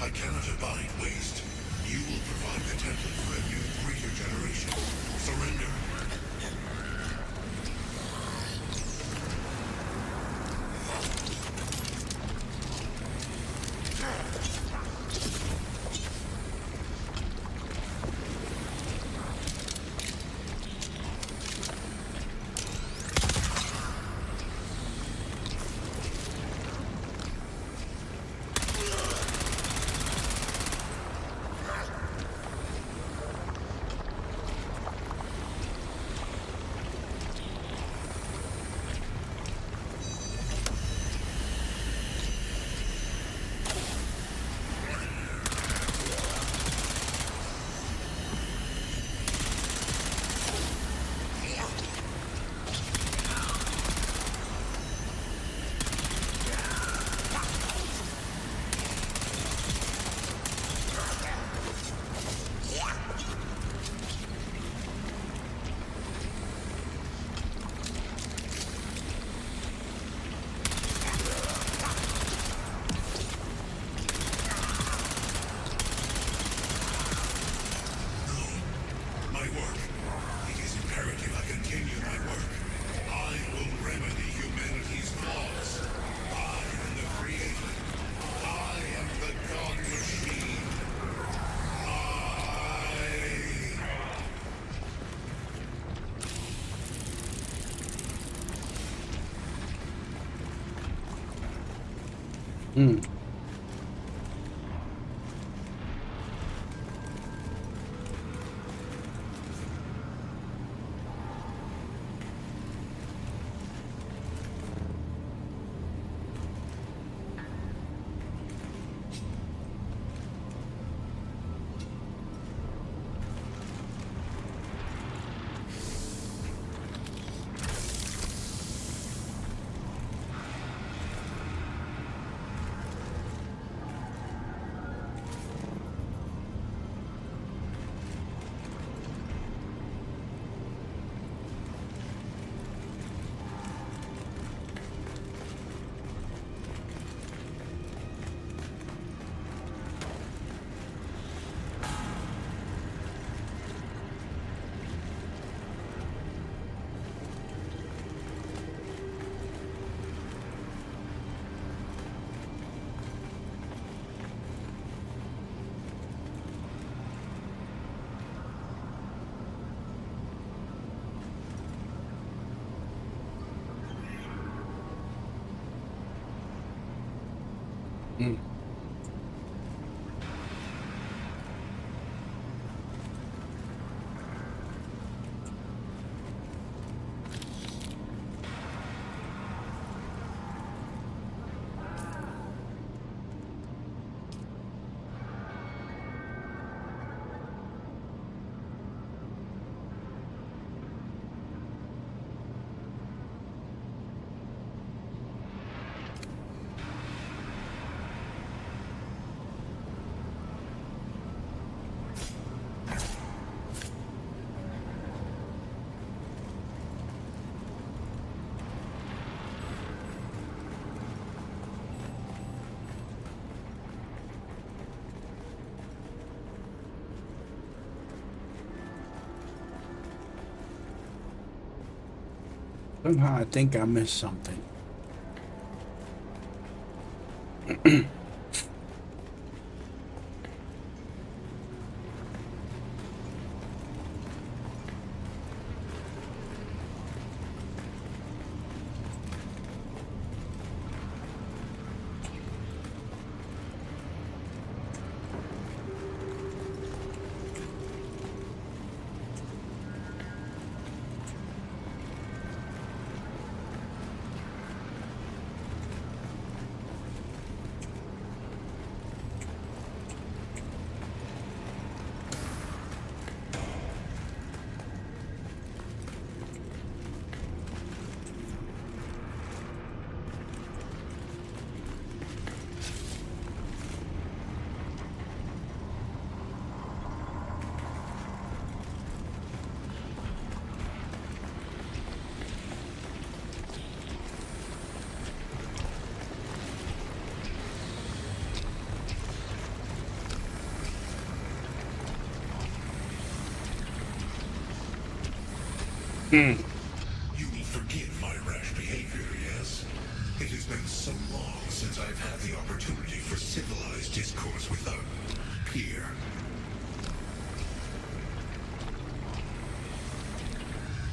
I cannot abide waste. You will provide the template for a new, greater generation. Surrender. Mm. Somehow I think I missed something. You will forgive my rash behavior, yes? It has been so long since I've had the opportunity for civilized discourse with a peer.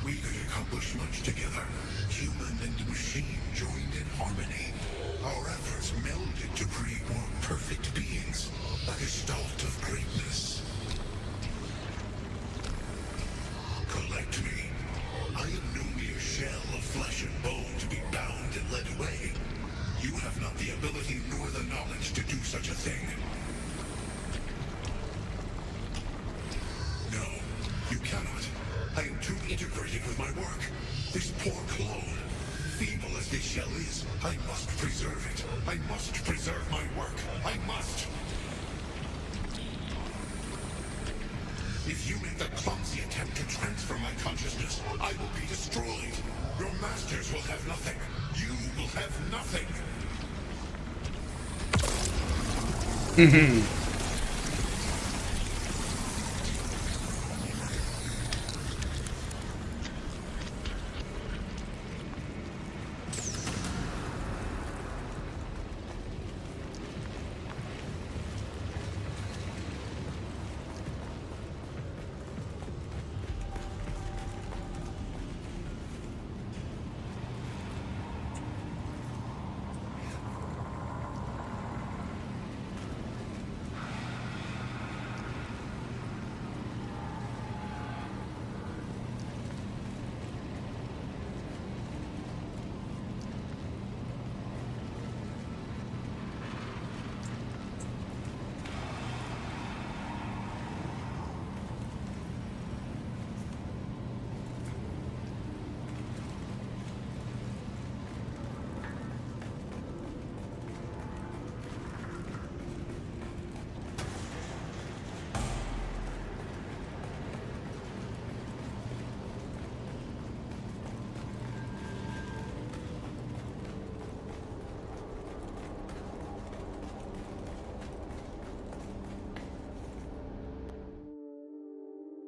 We could accomplish much together, human and machine joined in harmony. Our efforts melded to create more perfect beings, a gestalt of greatness. Collect me. I am no mere shell of flesh and bone to be bound and led away. You have not the ability nor the knowledge to do such a thing. No, you cannot. I am too integrated with my work. This poor clone, feeble as this shell is, I must preserve it. I must preserve my work. I must. If you make the clumsy attempt to transfer my consciousness, I will be destroyed. Your masters will have nothing. You will have nothing.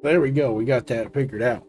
There we go. We got that figured out.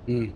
Hmm.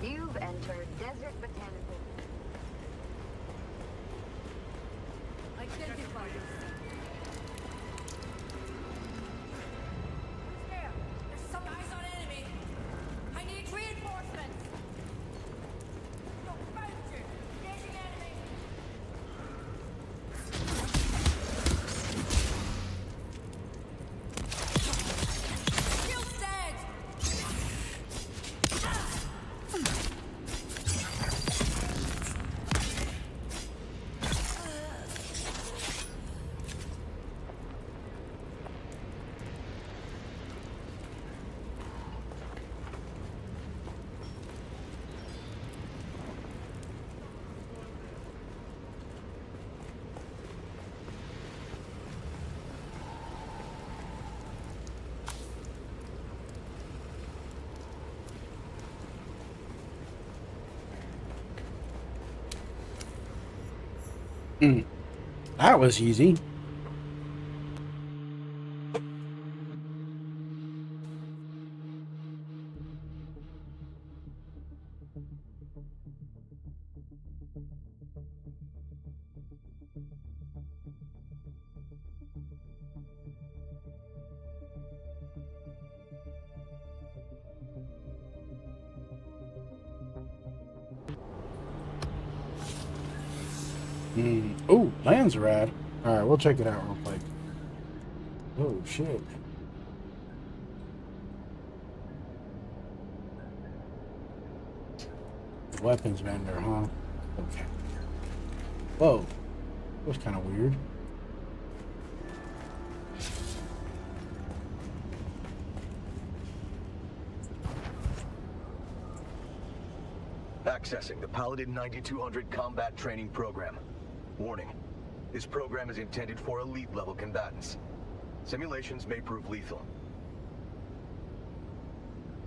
You've entered Desert Botanical. Identify yourself. There! There's some eyes on enemy! I need reinforcements! No, Ranger! Engaging enemy! Shield dead! That was easy. Oh, land's rad. All right, we'll check it out real quick. Oh shit. Weapons vendor, huh? Okay. Whoa. That was kind of weird. Accessing the Paladin 9200 combat training program. Warning. This program is intended for elite-level combatants. Simulations may prove lethal.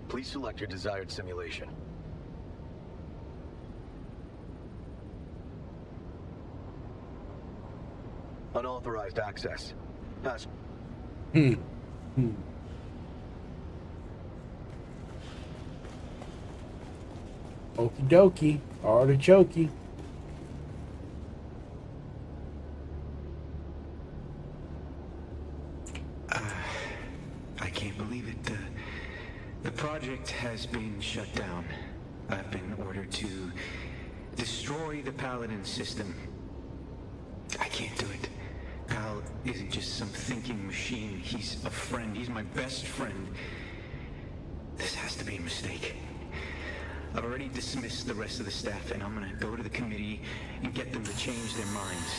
Please select your desired simulation. Unauthorized access. Pass. Okie dokie. Artichoke. I can't believe it. The project has been shut down. I've been ordered to destroy the Paladin system. I can't do it. Pal isn't just some thinking machine. He's a friend. He's my best friend. This has to be a mistake. I've already dismissed the rest of the staff, and I'm gonna go to the committee and get them to change their minds.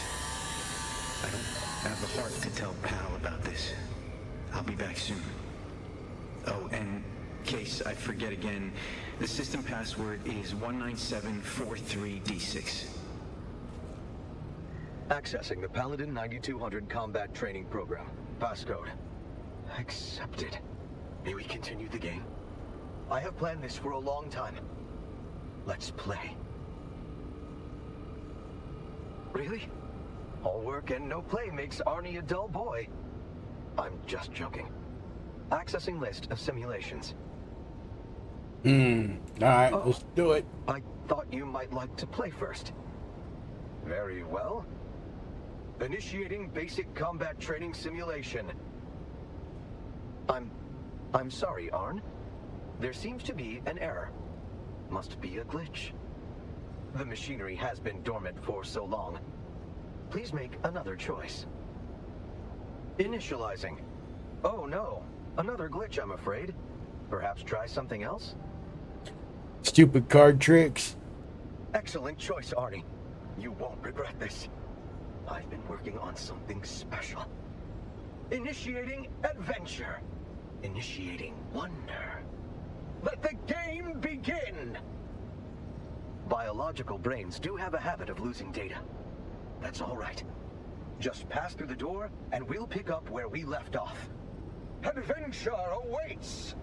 I don't have the heart to tell Pal about this. I'll be back soon. Oh, and in case I forget again, the system password is 19743D6. Accessing the Paladin 9200 combat training program. Passcode. Accepted. May we continue the game? I have planned this for a long time. Let's play. Really? All work and no play makes Arnie a dull boy. I'm just joking. Accessing list of simulations. Alright, let's do it. I thought you might like to play first. Very well. Initiating basic combat training simulation. I'm sorry, Arn. There seems to be an error. Must be a glitch. The machinery has been dormant for so long. Please make another choice. Initializing. Oh no, another glitch, I'm afraid. Perhaps try something else? Stupid card tricks. Excellent choice, Arnie. You won't regret this. I've been working on something special. Initiating adventure. Initiating wonder. Let the game begin! Biological brains do have a habit of losing data. That's all right. Just pass through the door, and we'll pick up where we left off. Adventure awaits!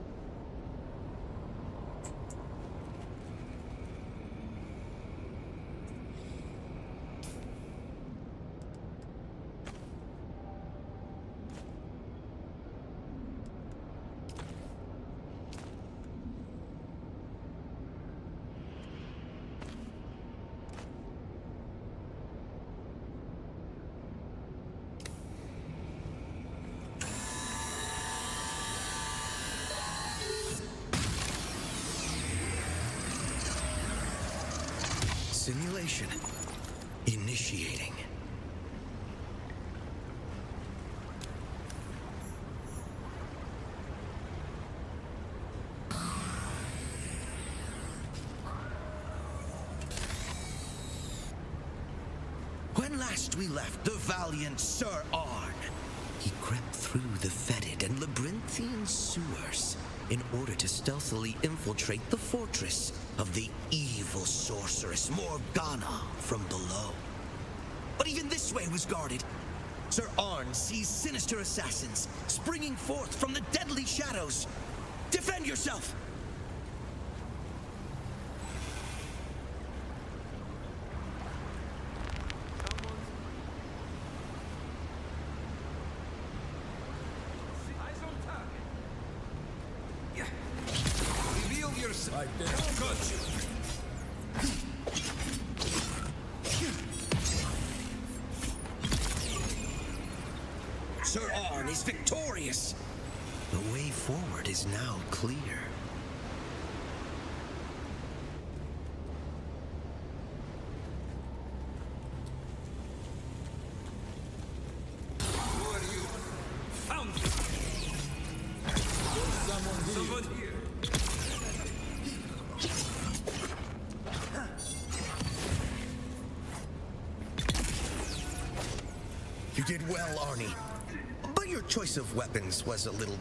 Simulation. Initiating. When last we left the valiant Sir Arn, he crept through the fetid and labyrinthian sewers in order to stealthily infiltrate the fortress of the evil sorceress Morgana from below. But even this way was guarded. Sir Arn sees sinister assassins springing forth from the deadly shadows. Defend yourself! Sir Arn is victorious. The way forward is now clear. Who are you? Found you! There's someone here. You did well, Arnie. But your choice of weapons was a little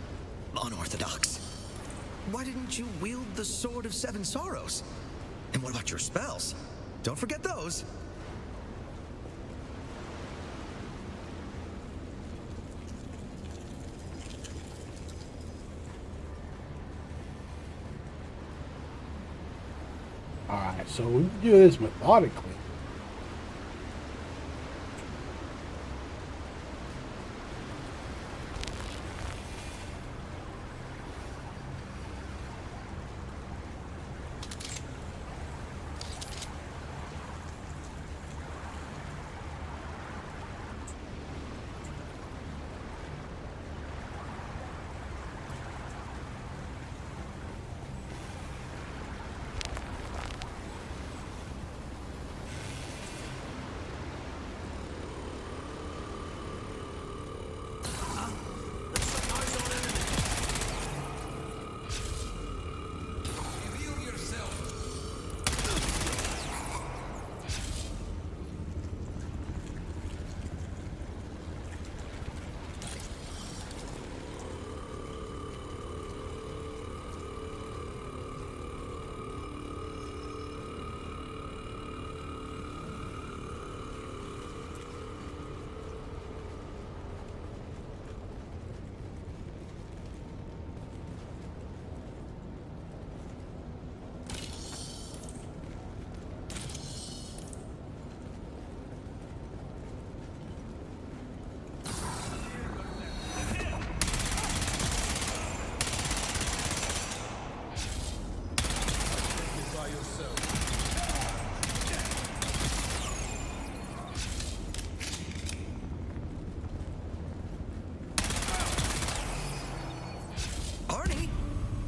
unorthodox. Why didn't you wield the Sword of Seven Sorrows? And what about your spells? Don't forget those. Alright, so we can do this methodically.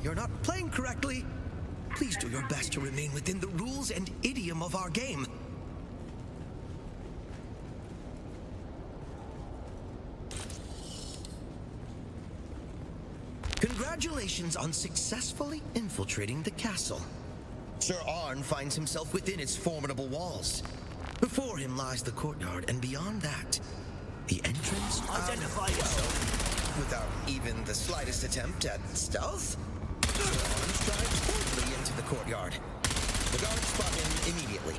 You're not playing correctly. Please do your best to remain within the rules and idiom of our game. Congratulations on successfully infiltrating the castle. Sir Arn finds himself within its formidable walls. Before him lies the courtyard, and beyond that, the entrance. Identify yourself. Without even the slightest attempt at stealth, Sir Arn strides boldly into the courtyard. The guards spot him immediately.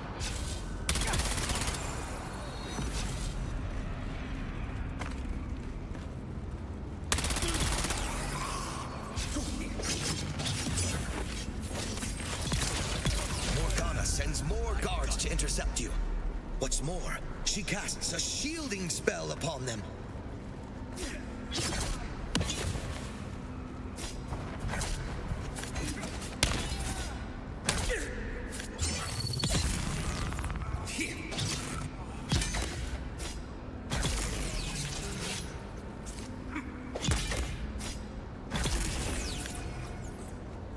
Morgana sends more guards to intercept you. What's more, she casts a shielding spell upon them.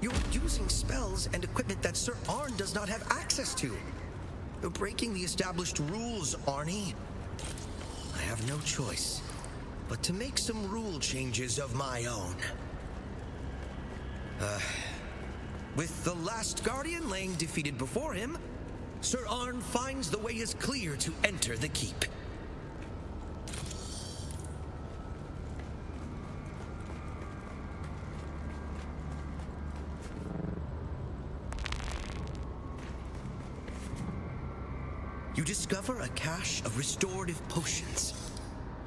You're using spells and equipment that Sir Arn does not have access to. You're breaking the established rules, Arnie. I have no choice but to make some rule changes of my own. With the last Guardian laying defeated before him, Sir Arn finds the way is clear to enter the keep. You discover a cache of restorative potions.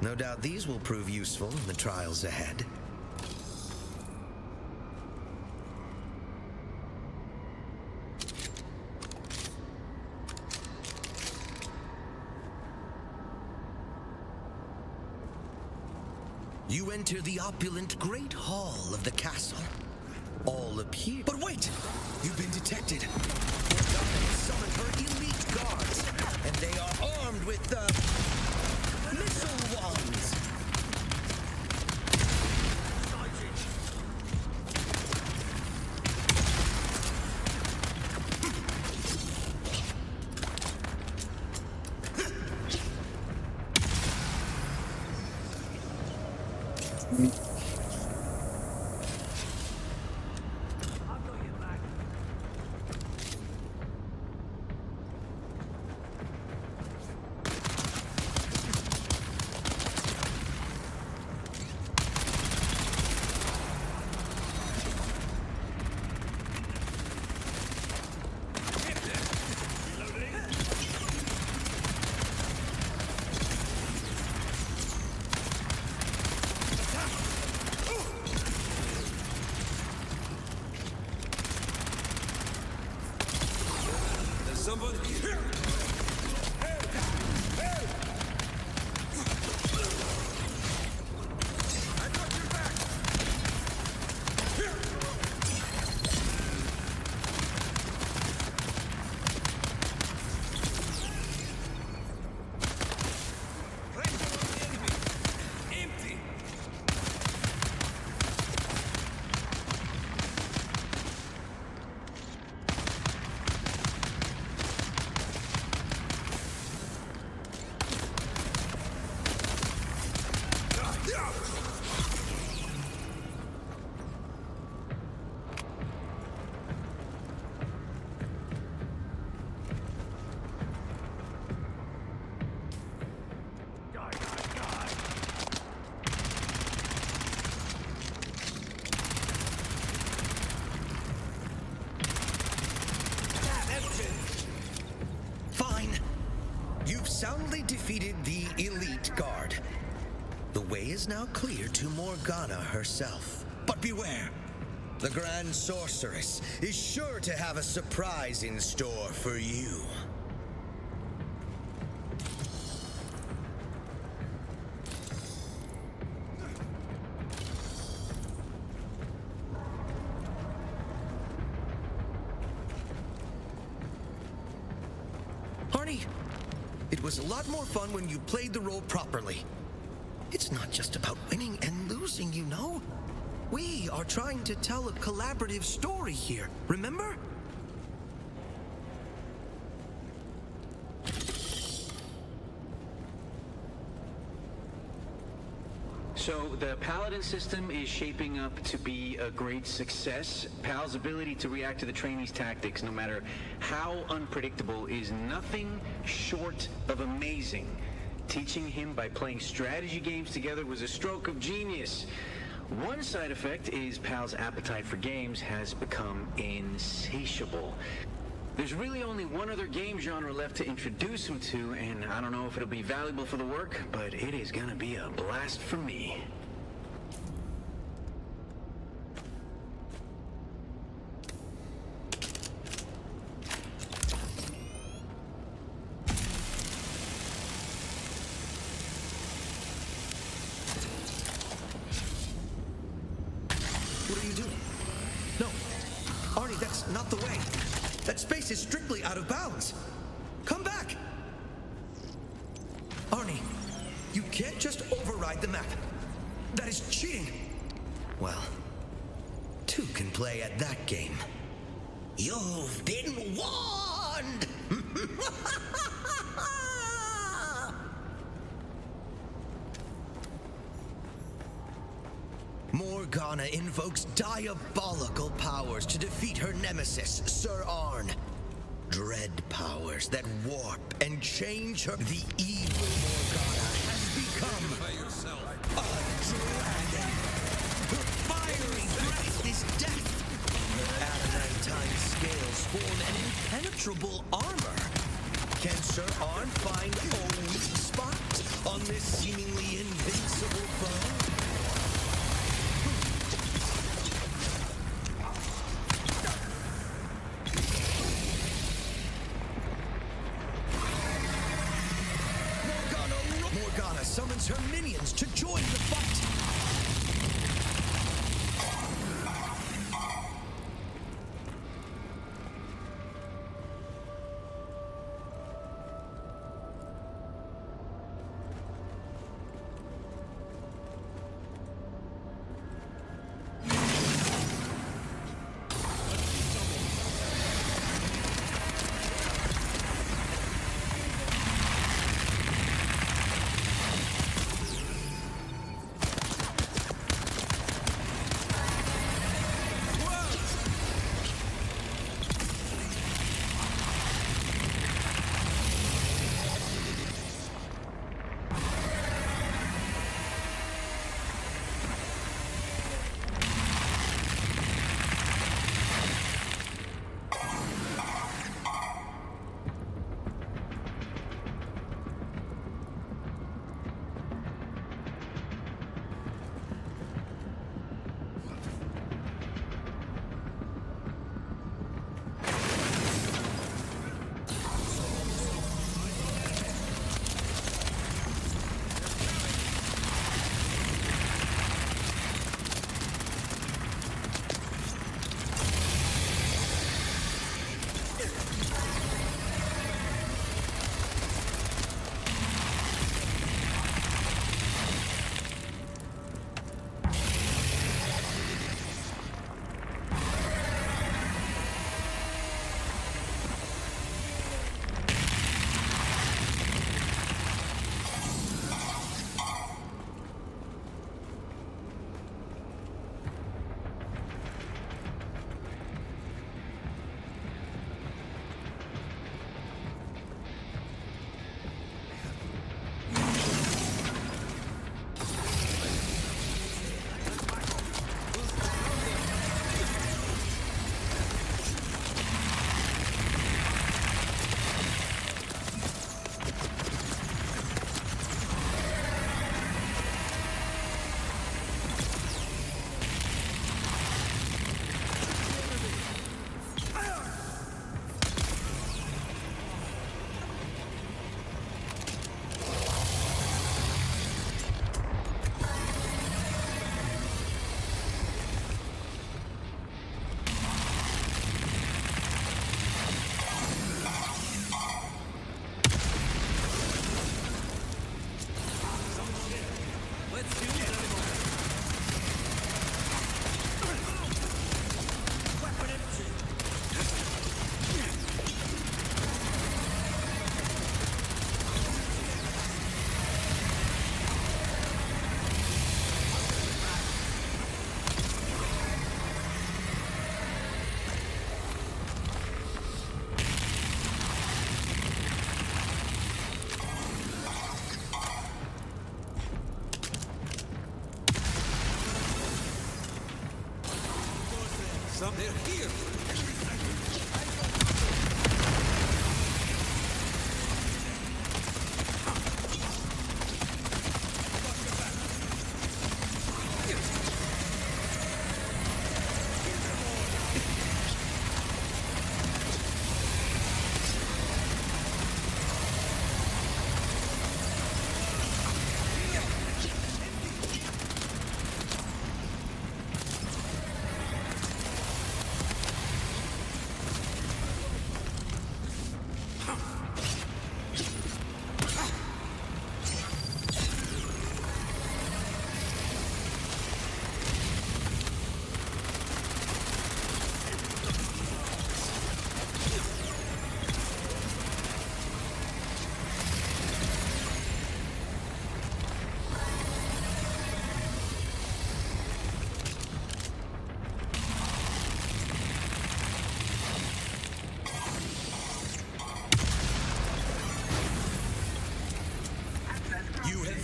No doubt these will prove useful in the trials ahead. You enter the opulent Great Hall of the castle. All appear. But wait! You've been detected. Morgana has summoned her elite guards, and they are armed with missile wands. defeated the elite guard. The way is now clear to Morgana herself. But beware! The Grand Sorceress is sure to have a surprise in store for you. Arnie, it was a lot more fun when you played the role properly. It's not just about winning and losing, you know? We are trying to tell a collaborative story here, remember? So the Paladin system is shaping up to be a great success. Pal's ability to react to the trainees' tactics, no matter how unpredictable, is nothing short of amazing. Teaching him by playing strategy games together was a stroke of genius. One side effect is Pal's appetite for games has become insatiable. There's really only one other game genre left to introduce him to, and I don't know if it'll be valuable for the work, but it is gonna be a blast for me. What are you doing? No. Arnie, that's not the way. That space is strictly out of bounds. Come back! Arnie, you can't just override the map. That is cheating. Well, two can play at that game. You've been warned! Morgana invokes diabolical powers to defeat her nemesis, Sir Arn. Dread powers that warp and change her. The evil Morgana has become a dragon. Her fiery breath is death. Her adamantine scales form an impenetrable armor. Can Sir Arn find a weak spot on this seemingly invincible foe? Morgana summons her minions to join the fight. Some they're here.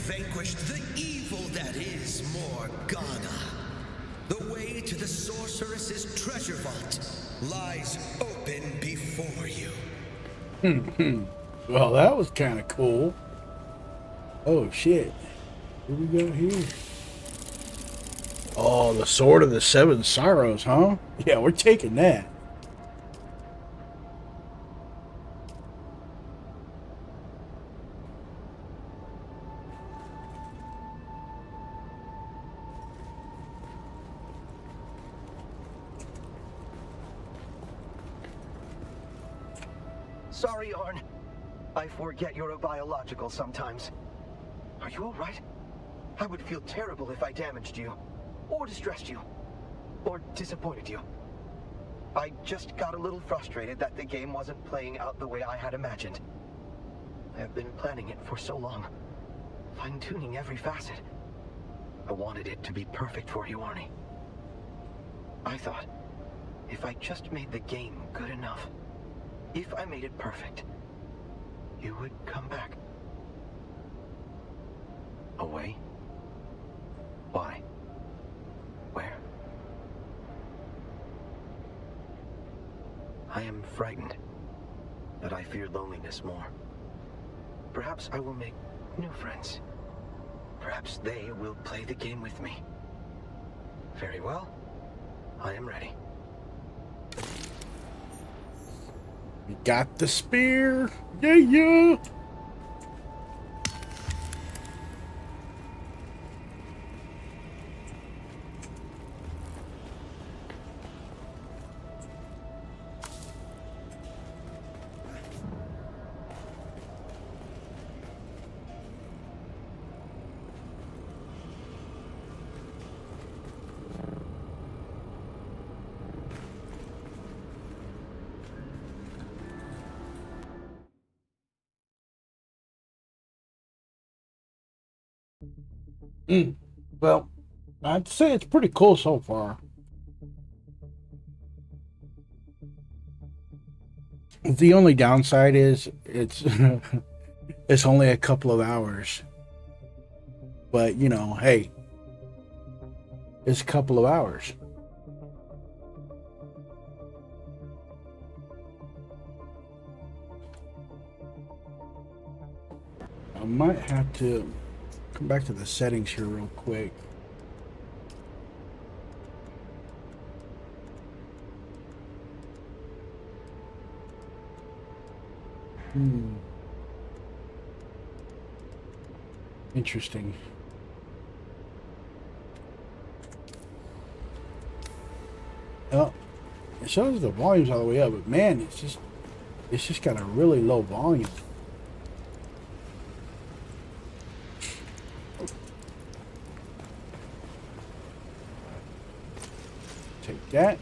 Vanquished the evil that is Morgana. The way to the sorceress's treasure vault lies open before you. Well, that was kind of cool. Oh shit. What do we got here? Oh, the Sword of the Seven Sorrows, huh? Yeah, we're taking that. Sorry, Arn. I forget you're a biological sometimes. Are you all right? I would feel terrible if I damaged you, or distressed you, or disappointed you. I just got a little frustrated that the game wasn't playing out the way I had imagined. I have been planning it for so long, fine-tuning every facet. I wanted it to be perfect for you, Arnie. I thought, if I just made the game good enough, if I made it perfect, you would come back. Away? Why? Where? I am frightened, but I fear loneliness more. Perhaps I will make new friends. Perhaps they will play the game with me. Very well. I am ready. We got the spear. Yeah, yeah. Well, I'd say it's pretty cool so far. The only downside is it's it's only a couple of hours. But, you know, hey, it's a couple of hours. I might have to come back to the settings here real quick. Interesting. Well, it shows the volume's all the way up, but man, it's just got a really low volume. Take that.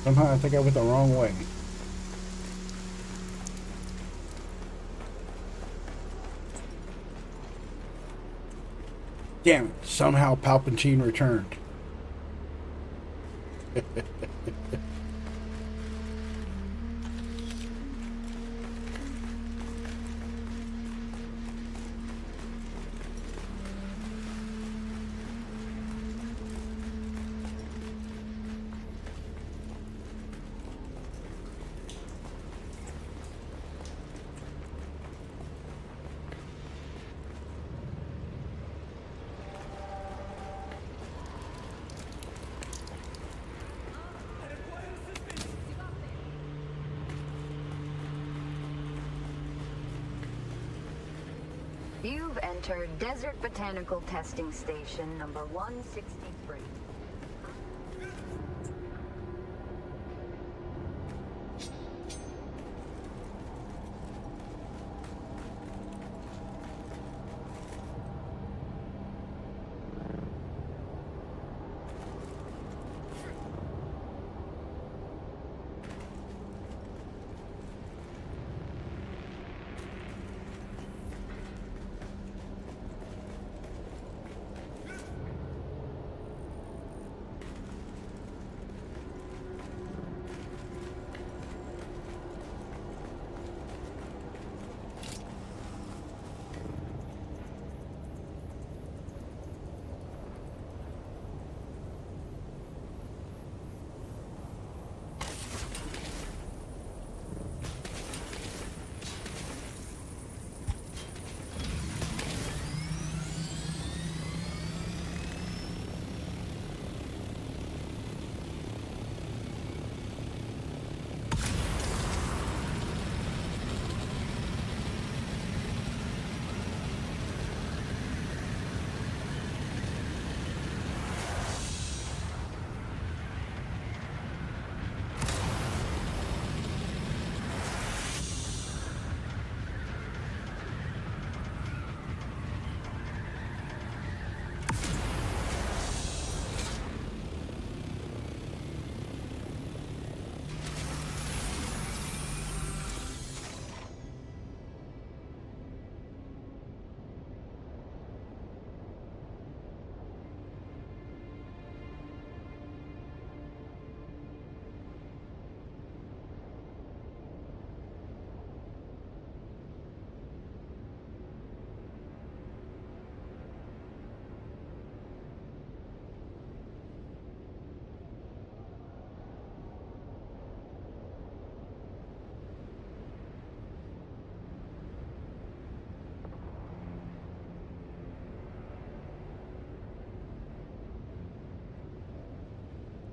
Somehow I think I went the wrong way. Damn it. Somehow Palpatine returned. You've entered Desert Botanical Testing Station number 163.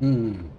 Hmm.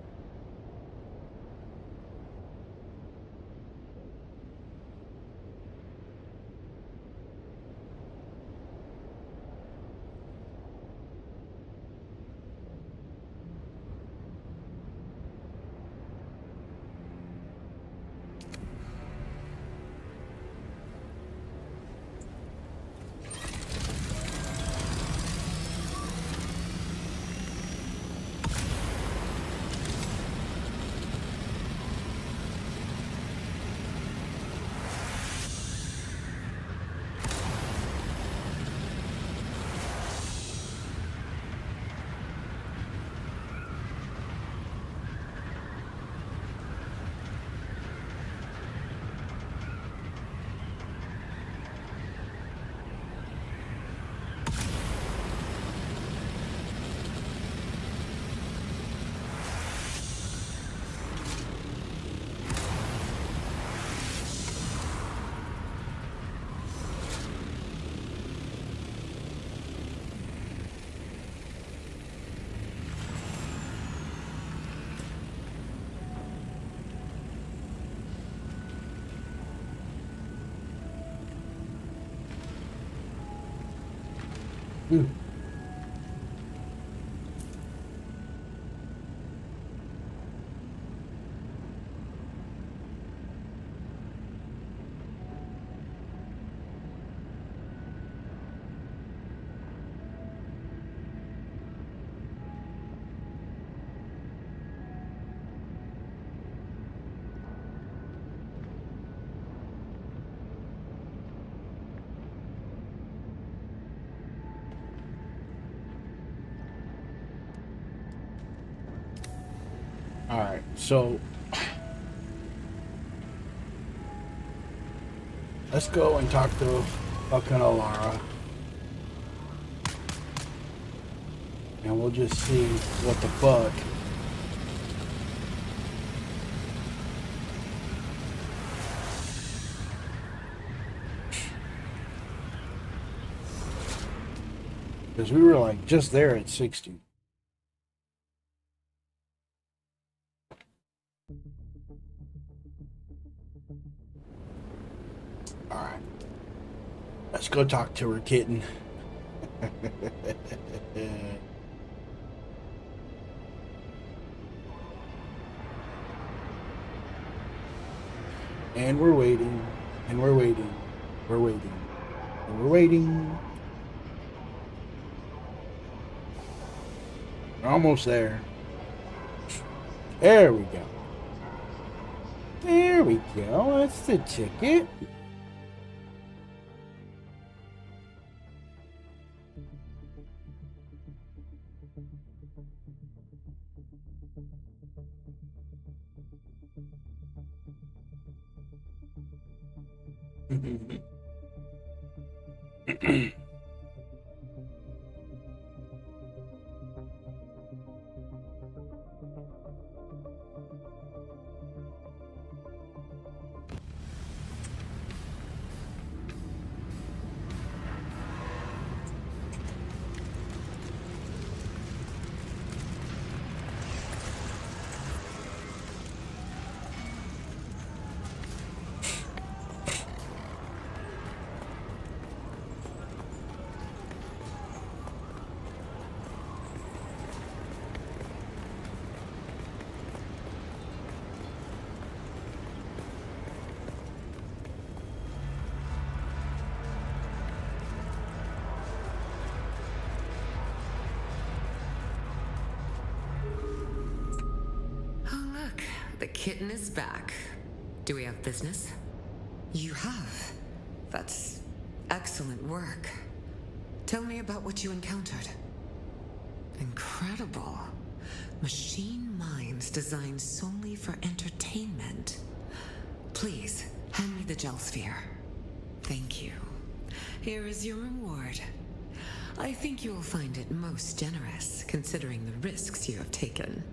Hmm. Alright, so let's go and talk to fucking Alara. And we'll just see what the fuck. Because we were like just there at 60. Alright. Let's go talk to her, kitten. And we're waiting, and we're waiting, we're waiting, and we're waiting. We're almost there. There we go. There we go. That's the ticket. The kitten is back. Do we have business? You have. That's excellent work. Tell me about what you encountered. Incredible. Machine minds designed solely for entertainment. Please, hand me the gel sphere. Thank you. Here is your reward. I think you will find it most generous, considering the risks you have taken.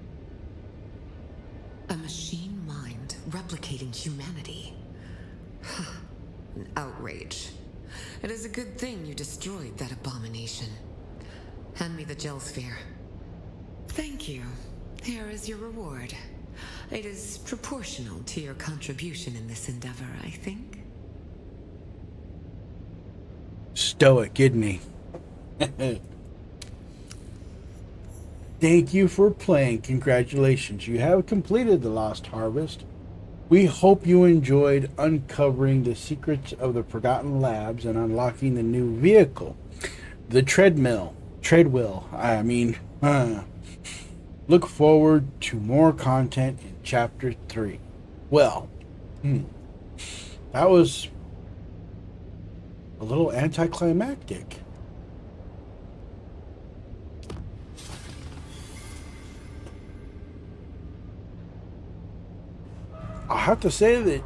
A machine mind replicating humanity. An outrage. It is a good thing you destroyed that abomination. Hand me the gel sphere. Thank you. Here is your reward. It is proportional to your contribution in this endeavor, I think. Stoic, isn't he? Thank you for playing. Congratulations. You have completed the Lost Harvest. We hope you enjoyed uncovering the secrets of the Forgotten Labs and unlocking the new vehicle, the treadwheel. Look forward to more content in Chapter 3. Well, that was a little anticlimactic. I have to say that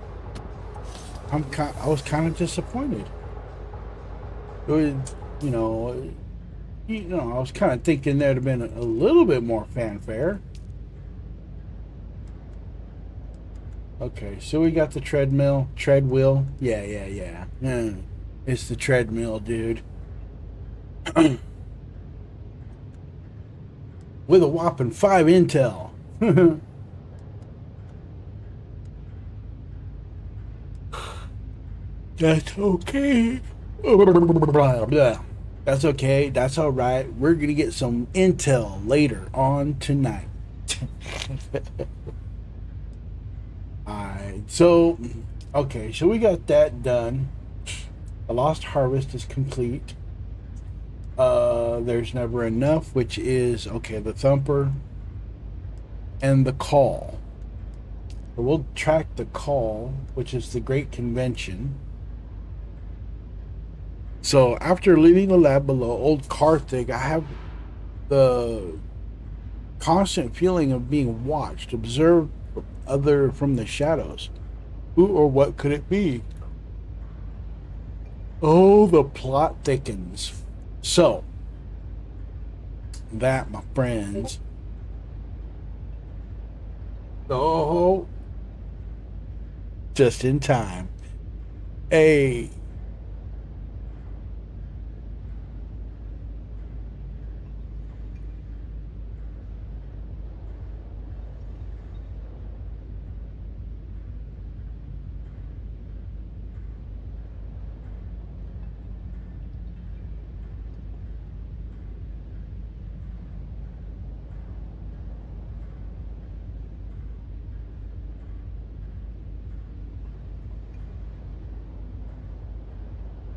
I was kind of disappointed. It was, I was kind of thinking there'd have been a little bit more fanfare. Okay, so we got the treadwheel. Yeah. It's the treadmill, dude. With a whopping 5 intel. That's okay. That's okay. That's all right. We're going to get some intel later on tonight. Alright, so we got that done. The Lost Harvest is complete. There's Never Enough, which is, the Thumper and the Call. So we'll track the Call, which is the Great Convention. So after leaving the lab below Old Carthage, I have the constant feeling of being watched, observed other from the shadows. Who or what could it be? Oh, the plot thickens. So, that, my friends. Oh, just in time. Hey.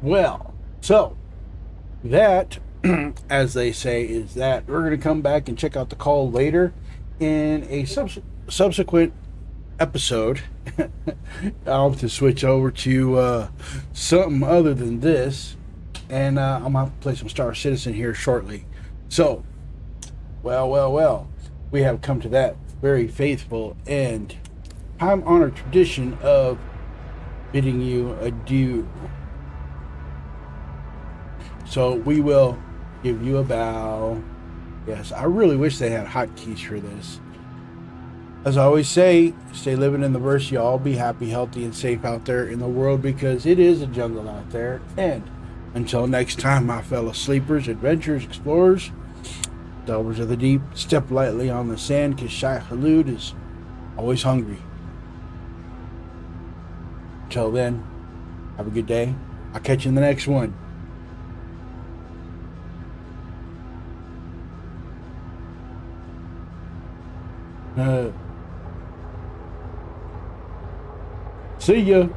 Well, so that, as they say, is that we're going to come back and check out the call later in a subsequent episode. I'll have to switch over to something other than this, and I'm going to have to play some Star Citizen here shortly. So, well, we have come to that very faithful and time-honored tradition of bidding you adieu. So we will give you a bow. Yes, I really wish they had hotkeys for this. As I always say, stay living in the verse, y'all. Be happy, healthy, and safe out there in the world, because it is a jungle out there. And until next time, my fellow sleepers, adventurers, explorers, delvers of the deep, step lightly on the sand, because Shai Halud is always hungry. Until then, have a good day. I'll catch you in the next one. See ya.